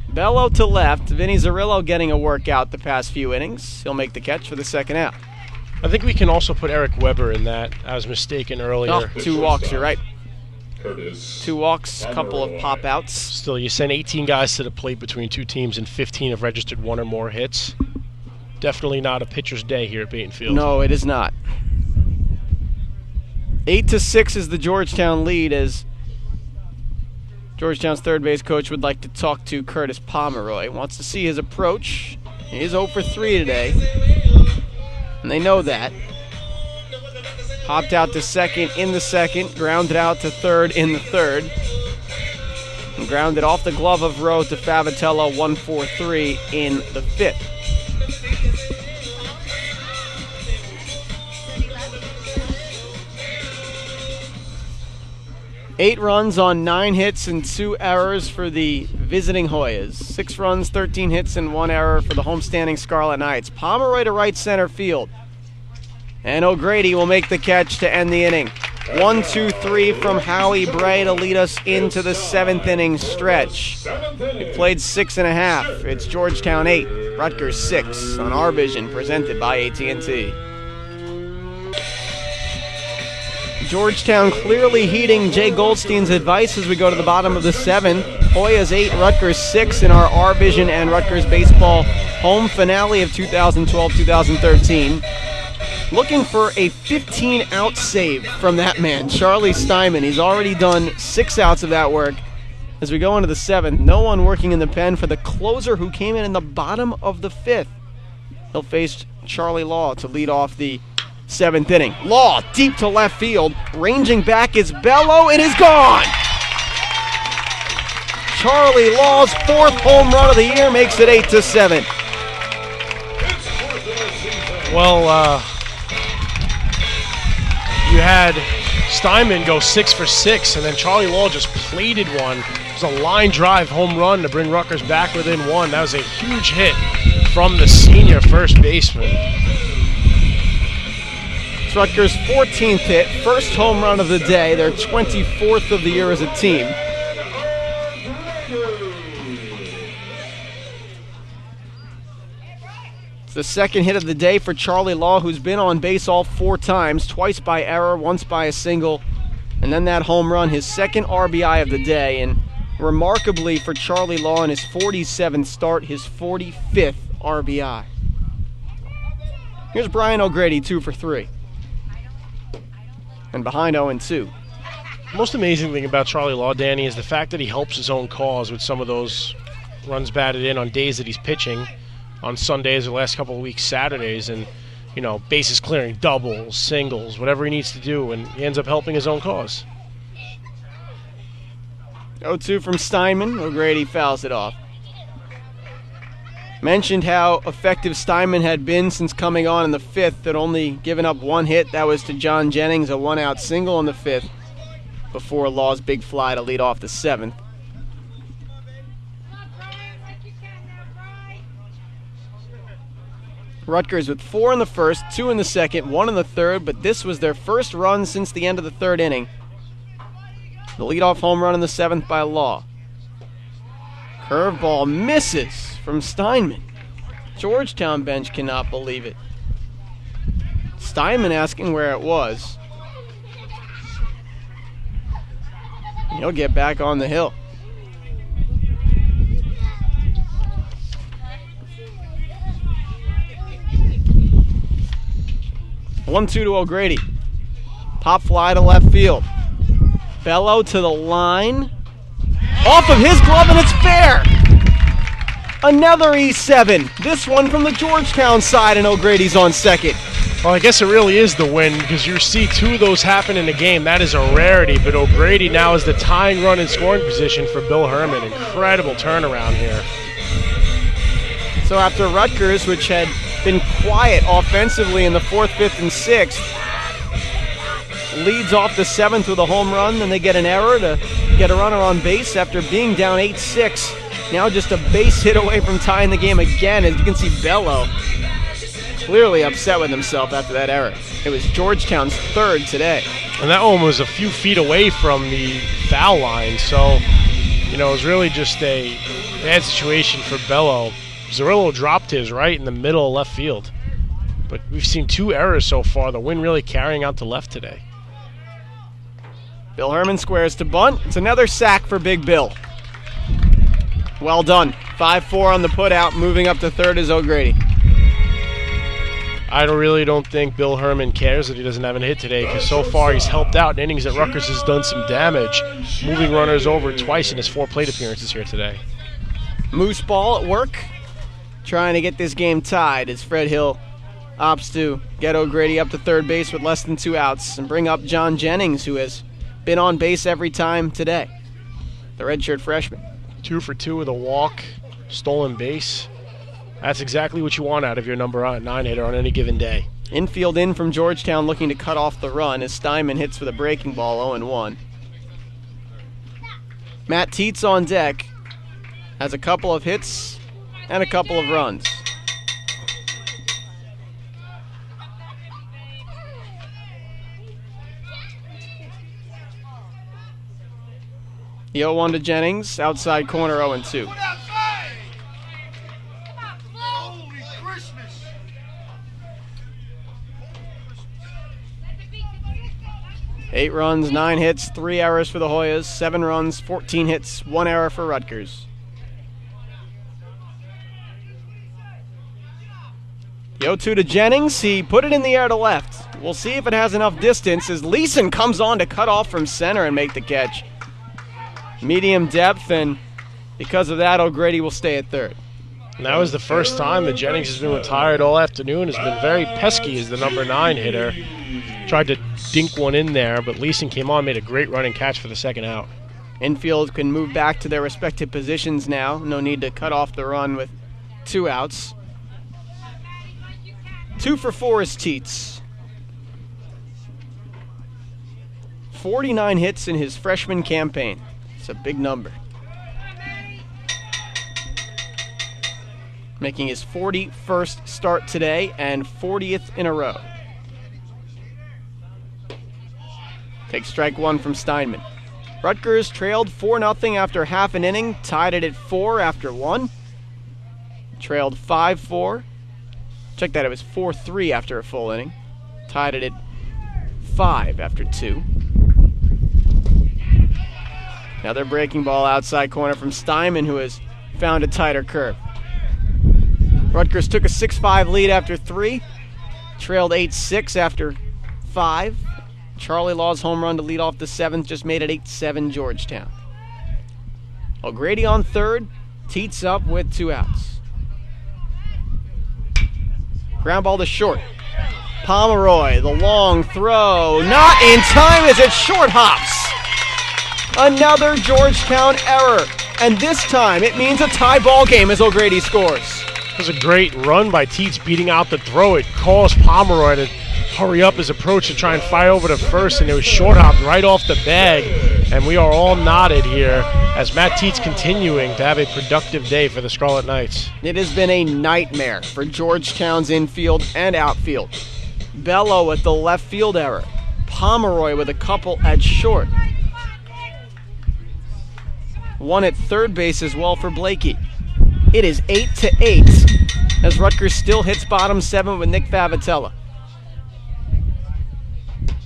Bello to left. Vinny Zerillo getting a workout the past few innings. He'll make the catch for the 2nd out.
I think we can also put Eric Weber in that. I was mistaken earlier.
Oh, 2 walks, you're right. 2 walks, a couple of pop-outs.
Still, you send 18 guys to the plate between 2 teams and 15 have registered 1 or more hits. Definitely not a pitcher's day here at Baton Field.
No, it is not. 8-6 is the Georgetown lead, as Georgetown's third base coach would like to talk to Curtis Pomeroy. Wants to see his approach. He is 0 for 3 today, and they know that. Hopped out to second in the 2nd, grounded out to 3rd in the 3rd, and grounded off the glove of Rowe to Favatello 1-4-3 in the 5th. Eight runs on 9 hits and 2 errors for the visiting Hoyas. 6 runs, 13 hits, and 1 error for the homestanding Scarlet Knights. Pomeroy to right center field. And O'Grady will make the catch to end the inning. 1-2-3 from Howie Bray to lead us into the 7th inning stretch. We played 6.5. It's Georgetown 8, Rutgers 6 on RVision, presented by AT&T. Georgetown clearly heeding Jay Goldstein's advice as we go to the bottom of the 7th. Hoyas 8, Rutgers 6 in our RVision and Rutgers baseball home finale of 2012-2013. Looking for a 15-out save from that man, Charlie Steinman. He's already done 6 outs of that work. As we go into the 7th, no one working in the pen for the closer who came in the bottom of the 5th. He'll face Charlie Law to lead off the 7th inning. Law deep to left field. Ranging back is Bello. It is gone. Charlie Law's 4th home run of the year makes it 8-7.
Well, you had Steinman go 6 for 6, and then Charlie Law just plated one. It was a line drive home run to bring Rutgers back within 1. That was a huge hit from the senior first baseman.
Rutgers' 14th hit, 1st home run of the day, their 24th of the year as a team. It's the 2nd hit of the day for Charlie Law, who's been on base all 4 times, twice by error, once by a single, and then that home run, his 2nd RBI of the day, and remarkably for Charlie Law in his 47th start, his 45th RBI. Here's Brian O'Grady, 2 for 3. And behind 0-2.
The most amazing thing about Charlie Law, Danny, is the fact that he helps his own cause with some of those runs batted in on days that he's pitching, on Sundays or the last couple of weeks, Saturdays, and, you know, bases clearing, doubles, singles, whatever he needs to do, and he ends up helping his own cause.
0-2 from Steinman. O'Grady fouls it off. Mentioned how effective Steinman had been since coming on in the 5th, had only given up 1 hit. That was to John Jennings, a 1-out single in the 5th, before Law's big fly to lead off the 7th. Rutgers with 4 in the first, 2 in the second, 1 in the third, but this was their first run since the end of the third inning. The leadoff home run in the 7th by Law. Curveball misses from Steinman. Georgetown bench cannot believe it. Steinman asking where it was. He'll get back on the hill. One-two to O'Grady. Pop fly to left field. Bello to the line. Off of his glove, and it's fair. Another E7. This one from the Georgetown side, and O'Grady's on second.
Well, I guess it really is the win because you see 2 of those happen in a game. That is a rarity, but O'Grady now is the tying run in scoring position for Bill Herman. Incredible turnaround here.
So after Rutgers, which had been quiet offensively in the 4th, 5th, and 6th, leads off the 7th with a home run, then they get an error to get a runner on base after being down 8-6. Now just a base hit away from tying the game again. As you can see, Bello clearly upset with himself after that error. It was Georgetown's 3rd today.
And that one was a few feet away from the foul line, so, it was really just a bad situation for Bello. Zerillo dropped his right in the middle of left field. But we've seen 2 errors so far, the wind really carrying out to left today.
Bill Herman squares to bunt. It's another sack for Big Bill. Well done. 5-4 on the putout. Moving up to 3rd is O'Grady.
I really don't think Bill Herman cares that he doesn't have a hit today because so far he's helped out in innings that Rutgers has done some damage, moving runners over twice in his 4 plate appearances here today.
Moose ball at work, trying to get this game tied as Fred Hill opts to get O'Grady up to 3rd base with less than 2 outs and bring up John Jennings, who has been on base every time today, the redshirt freshman.
2 for 2 with a walk, stolen base. That's exactly what you want out of your number 9 hitter on any given day.
Infield in from Georgetown looking to cut off the run as Steinman hits with a breaking ball 0-1. Matt Tietz on deck has a couple of hits and a couple of runs. The 0-1 to Jennings, outside corner 0-2. 8 runs, 9 hits, 3 errors for the Hoyas, 7 runs, 14 hits, 1 error for Rutgers. The 0-2 to Jennings, he put it in the air to left. We'll see if it has enough distance as Leeson comes on to cut off from center and make the catch. Medium depth, and because of that, O'Grady will stay at 3rd.
And that was the first time that Jennings has been retired all afternoon, has been very pesky as the number 9 hitter. Tried to dink one in there, but Leeson came on, made a great running catch for the 2nd out.
Infield can move back to their respective positions now. No need to cut off the run with 2 outs. 2 for 4 is Tietz. 49 hits in his freshman campaign. It's a big number. Making his 41st start today and 40th in a row. Takes strike 1 from Steinman. Rutgers trailed 4-0 after half an inning, tied it at 4 after 1. Trailed 5-4. Check that, it was 4-3 after a full inning. Tied it at 5 after 2. Another breaking ball outside corner from Steinman, who has found a tighter curve. Rutgers took a 6-5 lead after 3. Trailed 8-6 after 5. Charlie Law's home run to lead off the 7th just made it 8-7 Georgetown. O'Grady on 3rd. Tietz up with 2 outs. Ground ball to short. Pomeroy, the long throw. Not in time as it short hops. Another Georgetown error. And this time it means a tie ball game as O'Grady scores.
It was a great run by Tietz beating out the throw. It caused Pomeroy to hurry up his approach to try and fire over to first, and it was short hopped right off the bag. And we are all nodded here as Matt Tietz continuing to have a productive day for the Scarlet Knights.
It has been a nightmare for Georgetown's infield and outfield. Bello with the left field error. Pomeroy with a couple at short. One at third base as well for Blakey. It is 8-8 as Rutgers still hits bottom 7 with Nick Favatella.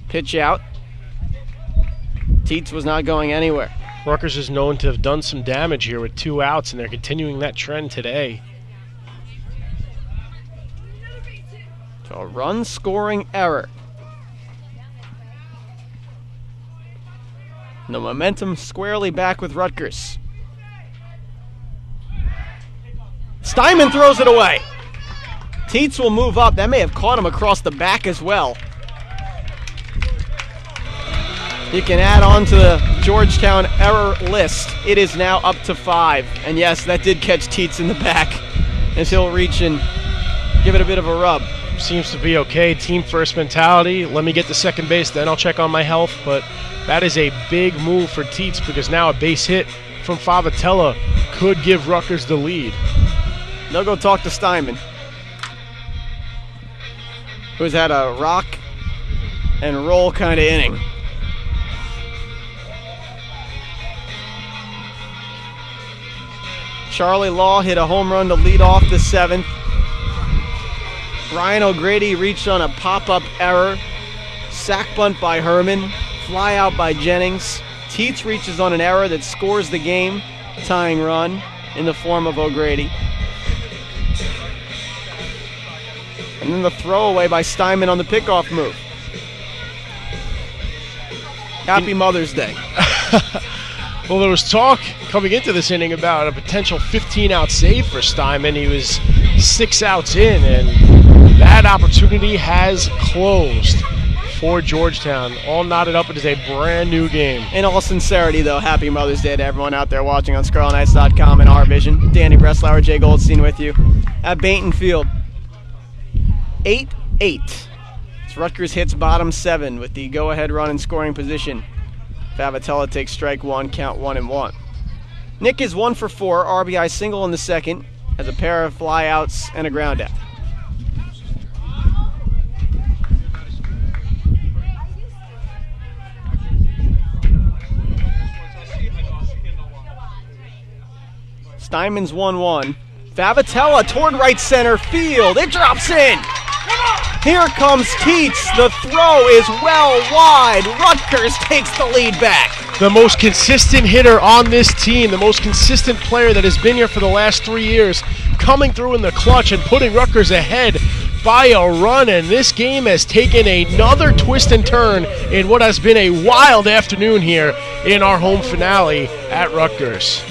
Pitch out. Tietz was not going anywhere.
Rutgers is known to have done some damage here with 2 outs, and they're continuing that trend today.
So a run-scoring error. The momentum squarely back with Rutgers. Steinman throws it away. Tietz will move up. That may have caught him across the back as well. You can add on to the Georgetown error list. It is now up to 5. And yes, that did catch Tietz in the back as he'll reach and give it a bit of a rub.
Seems to be okay. Team first mentality. Let me get to second base, then I'll check on my health. But that is a big move for Tietz because now a base hit from Favatella could give Rutgers the lead.
They'll go talk to Steinman, who's had a rock and roll kind of inning. Charlie Law hit a home run to lead off the 7th. Ryan O'Grady reached on a pop-up error. Sack bunt by Herman. Fly out by Jennings. Tietz reaches on an error that scores the game tying run in the form of O'Grady. And then the throwaway by Steinman on the pickoff move. Happy Mother's Day.
Well, there was talk coming into this inning about a potential 15-out save for Steinman. He was 6 outs in, and that opportunity has closed for Georgetown. All knotted up. It is a brand new game.
In all sincerity, though, happy Mother's Day to everyone out there watching on ScarletKnights.com and RVision. Danny Breslauer, Jay Goldstein with you at Bainton Field. 8-8. As Rutgers hits bottom 7 with the go-ahead run in scoring position. Favatella takes strike 1, count 1-1. Nick is 1 for 4, RBI single in the second, has a pair of flyouts and a ground out. Steinman's 1-1. Favatella toward right center field. It drops in. Here comes Tietz. The throw is well wide. Rutgers takes the lead back.
The most consistent hitter on this team, the most consistent player that has been here for the last 3 years, coming through in the clutch and putting Rutgers ahead by a run. And this game has taken another twist and turn in what has been a wild afternoon here in our home finale at Rutgers.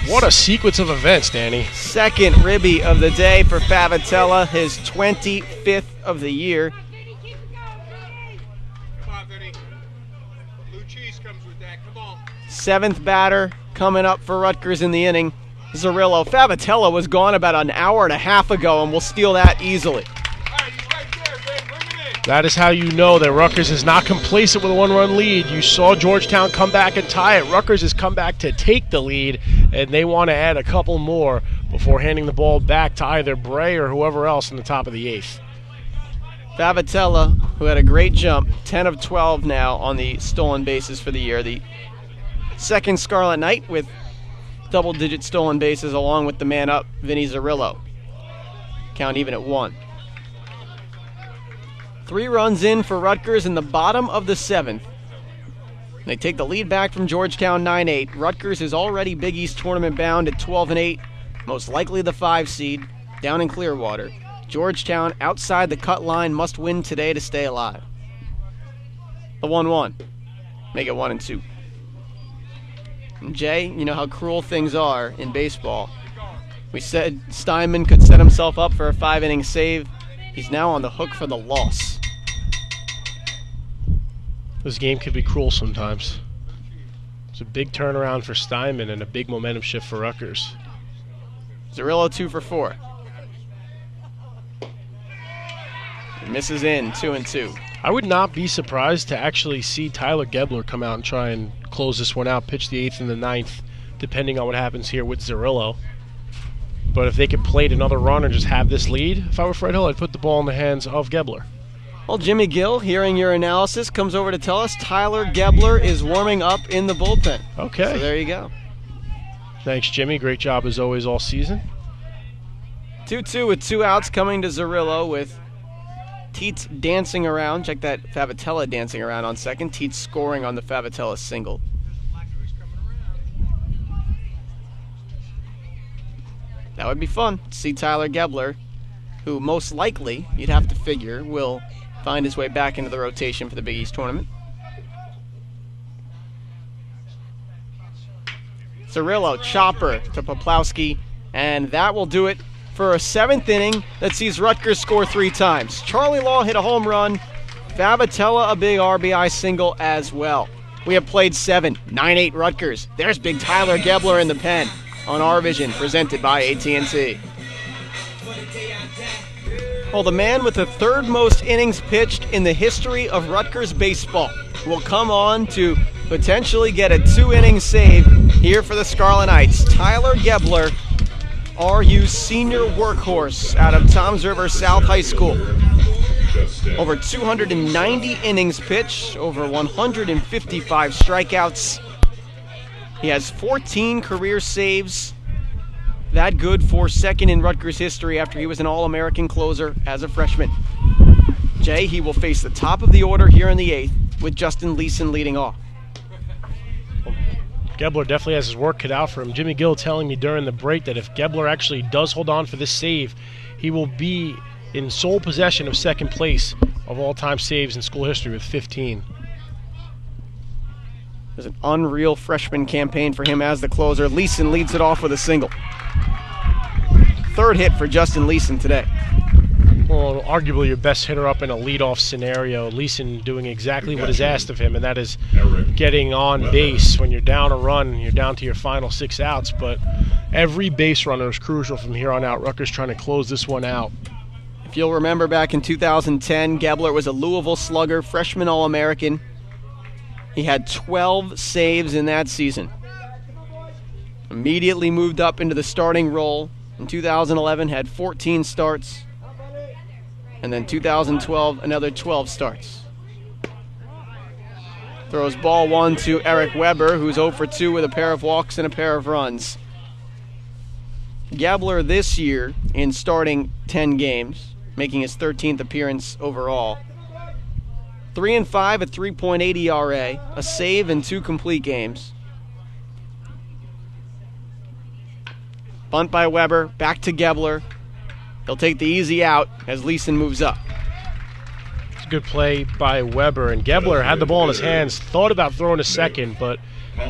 What a sequence of events, Danny.
Second ribby of the day for Favatella, his 25th of the year.
Come on, Vinny. Blue cheese comes with that. Come on.
7th batter coming up for Rutgers in the inning. Zerillo. Favatella was gone about an hour and a half ago, and we'll steal that easily.
All right, he's right there, Vin. Bring him in.
That is how you know that Rutgers is not complacent with a 1-run lead. You saw Georgetown come back and tie it. Rutgers has come back to take the lead, and they want to add a couple more before handing the ball back to either Bray or whoever else in the top of the 8th.
Favatella, who had a great jump, 10 of 12 now on the stolen bases for the year. The second Scarlet Knight with double-digit stolen bases along with the man up, Vinny Zerillo. Count even at 1. 3 runs in for Rutgers in the bottom of the 7th. They take the lead back from Georgetown 9-8. Rutgers is already Big East tournament bound at 12-8, most likely the 5 seed, down in Clearwater. Georgetown outside the cut line must win today to stay alive. The 1-1. Make it 1-2. And Jay, you know how cruel things are in baseball. We said Steinman could set himself up for a 5-inning save. He's now on the hook for the loss.
This game could be cruel sometimes. It's a big turnaround for Steinman and a big momentum shift for Rutgers.
Zerillo 2 for 4. Misses in, 2-2.
I would not be surprised to actually see Tyler Gebler come out and try and close this one out, pitch the 8th and the 9th, depending on what happens here with Zerillo. But if they could plate another run or just have this lead, if I were Fred Hill, I'd put the ball in the hands of Gebler.
Well, Jimmy Gill, hearing your analysis, comes over to tell us Tyler Gebler is warming up in the bullpen.
Okay.
So there you go.
Thanks, Jimmy. Great job as always all season.
2-2 with 2 outs coming to Zerillo with Teets dancing around. Check that Favitella dancing around on second. Teets scoring on the Favitella single. That would be fun to see Tyler Gebler, who most likely, you'd have to figure, will find his way back into the rotation for the Big East tournament. Zerillo, chopper to Poplawski, and that will do it for a 7th inning that sees Rutgers score 3 times. Charlie Law hit a home run, Favitella a big RBI single as well. We have played 7, 9-8 Rutgers. There's big Tyler Gebler in the pen on RVision, presented by AT&T. Well, the man with the 3rd most innings pitched in the history of Rutgers baseball will come on to potentially get a 2-inning save here for the Scarlet Knights. Tyler Gebler, RU senior workhorse out of Toms River South High School. Over 290 innings pitched, over 155 strikeouts. He has 14 career saves. That good for 2nd in Rutgers history after he was an All-American closer as a freshman. Jay, he will face the top of the order here in the 8th with Justin Leeson leading off.
Gebler definitely has his work cut out for him. Jimmy Gill telling me during the break that if Gebler actually does hold on for this save, he will be in sole possession of 2nd place of all-time saves in school history with 15.
There's an unreal freshman campaign for him as the closer. Leeson leads it off with a single. 3rd hit for Justin Leeson today.
Well, arguably your best hitter up in a leadoff scenario. Leeson doing exactly what is asked of him, and that is getting on base when you're down a run, you're down to your final 6 outs. But every base runner is crucial from here on out. Rutgers trying to close this one out.
If you'll remember back in 2010, Gebler was a Louisville slugger, freshman All-American. He had 12 saves in that season. Immediately moved up into the starting role. In 2011, had 14 starts. And then 2012, another 12 starts. Throws ball 1 to Eric Weber, who's 0 for 2 with a pair of walks and a pair of runs. Gebler this year in starting 10 games, making his 13th appearance overall. 3-5 at 3.8 ERA, a save in 2 complete games. Bunt by Weber, back to Gebler. He'll take the easy out as Leeson moves up.
It's a good play by Weber, and Gebler had the ball in his hands, thought about throwing a second, but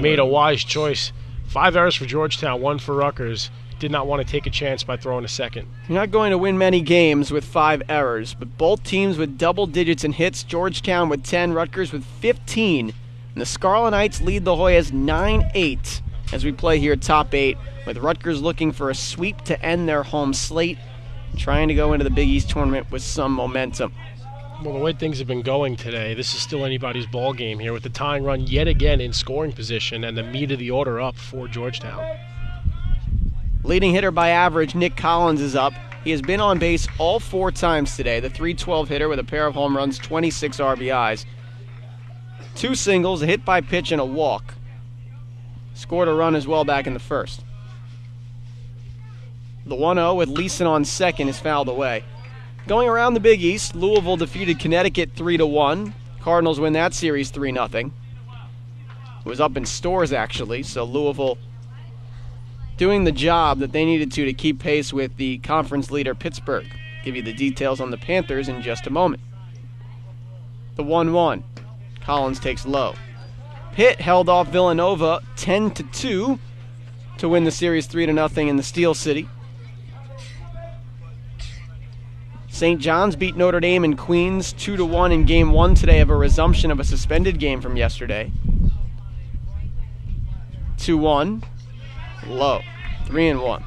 made a wise choice. 5 errors for Georgetown, 1 for Rutgers. Did not want to take a chance by throwing a second.
You're not going to win many games with 5 errors, but both teams with double digits in hits, Georgetown with 10, Rutgers with 15. And the Scarlet Knights lead the Hoyas 9-8 as we play here top 8, with Rutgers looking for a sweep to end their home slate, trying to go into the Big East tournament with some momentum.
Well, the way things have been going today, this is still anybody's ball game here with the tying run yet again in scoring position and the meat of the order up for Georgetown.
Leading hitter by average, Nick Collins is up. He has been on base all 4 times today. The .312 hitter with a pair of home runs, 26 RBIs. 2 singles, a hit by pitch, and a walk. Scored a run as well back in the first. The 1-0 with Leeson on second is fouled away. Going around the Big East, Louisville defeated Connecticut 3-1. Cardinals win that series 3-0. It was up in Stores, actually, so Louisville doing the job that they needed to keep pace with the conference leader Pittsburgh. Give you the details on the Panthers in just a moment. The 1-1. Collins takes low. Pitt held off Villanova 10-2 to win the series 3-0 in the Steel City. St. John's beat Notre Dame in Queens 2-1 in Game 1 today of a resumption of a suspended game from yesterday. 2-1. Low. 3-1.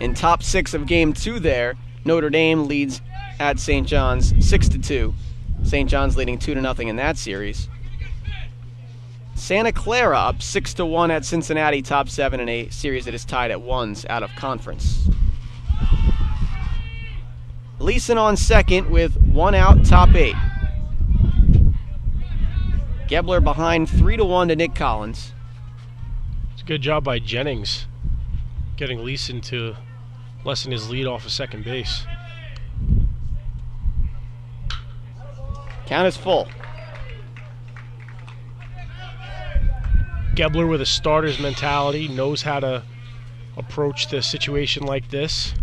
In top 6 of Game 2 there, Notre Dame leads at St. John's, 6-2. St. John's leading 2-0 in that series. Santa Clara up 6-1 at Cincinnati, top 7 in a series that is tied at 1s out of conference. Leeson on second with 1 out, top 8. Gebler behind 3-1 to Nick Collins.
It's a good job by Jennings getting Leeson to lessen his lead off of second base.
Count is full.
Gebler with a starter's mentality, knows how to approach the situation like this.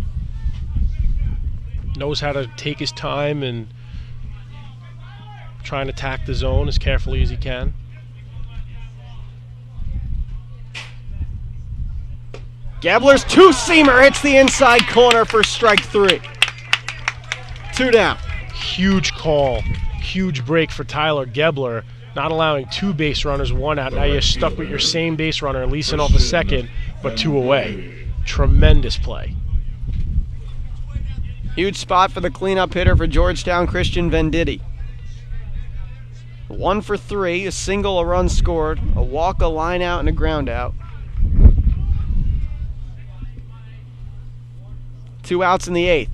Knows how to take his time and try and attack the zone as carefully as he can.
Gebler's two-seamer hits the inside corner for strike 3. 2 down.
Huge call, huge break for Tyler Gebler, not allowing 2 base runners, 1 out. Now you're stuck with your same base runner, Leeson off a second, but 2 away. Tremendous play.
Huge spot for the cleanup hitter for Georgetown, Christian Venditti. 1 for 3, a single, a run scored, a walk, a line out, and a ground out. 2 outs in the 8th.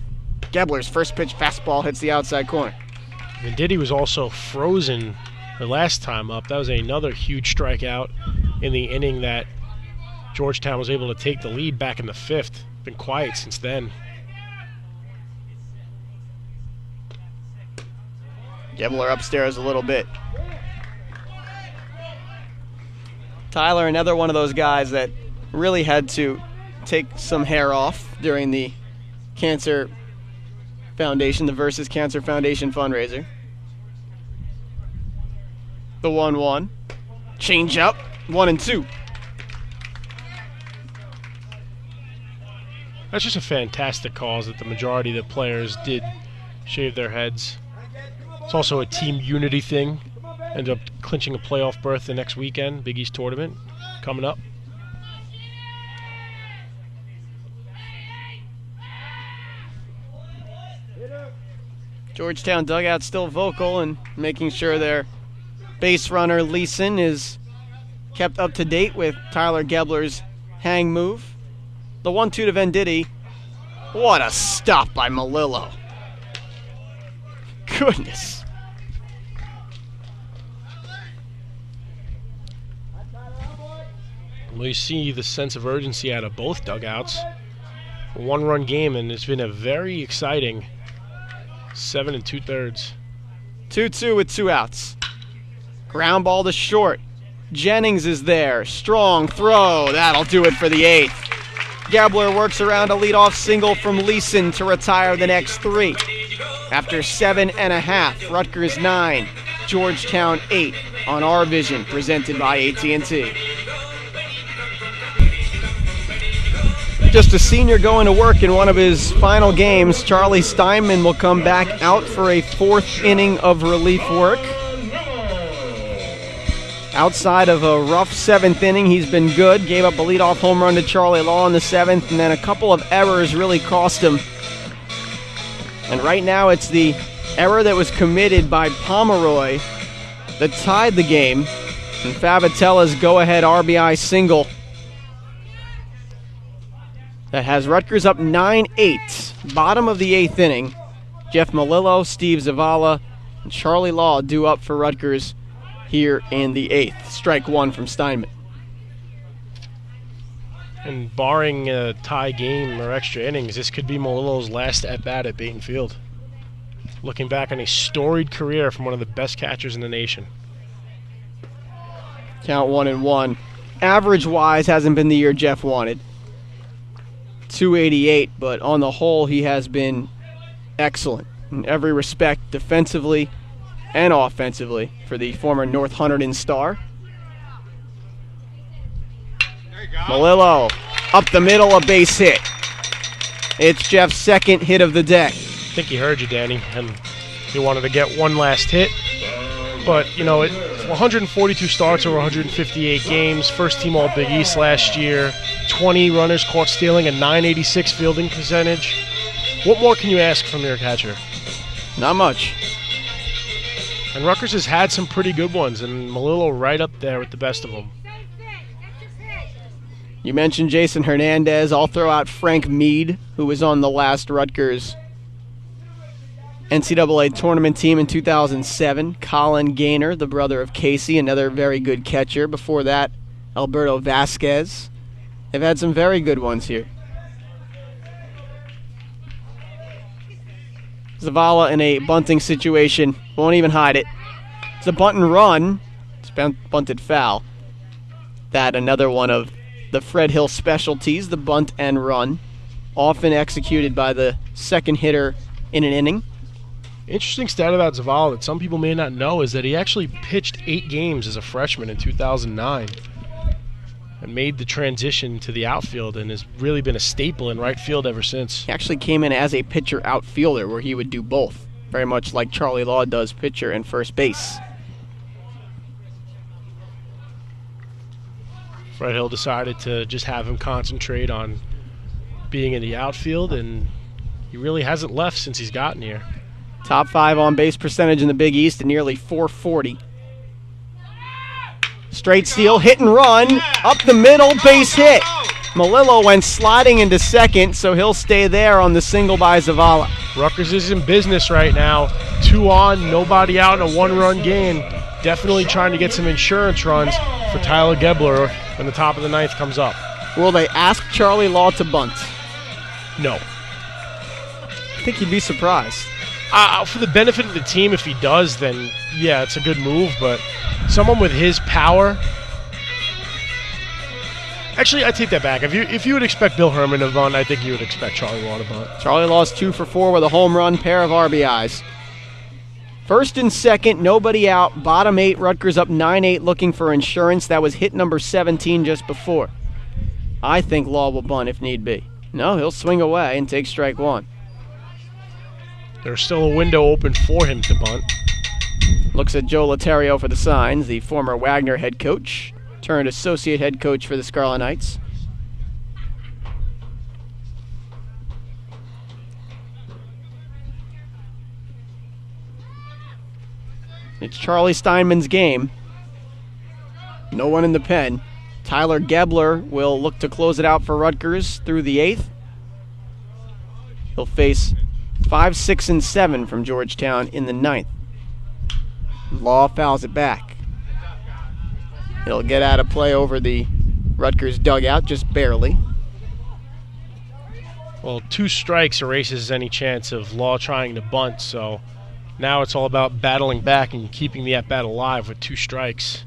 Gebler's first pitch fastball hits the outside corner.
Venditti was also frozen the last time up. That was another huge strikeout in the inning that Georgetown was able to take the lead back in the 5th. Been quiet since then.
Gebler upstairs a little bit. Tyler, another one of those guys that really had to take some hair off during the Cancer Foundation, the Versus Cancer Foundation fundraiser. The 1-1. Change up. 1-2.
That's just a fantastic cause that the majority of the players did shave their heads. It's also a team unity thing. Ended up clinching a playoff berth the next weekend. Big East tournament coming up.
Georgetown dugout still vocal and making sure their base runner Leeson is kept up to date with Tyler Gebler's hang move. The 1-2 to Venditti. What a stop by Melillo. Goodness.
Well, you see the sense of urgency out of both dugouts. A 1-run game, and it's been a very exciting 7 2/3.
2-2 with 2 outs. Ground ball to short. Jennings is there. Strong throw. That'll do it for the 8th. Gebler works around a leadoff single from Leeson to retire the next 3. After 7.5, Rutgers 9, Georgetown 8 on RVision, presented by AT&T. Just a senior going to work in one of his final games. Charlie Steinman will come back out for a 4th inning of relief work. Outside of a rough 7th inning, he's been good. Gave up a leadoff home run to Charlie Law in the 7th, and then a couple of errors really cost him. And right now it's the error that was committed by Pomeroy that tied the game. And Favitella's go-ahead RBI single that has Rutgers up 9-8. Bottom of the 8th inning. Jeff Melillo, Steve Zavala, and Charlie Law due up for Rutgers here in the 8th. Strike 1 from Steinman.
And barring a tie game or extra innings, this could be Melillo's last at-bat at Baton Field. Looking back on a storied career from one of the best catchers in the nation.
Count 1-1. Average-wise, hasn't been the year Jeff wanted. 288, but on the whole, he has been excellent in every respect, defensively and offensively, for the former North Hunterdon star. Melillo up the middle, a base hit. It's Jeff's 2nd hit of the day.
I think he heard you, Danny, and he wanted to get one last hit. But, you know, 142 starts over 158 games, first team All Big East last year, 20 runners caught stealing, a 986 fielding percentage. What more can you ask from your catcher?
Not much.
And Rutgers has had some pretty good ones, and Melillo right up there with the best of them.
You mentioned Jason Hernandez. I'll throw out Frank Mead, who was on the last Rutgers NCAA tournament team in 2007. Colin Gaynor, the brother of Casey, another very good catcher. Before that, Alberto Vasquez. They've had some very good ones here. Zavala in a bunting situation. Won't even hide it. It's a bunt and run. It's bunted foul. That another one of the Fred Hill specialties, the bunt and run. Often executed by the second hitter in an inning.
Interesting stat about Zavala that some people may not know is that he actually pitched 8 games as a freshman in 2009 and made the transition to the outfield and has really been a staple in right field ever since.
He actually came in as a pitcher outfielder where he would do both, very much like Charlie Law does pitcher and first base.
Fred Hill decided to just have him concentrate on being in the outfield, and he really hasn't left since he's gotten here.
Top 5 on base percentage in the Big East at nearly .440. Straight steal, hit and run, up the middle, base hit. Melillo went sliding into second, so he'll stay there on the single by Zavala.
Rutgers is in business right now. 2 on, nobody out in a 1-run game. Definitely trying to get some insurance runs for Tyler Gebler when the top of the 9th comes up.
Will they ask Charlie Law to bunt?
No.
I think you'd be surprised.
For the benefit of the team, if he does, then yeah, it's a good move, but someone with his power... Actually, I take that back. If you would expect Bill Herman to bunt, I think you would expect Charlie Law to bunt.
Charlie Law's 2 for 4 with a home run, pair of RBIs. First and second, nobody out. Bottom 8, Rutgers up 9-8 looking for insurance. That was hit number 17 just before. I think Law will bunt if need be. No, he'll swing away and take strike 1.
There's still a window open for him to bunt.
Looks at Joe Laterio for the signs, the former Wagner head coach, turned associate head coach for the Scarlet Knights. It's Charlie Steinman's game. No one in the pen. Tyler Gebler will look to close it out for Rutgers through the 8th. He'll face 5, 6, and 7 from Georgetown in the 9th. Law fouls it back. He'll get out of play over the Rutgers dugout, just barely.
Well, 2 strikes erases any chance of Law trying to bunt, so now it's all about battling back and keeping the at-bat alive with 2 strikes.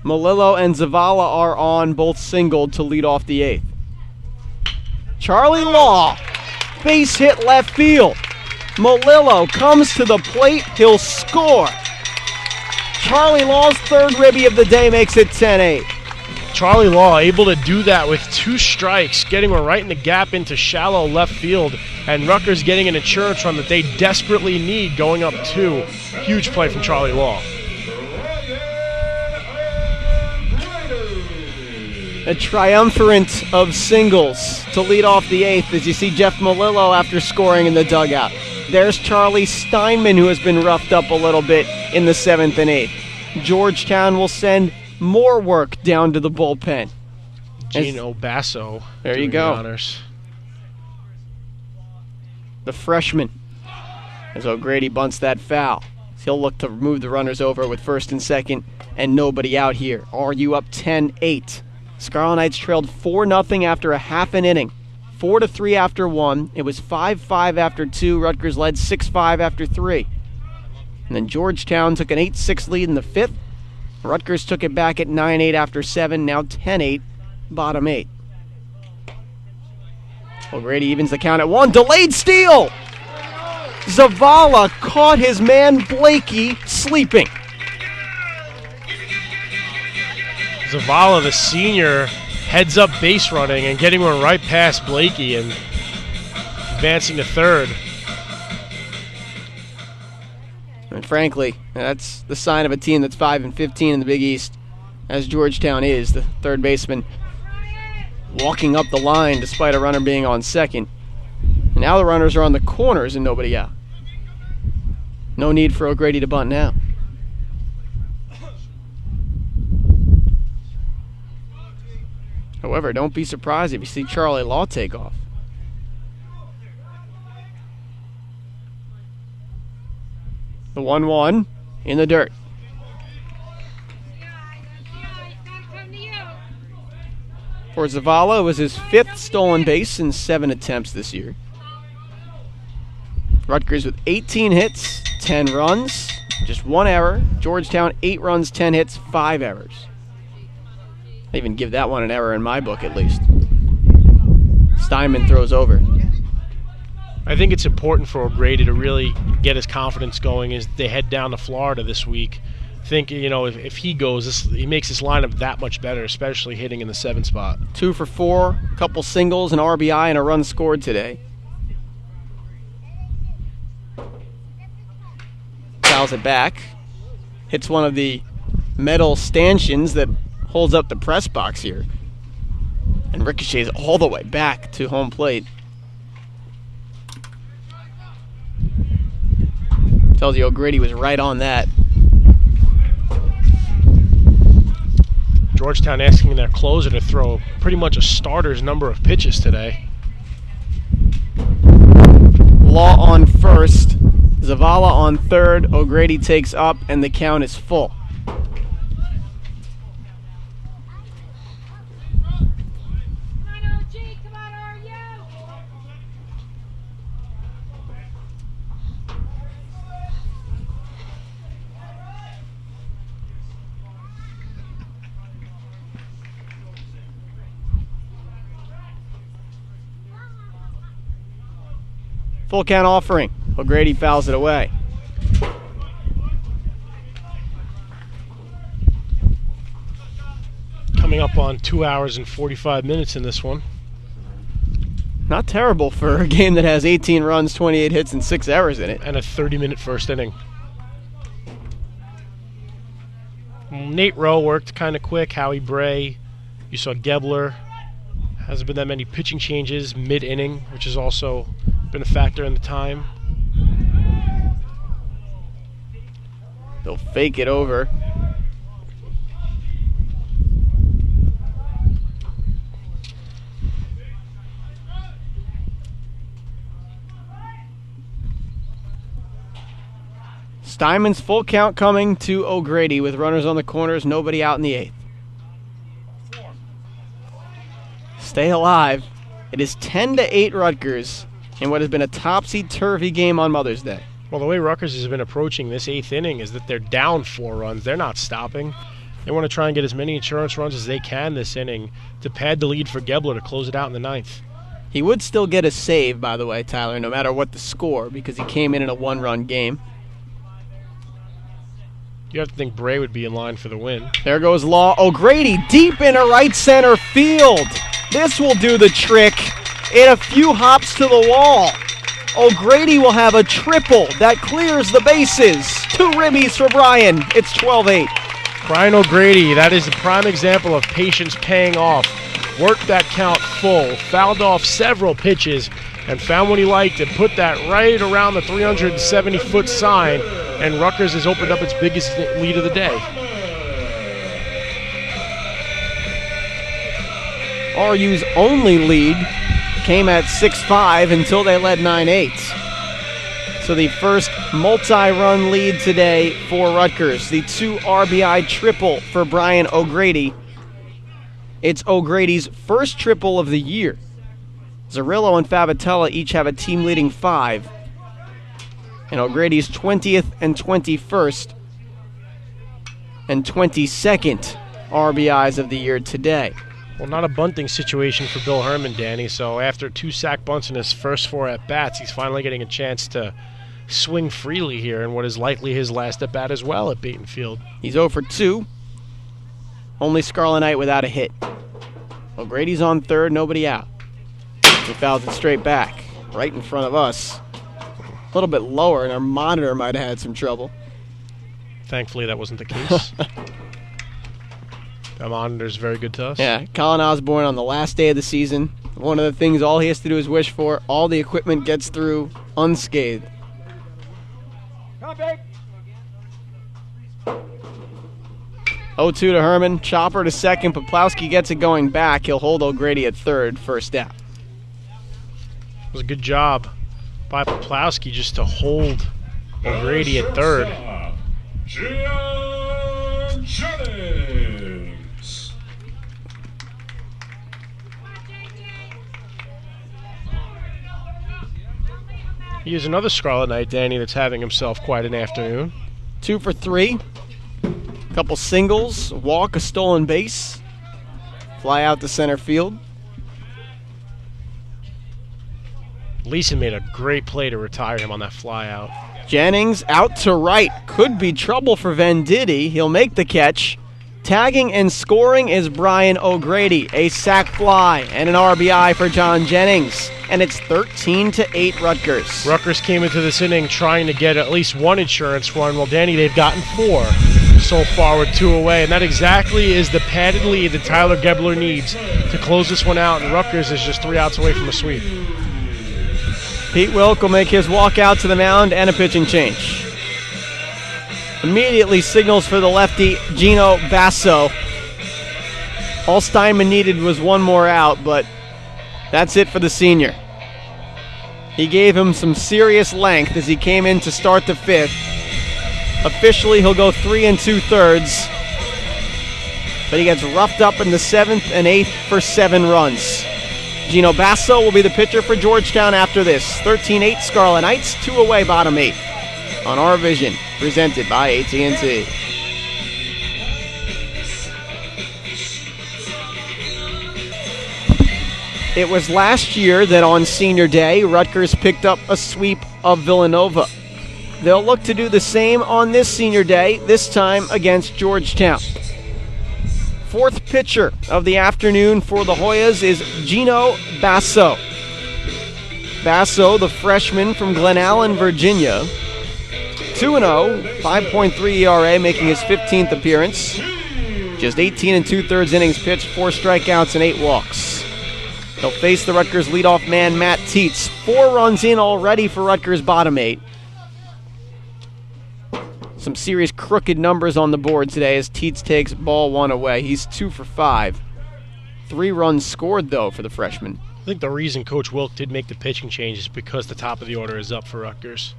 Melillo and Zavala are on, both singled to lead off the 8th. Charlie Law, base hit left field. Melillo comes to the plate, he'll score. Charlie Law's 3rd ribby of the day makes it 10-8.
Charlie Law able to do that with 2 strikes, getting one right in the gap into shallow left field, and Rutgers getting an insurance run that they desperately need going up 2. Huge play from Charlie Law.
A triumvirate of singles to lead off the 8th as you see Jeff Melillo after scoring in the dugout. There's Charlie Steinman, who has been roughed up a little bit in the 7th and 8th. Georgetown will send more work down to the bullpen.
Gino Basso.
There you go.
The honors.
The freshman, as O'Grady bunts that foul. He'll look to move the runners over with 1st and 2nd and nobody out here. RU up 10-8. Scarlet Knights trailed 4-0 after a half an inning. 4-3 after 1. It was 5-5 after 2. Rutgers led 6-5 after 3. And then Georgetown took an 8-6 lead in the 5th. Rutgers took it back at 9-8 after 7. Now 10-8, bottom 8. O'Grady evens the count at 1. Delayed steal! Zavala caught his man Blakey sleeping.
Zavala, the senior, heads up base running and getting one right past Blakey and advancing to 3rd.
And frankly, that's the sign of a team that's 5-15 in the Big East. as Georgetown is. The third baseman walking up the line despite a runner being on second. And now the runners are on the corners and nobody out. No need for O'Grady to bunt now. However, don't be surprised if you see Charlie Law take off. The 1-1 in the dirt. For Zavala, it was his 5th stolen base in 7 attempts this year. Rutgers with 18 hits, 10 runs, just 1 error. Georgetown, 8 runs, 10 hits, 5 errors. I even give that one an error in my book, at least. Steinman throws over.
I think it's important for O'Grady to really get his confidence going as they head down to Florida this week. I think, if he goes, he makes this lineup that much better, especially hitting in the 7 spot.
2 for 4, a couple singles, an RBI, and a run scored today. Fouls it back. Hits one of the metal stanchions that holds up the press box here. And ricochets all the way back to home plate. Tells you O'Grady was right on that.
Georgetown asking their closer to throw pretty much a starter's number of pitches today.
Law on first, Zavala on third, O'Grady takes up, and the count is full. Full count offering. O'Grady fouls it away.
Coming up on 2 hours and 45 minutes in this one.
Not terrible for a game that has 18 runs, 28 hits, and 6 errors in it.
And a 30-minute first inning. Nate Rowe worked kind of quick. Howie Bray. You saw Gebler. Hasn't been that many pitching changes mid-inning, which has also been a factor in the time.
They'll fake it over. Steinman's full count coming to O'Grady with runners on the corners, nobody out in the 8th. Stay alive. It is 10-8 Rutgers in what has been a topsy-turvy game on Mother's Day.
Well, the way Rutgers has been approaching this 8th inning is that they're down 4 runs. They're not stopping. They want to try and get as many insurance runs as they can this inning to pad the lead for Gebler to close it out in the 9th.
He would still get a save, by the way, Tyler, no matter what the score, because he came in a 1-run game.
You have to think Bray would be in line for the win.
There goes Law. O'Grady deep into right center field. This will do the trick. In a few hops to the wall. O'Grady will have a triple that clears the bases. 2 ribbies for Brian. It's 12-8.
Brian O'Grady, that is a prime example of patience paying off. Worked that count full, fouled off several pitches, and found what he liked and put that right around the 370-foot sign, and Rutgers has opened up its biggest lead of the day.
RU's only lead came at 6-5 until they led 9-8. So the first multi-run lead today for Rutgers. The 2 RBI triple for Brian O'Grady. It's O'Grady's first triple of the year. Zarillo and Favatella each have a team-leading 5. And O'Grady's 20th and 21st and 22nd RBIs of the year today.
Well, not a bunting situation for Bill Herman, Danny, so after 2 sack bunts in his first 4 at-bats, he's finally getting a chance to swing freely here in what is likely his last at-bat as well at Baton Field.
He's 0 for 2. Only Scarlet Knight without a hit. O'Grady's on third, nobody out. He fouls it straight back, right in front of us. A little bit lower, and our monitor might have had some trouble.
Thankfully, that wasn't the case. That monitor's very good to us.
Yeah, Colin Osborne on the last day of the season. One of the things all he has to do is wish for. All the equipment gets through unscathed. 0-2 to Herman. Chopper to second. Poplawski gets it going back. He'll hold O'Grady at third. First out.
It was a good job by Poplawski just to hold O'Grady at third.
Jennings.
Here's another Scarlet Knight, Danny, that's having himself quite an afternoon.
2 for 3. Couple singles, walk, a stolen base. Fly out to center field.
Leeson made a great play to retire him on that fly out.
Jennings out to right. Could be trouble for Venditti. He'll make the catch. Tagging and scoring is Brian O'Grady. A sac fly and an RBI for John Jennings. And it's 13-8 Rutgers.
Rutgers came into this inning trying to get at least one insurance run. Well, Danny, they've gotten 4 so far with 2 away. And that exactly is the padded lead that Tyler Gebler needs to close this one out. And Rutgers is just 3 outs away from a sweep.
Pete Wilk will make his walk out to the mound and a pitching change. Immediately signals for the lefty, Gino Basso. All Steinman needed was one more out, but that's it for the senior. He gave him some serious length as he came in to start the 5th. Officially, he'll go 3 2/3, but he gets roughed up in the 7th and 8th for 7 runs. Gino Basso will be the pitcher for Georgetown after this. 13-8 Scarlet Knights, 2 away, bottom 8 on RVision, presented by AT&T. It was last year that on Senior Day, Rutgers picked up a sweep of Villanova. They'll look to do the same on this Senior Day, this time against Georgetown. 4th pitcher of the afternoon for the Hoyas is Gino Basso. Basso, the freshman from Glen Allen, Virginia. 2-0, 5.3 ERA, making his 15th appearance. Just 18 2/3 innings pitched, 4 strikeouts and 8 walks. He'll face the Rutgers leadoff man, Matt Tietz. 4 runs in already for Rutgers bottom 8. Some serious crooked numbers on the board today as Tietz takes ball 1 away. He's 2 for 5. 3 runs scored, though, for the freshman.
I think the reason Coach Wilk did make the pitching change is because the top of the order is up for Rutgers.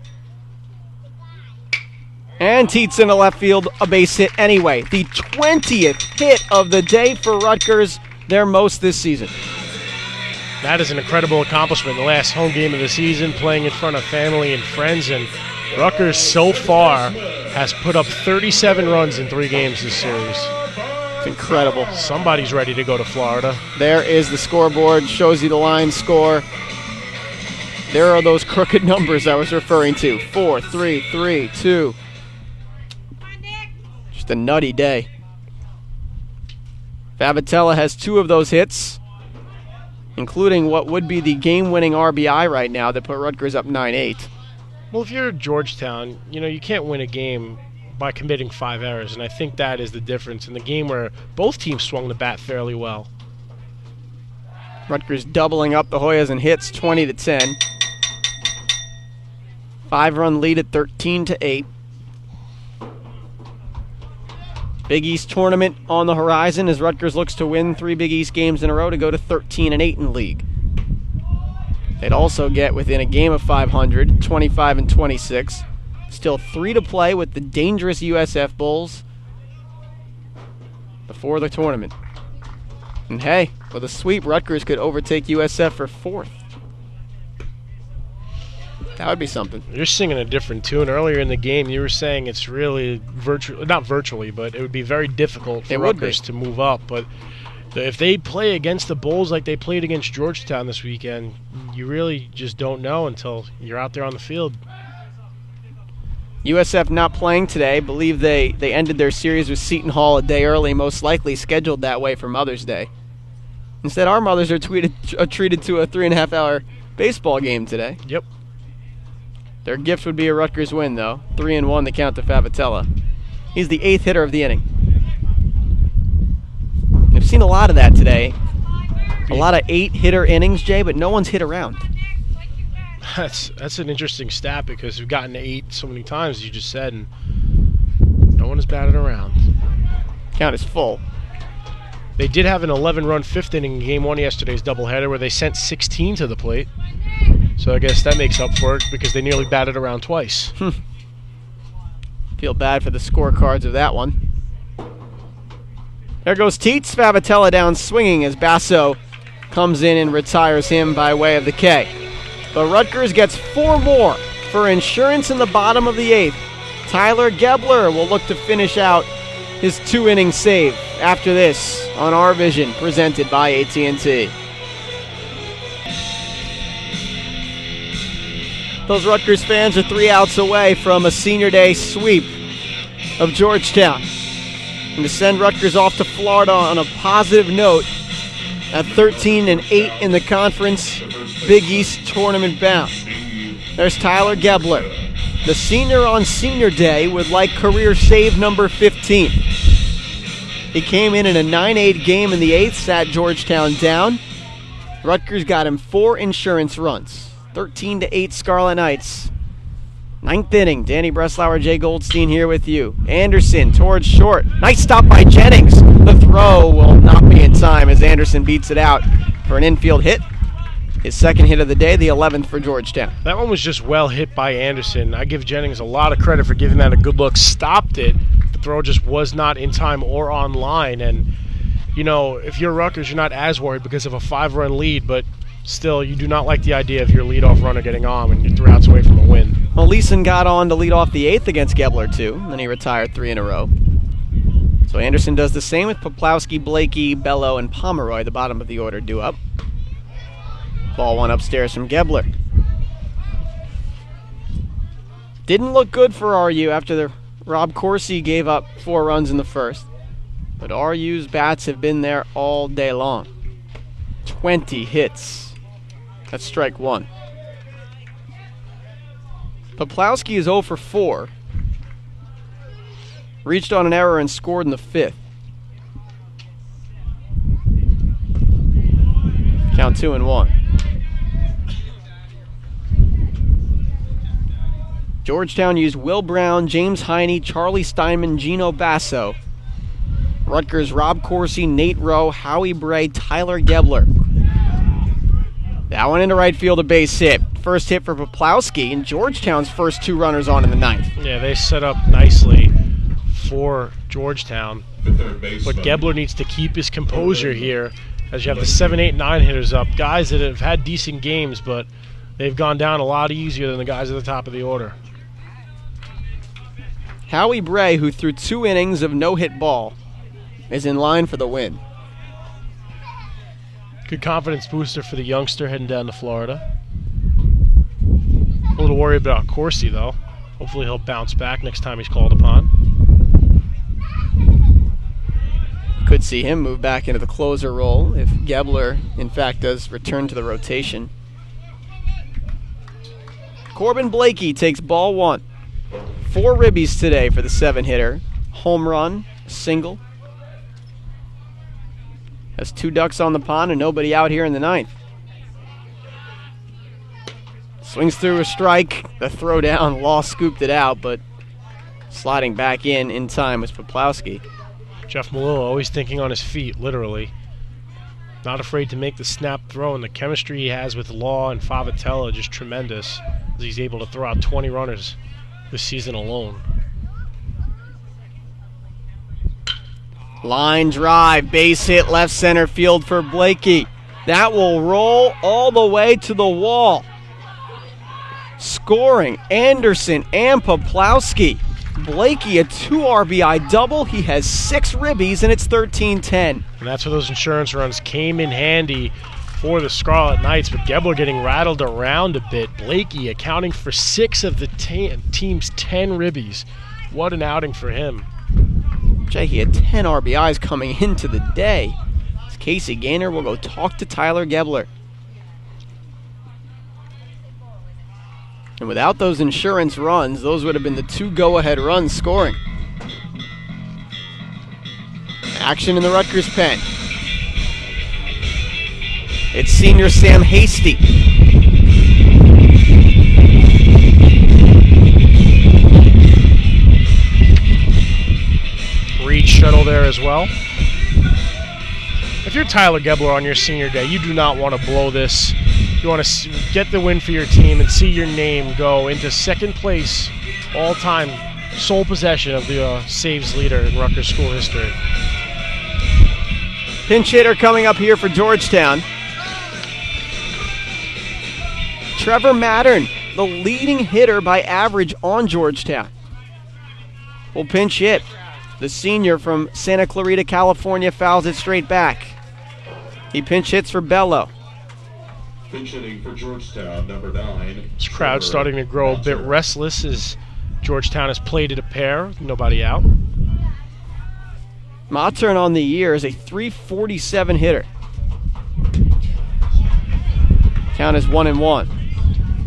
And Tietz into left field, a base hit anyway. The 20th hit of the day for Rutgers, their most this season.
That is an incredible accomplishment. The last home game of the season, playing in front of family and friends, and Rutgers so far has put up 37 runs in 3 games this series.
It's incredible.
Somebody's ready to go to Florida.
There is the scoreboard, shows you the line score. There are those crooked numbers I was referring to. 4, 3, 3, 2. Just a nutty day. Favitella has 2 of those hits, including what would be the game-winning RBI right now that put Rutgers up 9-8.
Well, if you're Georgetown, you can't win a game by committing 5 errors, and I think that is the difference in the game where both teams swung the bat fairly well.
Rutgers doubling up the Hoyas in hits, 20-10. 5-run lead at 13-8. Big East tournament on the horizon as Rutgers looks to win 3 Big East games in a row to go to 13-8 in league. They'd also get within a game of 500, 25-26. Still 3 to play with the dangerous USF Bulls before the tournament. And hey, with a sweep, Rutgers could overtake USF for 4th. That would be something.
You're singing a different tune. Earlier in the game, you were saying it's really not virtually, but it would be very difficult for Rutgers to move up. But if they play against the Bulls like they played against Georgetown this weekend, you really just don't know until you're out there on the field.
USF not playing today. Believe they ended their series with Seton Hall a day early, most likely scheduled that way for Mother's Day. Instead, our mothers are treated to a 3.5-hour baseball game today.
Yep.
Their gift would be a Rutgers win, though. 3-1 the count to Favitella. He's the 8th hitter of the inning. seen a lot of that today. A lot of 8-hitter innings, Jay, but no one's hit around.
That's an interesting stat because we've gotten 8 so many times, as you just said, and no one has batted around.
Count is full.
They did have an 11-run 5th inning in Game 1 yesterday's doubleheader where they sent 16 to the plate. So I guess that makes up for it because they nearly batted around twice.
Feel bad for the scorecards of that one. There goes Teets. Favitella down swinging as Basso comes in and retires him by way of the K. But Rutgers gets 4 more for insurance in the bottom of the 8th. Tyler Gebler will look to finish out his 2-inning save after this on RVision, presented by AT&T. Those Rutgers fans are 3 outs away from a senior day sweep of Georgetown. And to send Rutgers off to Florida on a positive note at 13-8 in the conference Big East tournament bound. There's Tyler Gebler, the senior on senior day with like career save number 15. He came in a 9-8 game in the 8th, sat Georgetown down. Rutgers got him 4 insurance runs. 13-8 Scarlet Knights. 9th inning, Danny Breslauer, Jay Goldstein here with you. Anderson towards short. Nice stop by Jennings. The throw will not be in time as Anderson beats it out for an infield hit. His 2nd hit of the day, the 11th for Georgetown.
That one was just well hit by Anderson. I give Jennings a lot of credit for giving that a good look. Stopped it. The throw just was not in time or on line. And, you know, if you're Rutgers, you're not as worried because of a 5-run lead, but still, you do not like the idea of your leadoff runner getting on when you're 3 outs away from a win.
Well, Leeson got on to lead off the 8th against Gebler, too. Then he retired 3 in a row. So Anderson does the same with Poplawski, Blakey, Bello, and Pomeroy. The bottom of the order due up. Ball 1 upstairs from Gebler. Didn't look good for RU after the Rob Corsi gave up 4 runs in the first. But RU's bats have been there all day long. 20 hits. That's strike 1. Poplawski is 0 for 4. Reached on an error and scored in the 5th. Count 2-1. Georgetown used Will Brown, James Heine, Charlie Steinman, Gino Basso. Rutgers, Rob Corsi, Nate Rowe, Howie Bray, Tyler Gebler. That one into right field, a base hit. First hit for Poplawski, and Georgetown's first 2 runners on in the 9th.
Yeah, they set up nicely for Georgetown. But Gebler needs to keep his composure here as you have the 7, 8, 9 hitters up. Guys that have had decent games, but they've gone down a lot easier than the guys at the top of the order.
Howie Bray, who threw 2 innings of no-hit ball, is in line for the win.
Good confidence booster for the youngster heading down to Florida. A little worried about Corsi, though. Hopefully he'll bounce back next time he's called upon.
Could see him move back into the closer role if Gebler, in fact, does return to the rotation. Corbin Blakey takes ball 1. 4 ribbies today for the 7-hitter. Home run, single. Has 2 ducks on the pond and nobody out here in the 9th. Swings through a strike. The throw down, Law scooped it out, but sliding back in time was Poplawski.
Jeff Malillo always thinking on his feet, literally. Not afraid to make the snap throw, and the chemistry he has with Law and Favitella just tremendous as he's able to throw out 20 runners this season alone.
Line drive, base hit left center field for Blakey. That will roll all the way to the wall. Scoring Anderson and Poplawski. Blakey a 2 RBI double. He has 6 ribbies and it's 13-10.
And that's where those insurance runs came in handy for the Scarlet Knights, but Gebler getting rattled around a bit. Blakey accounting for 6 of the team's 10 ribbies. What an outing for him.
Jay, he had 10 RBIs coming into the day. As Casey Gaynor will go talk to Tyler Gebler. And without those insurance runs, those would have been the 2 go-ahead runs scoring. Action in the Rutgers pen. It's senior Sam Hasty.
Reed shuttle there as well. If you're Tyler Gebler on your senior day, you do not want to blow this. You want to get the win for your team and see your name go into second place all-time sole possession of the saves leader in Rutgers school history.
Pinch hitter coming up here for Georgetown. Trevor Mattern, the leading hitter by average on Georgetown, will pinch hit. The senior from Santa Clarita, California, fouls it straight back. He pinch hits for Bello.
Pinch hitting for Georgetown, number 9.
This crowd's starting to grow a bit restless as Georgetown has played it a pair, nobody out.
Mattern on the year is a .347 hitter. Count is 1-1.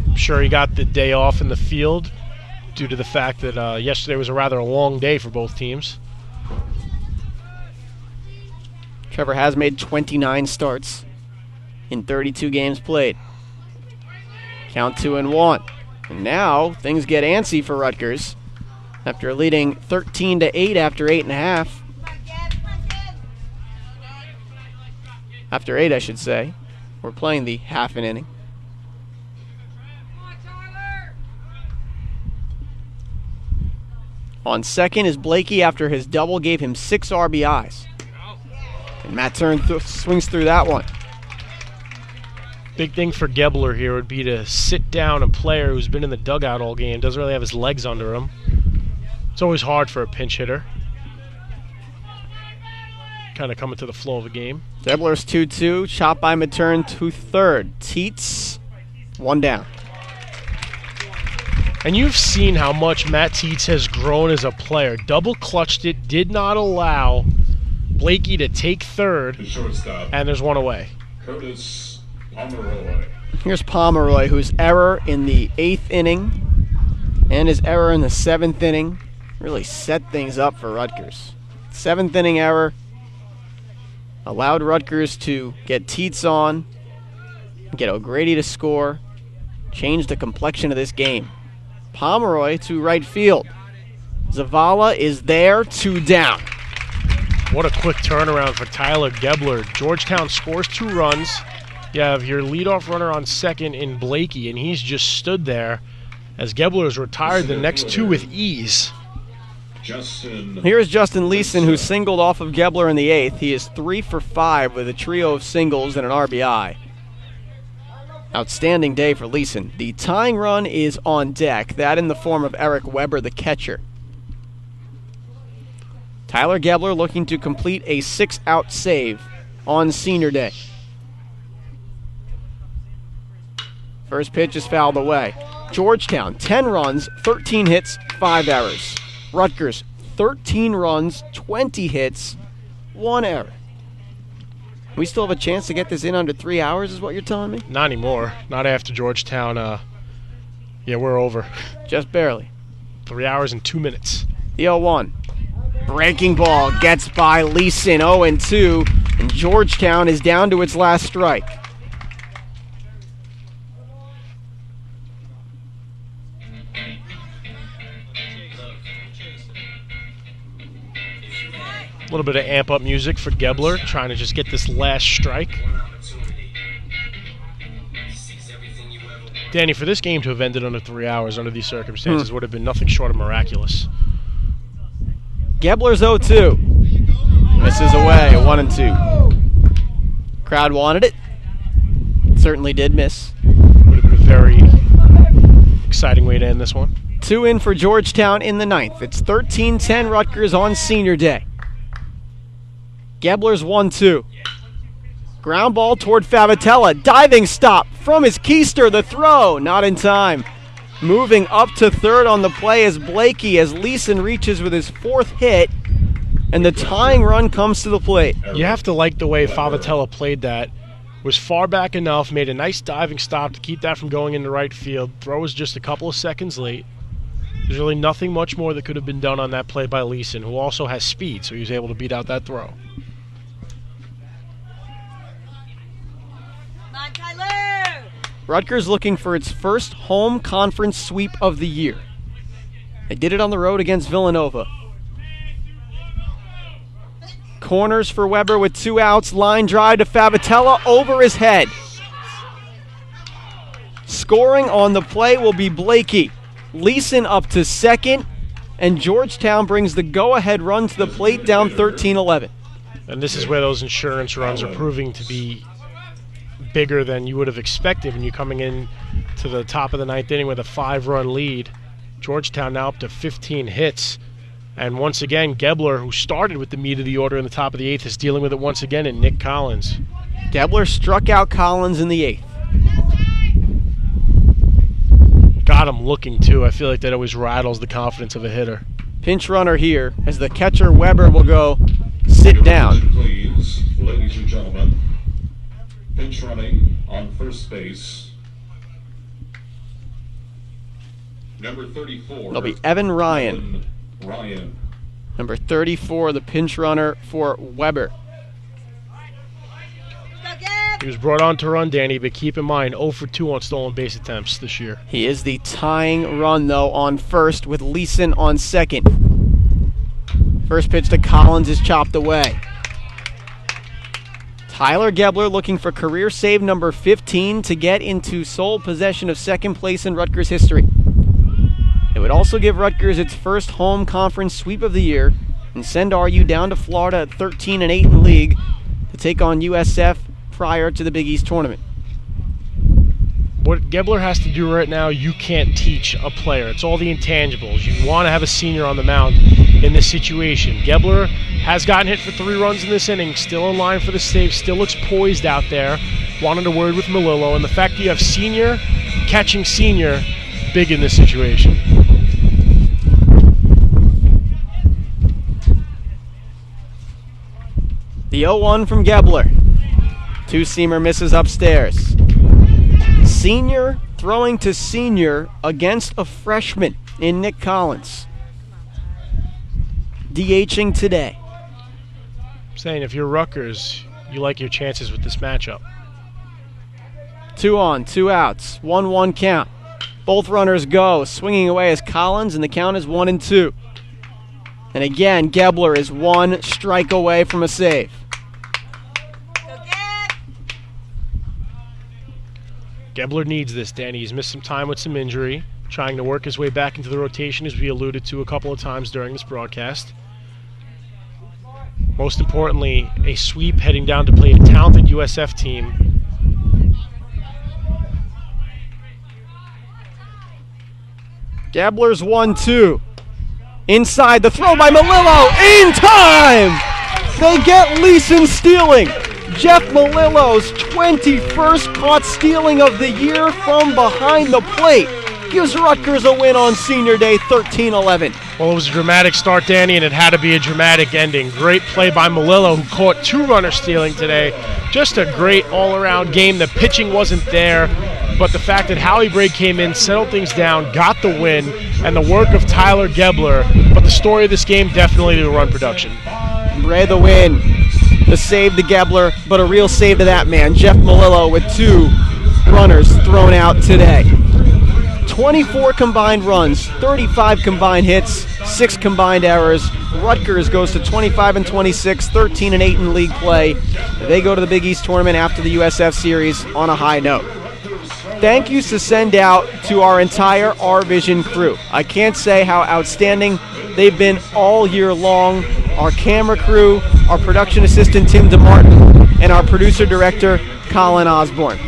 I'm sure he got the day off in the field due to the fact that yesterday was a rather long day for both teams.
Trevor has made 29 starts in 32 games played. Count 2-1. And now things get antsy for Rutgers after leading 13-8 after 8.5. After 8, I should say. We're playing the half an inning. On second is Blakey after his double gave him 6 RBIs. And Mattern swings through that one.
Big thing for Gebler here would be to sit down a player who's been in the dugout all game, doesn't really have his legs under him. It's always hard for a pinch hitter. Kind of coming to the flow of a game.
Gebler's 2-2, shot by Mattern to third. Teets, 1 down.
And you've seen how much Matt Teets has grown as a player. Double clutched it, did not allow Blakey to take third,
The shortstop,
and there's one away.
Curtis Pomeroy.
Here's Pomeroy, whose error in the 8th inning and his error in the 7th inning really set things up for Rutgers. 7th inning error allowed Rutgers to get Teets on, get O'Grady to score, change the complexion of this game. Pomeroy to right field. Zavala is there, 2 down.
What a quick turnaround for Tyler Gebler. Georgetown scores 2 runs. You have your leadoff runner on second in Blakey, and he's just stood there as Gebler has retired the next 2 with ease.
Here's Justin Leeson, who singled off of Gebler in the 8th. He is 3 for 5 with a trio of singles and an RBI. Outstanding day for Leeson. The tying run is on deck, that in the form of Eric Weber, the catcher. Tyler Gebler looking to complete a 6-out save on senior day. First pitch is fouled away. Georgetown, 10 runs, 13 hits, 5 errors. Rutgers, 13 runs, 20 hits, 1 error. We still have a chance to get this in under 3 hours, is what you're telling me?
Not anymore. Not after Georgetown. Yeah, we're over.
Just barely.
3 hours and 2 minutes.
The 0-1. Breaking ball gets by Leeson, 0-2, and Georgetown is down to its last strike.
A little bit of amp-up music for Gebler, trying to just get this last strike. Danny, for this game to have ended under 3 hours under these circumstances would have been nothing short of miraculous.
Gebler's 0-2. Misses away, 1-2. Crowd wanted it. Certainly did miss.
Would have been a very exciting way to end this one.
2 in for Georgetown in the 9th. It's 13-10 Rutgers on senior day. Gebler's 1-2. Ground ball toward Favitella. Diving stop from his keister. The throw, not in time. Moving up to third on the play is Blakey as Leeson reaches with his 4th hit, and the tying run comes to the plate.
You have to like the way Favitella played that. Was far back enough, made a nice diving stop to keep that from going into right field. Throw was just a couple of seconds late. There's really nothing much more that could have been done on that play by Leeson, who also has speed, so he was able to beat out that throw.
Rutgers looking for its first home conference sweep of the year. They did it on the road against Villanova. Corners for Weber with 2 outs. Line drive to Favatella over his head. Scoring on the play will be Blakey. Leeson up to second, and Georgetown brings the go-ahead run to the plate down 13-11.
And this is where those insurance runs are proving to be bigger than you would have expected when you're coming in to the top of the 9th inning with a 5-run lead. Georgetown now up to 15 hits. And once again, Gebler, who started with the meat of the order in the top of the 8th, is dealing with it once again in Nick Collins.
Gebler struck out Collins in the 8th.
Got him looking, too. I feel like that always rattles the confidence of a hitter.
Pinch runner here as the catcher Weber will go sit down.
Please, ladies and gentlemen. Pinch running on first base. Number 34.
It'll be Evan Ryan.
Ryan.
Number 34, the pinch runner for Weber.
He was brought on to run, Danny, but keep in mind, 0 for 2 on stolen base attempts this year.
He is the tying run, though, on first with Leeson on second. First pitch to Collins is chopped away. Tyler Gebler looking for career save number 15 to get into sole possession of second place in Rutgers history. It would also give Rutgers its first home conference sweep of the year and send RU down to Florida at 13-8 in league to take on USF prior to the Big East tournament.
What Gebler has to do right now, you can't teach a player. It's all the intangibles. You want to have a senior on the mound in this situation. Gebler has gotten hit for 3 runs in this inning, still in line for the save, still looks poised out there, wanted a word with Melillo, and the fact that you have senior catching senior, big in this situation.
The 0-1 from Gebler. 2-seamer misses upstairs. Senior throwing to senior against a freshman in Nick Collins. DHing today.
I'm saying if you're Rutgers, you like your chances with this matchup.
2 on, 2 outs, 1-1 count. Both runners go, swinging away as Collins, and the count is 1-2. And again, Gebler is 1 strike away from a save.
Gebler needs this, Danny. He's missed some time with some injury, trying to work his way back into the rotation, as we alluded to a couple of times during this broadcast. Most importantly, a sweep heading down to play a talented USF team.
Gebler's 1-2. Inside, the throw by Melillo, in time! They get Leeson stealing. Jeff Melillo's 21st caught stealing of the year from behind the plate gives Rutgers a win on senior day, 13-11.
Well, it was a dramatic start, Danny, and it had to be a dramatic ending. Great play by Melillo, who caught 2 runners stealing today. Just a great all-around game. The pitching wasn't there, but the fact that Howie Braid came in, settled things down, got the win, and the work of Tyler Gebler. But the story of this game, definitely the run production.
Bray the win. The save to Gebler, but a real save to that man, Jeff Melillo, with 2 runners thrown out today. 24 combined runs, 35 combined hits, 6 combined errors. Rutgers goes to 25-26, 13-8 in league play. They go to the Big East tournament after the USF series on a high note. Thank yous to send out to our entire RVision crew. I can't say how outstanding they've been all year long. Our camera crew, our production assistant Tim DeMartin, and our producer-director Colin Osborne.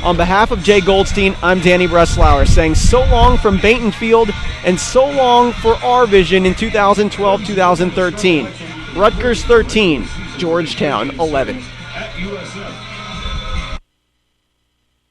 On behalf of Jay Goldstein, I'm Danny Breslauer saying so long from Bainton Field and so long for RVision in 2012-2013. Rutgers 13, Georgetown 11.
At USF.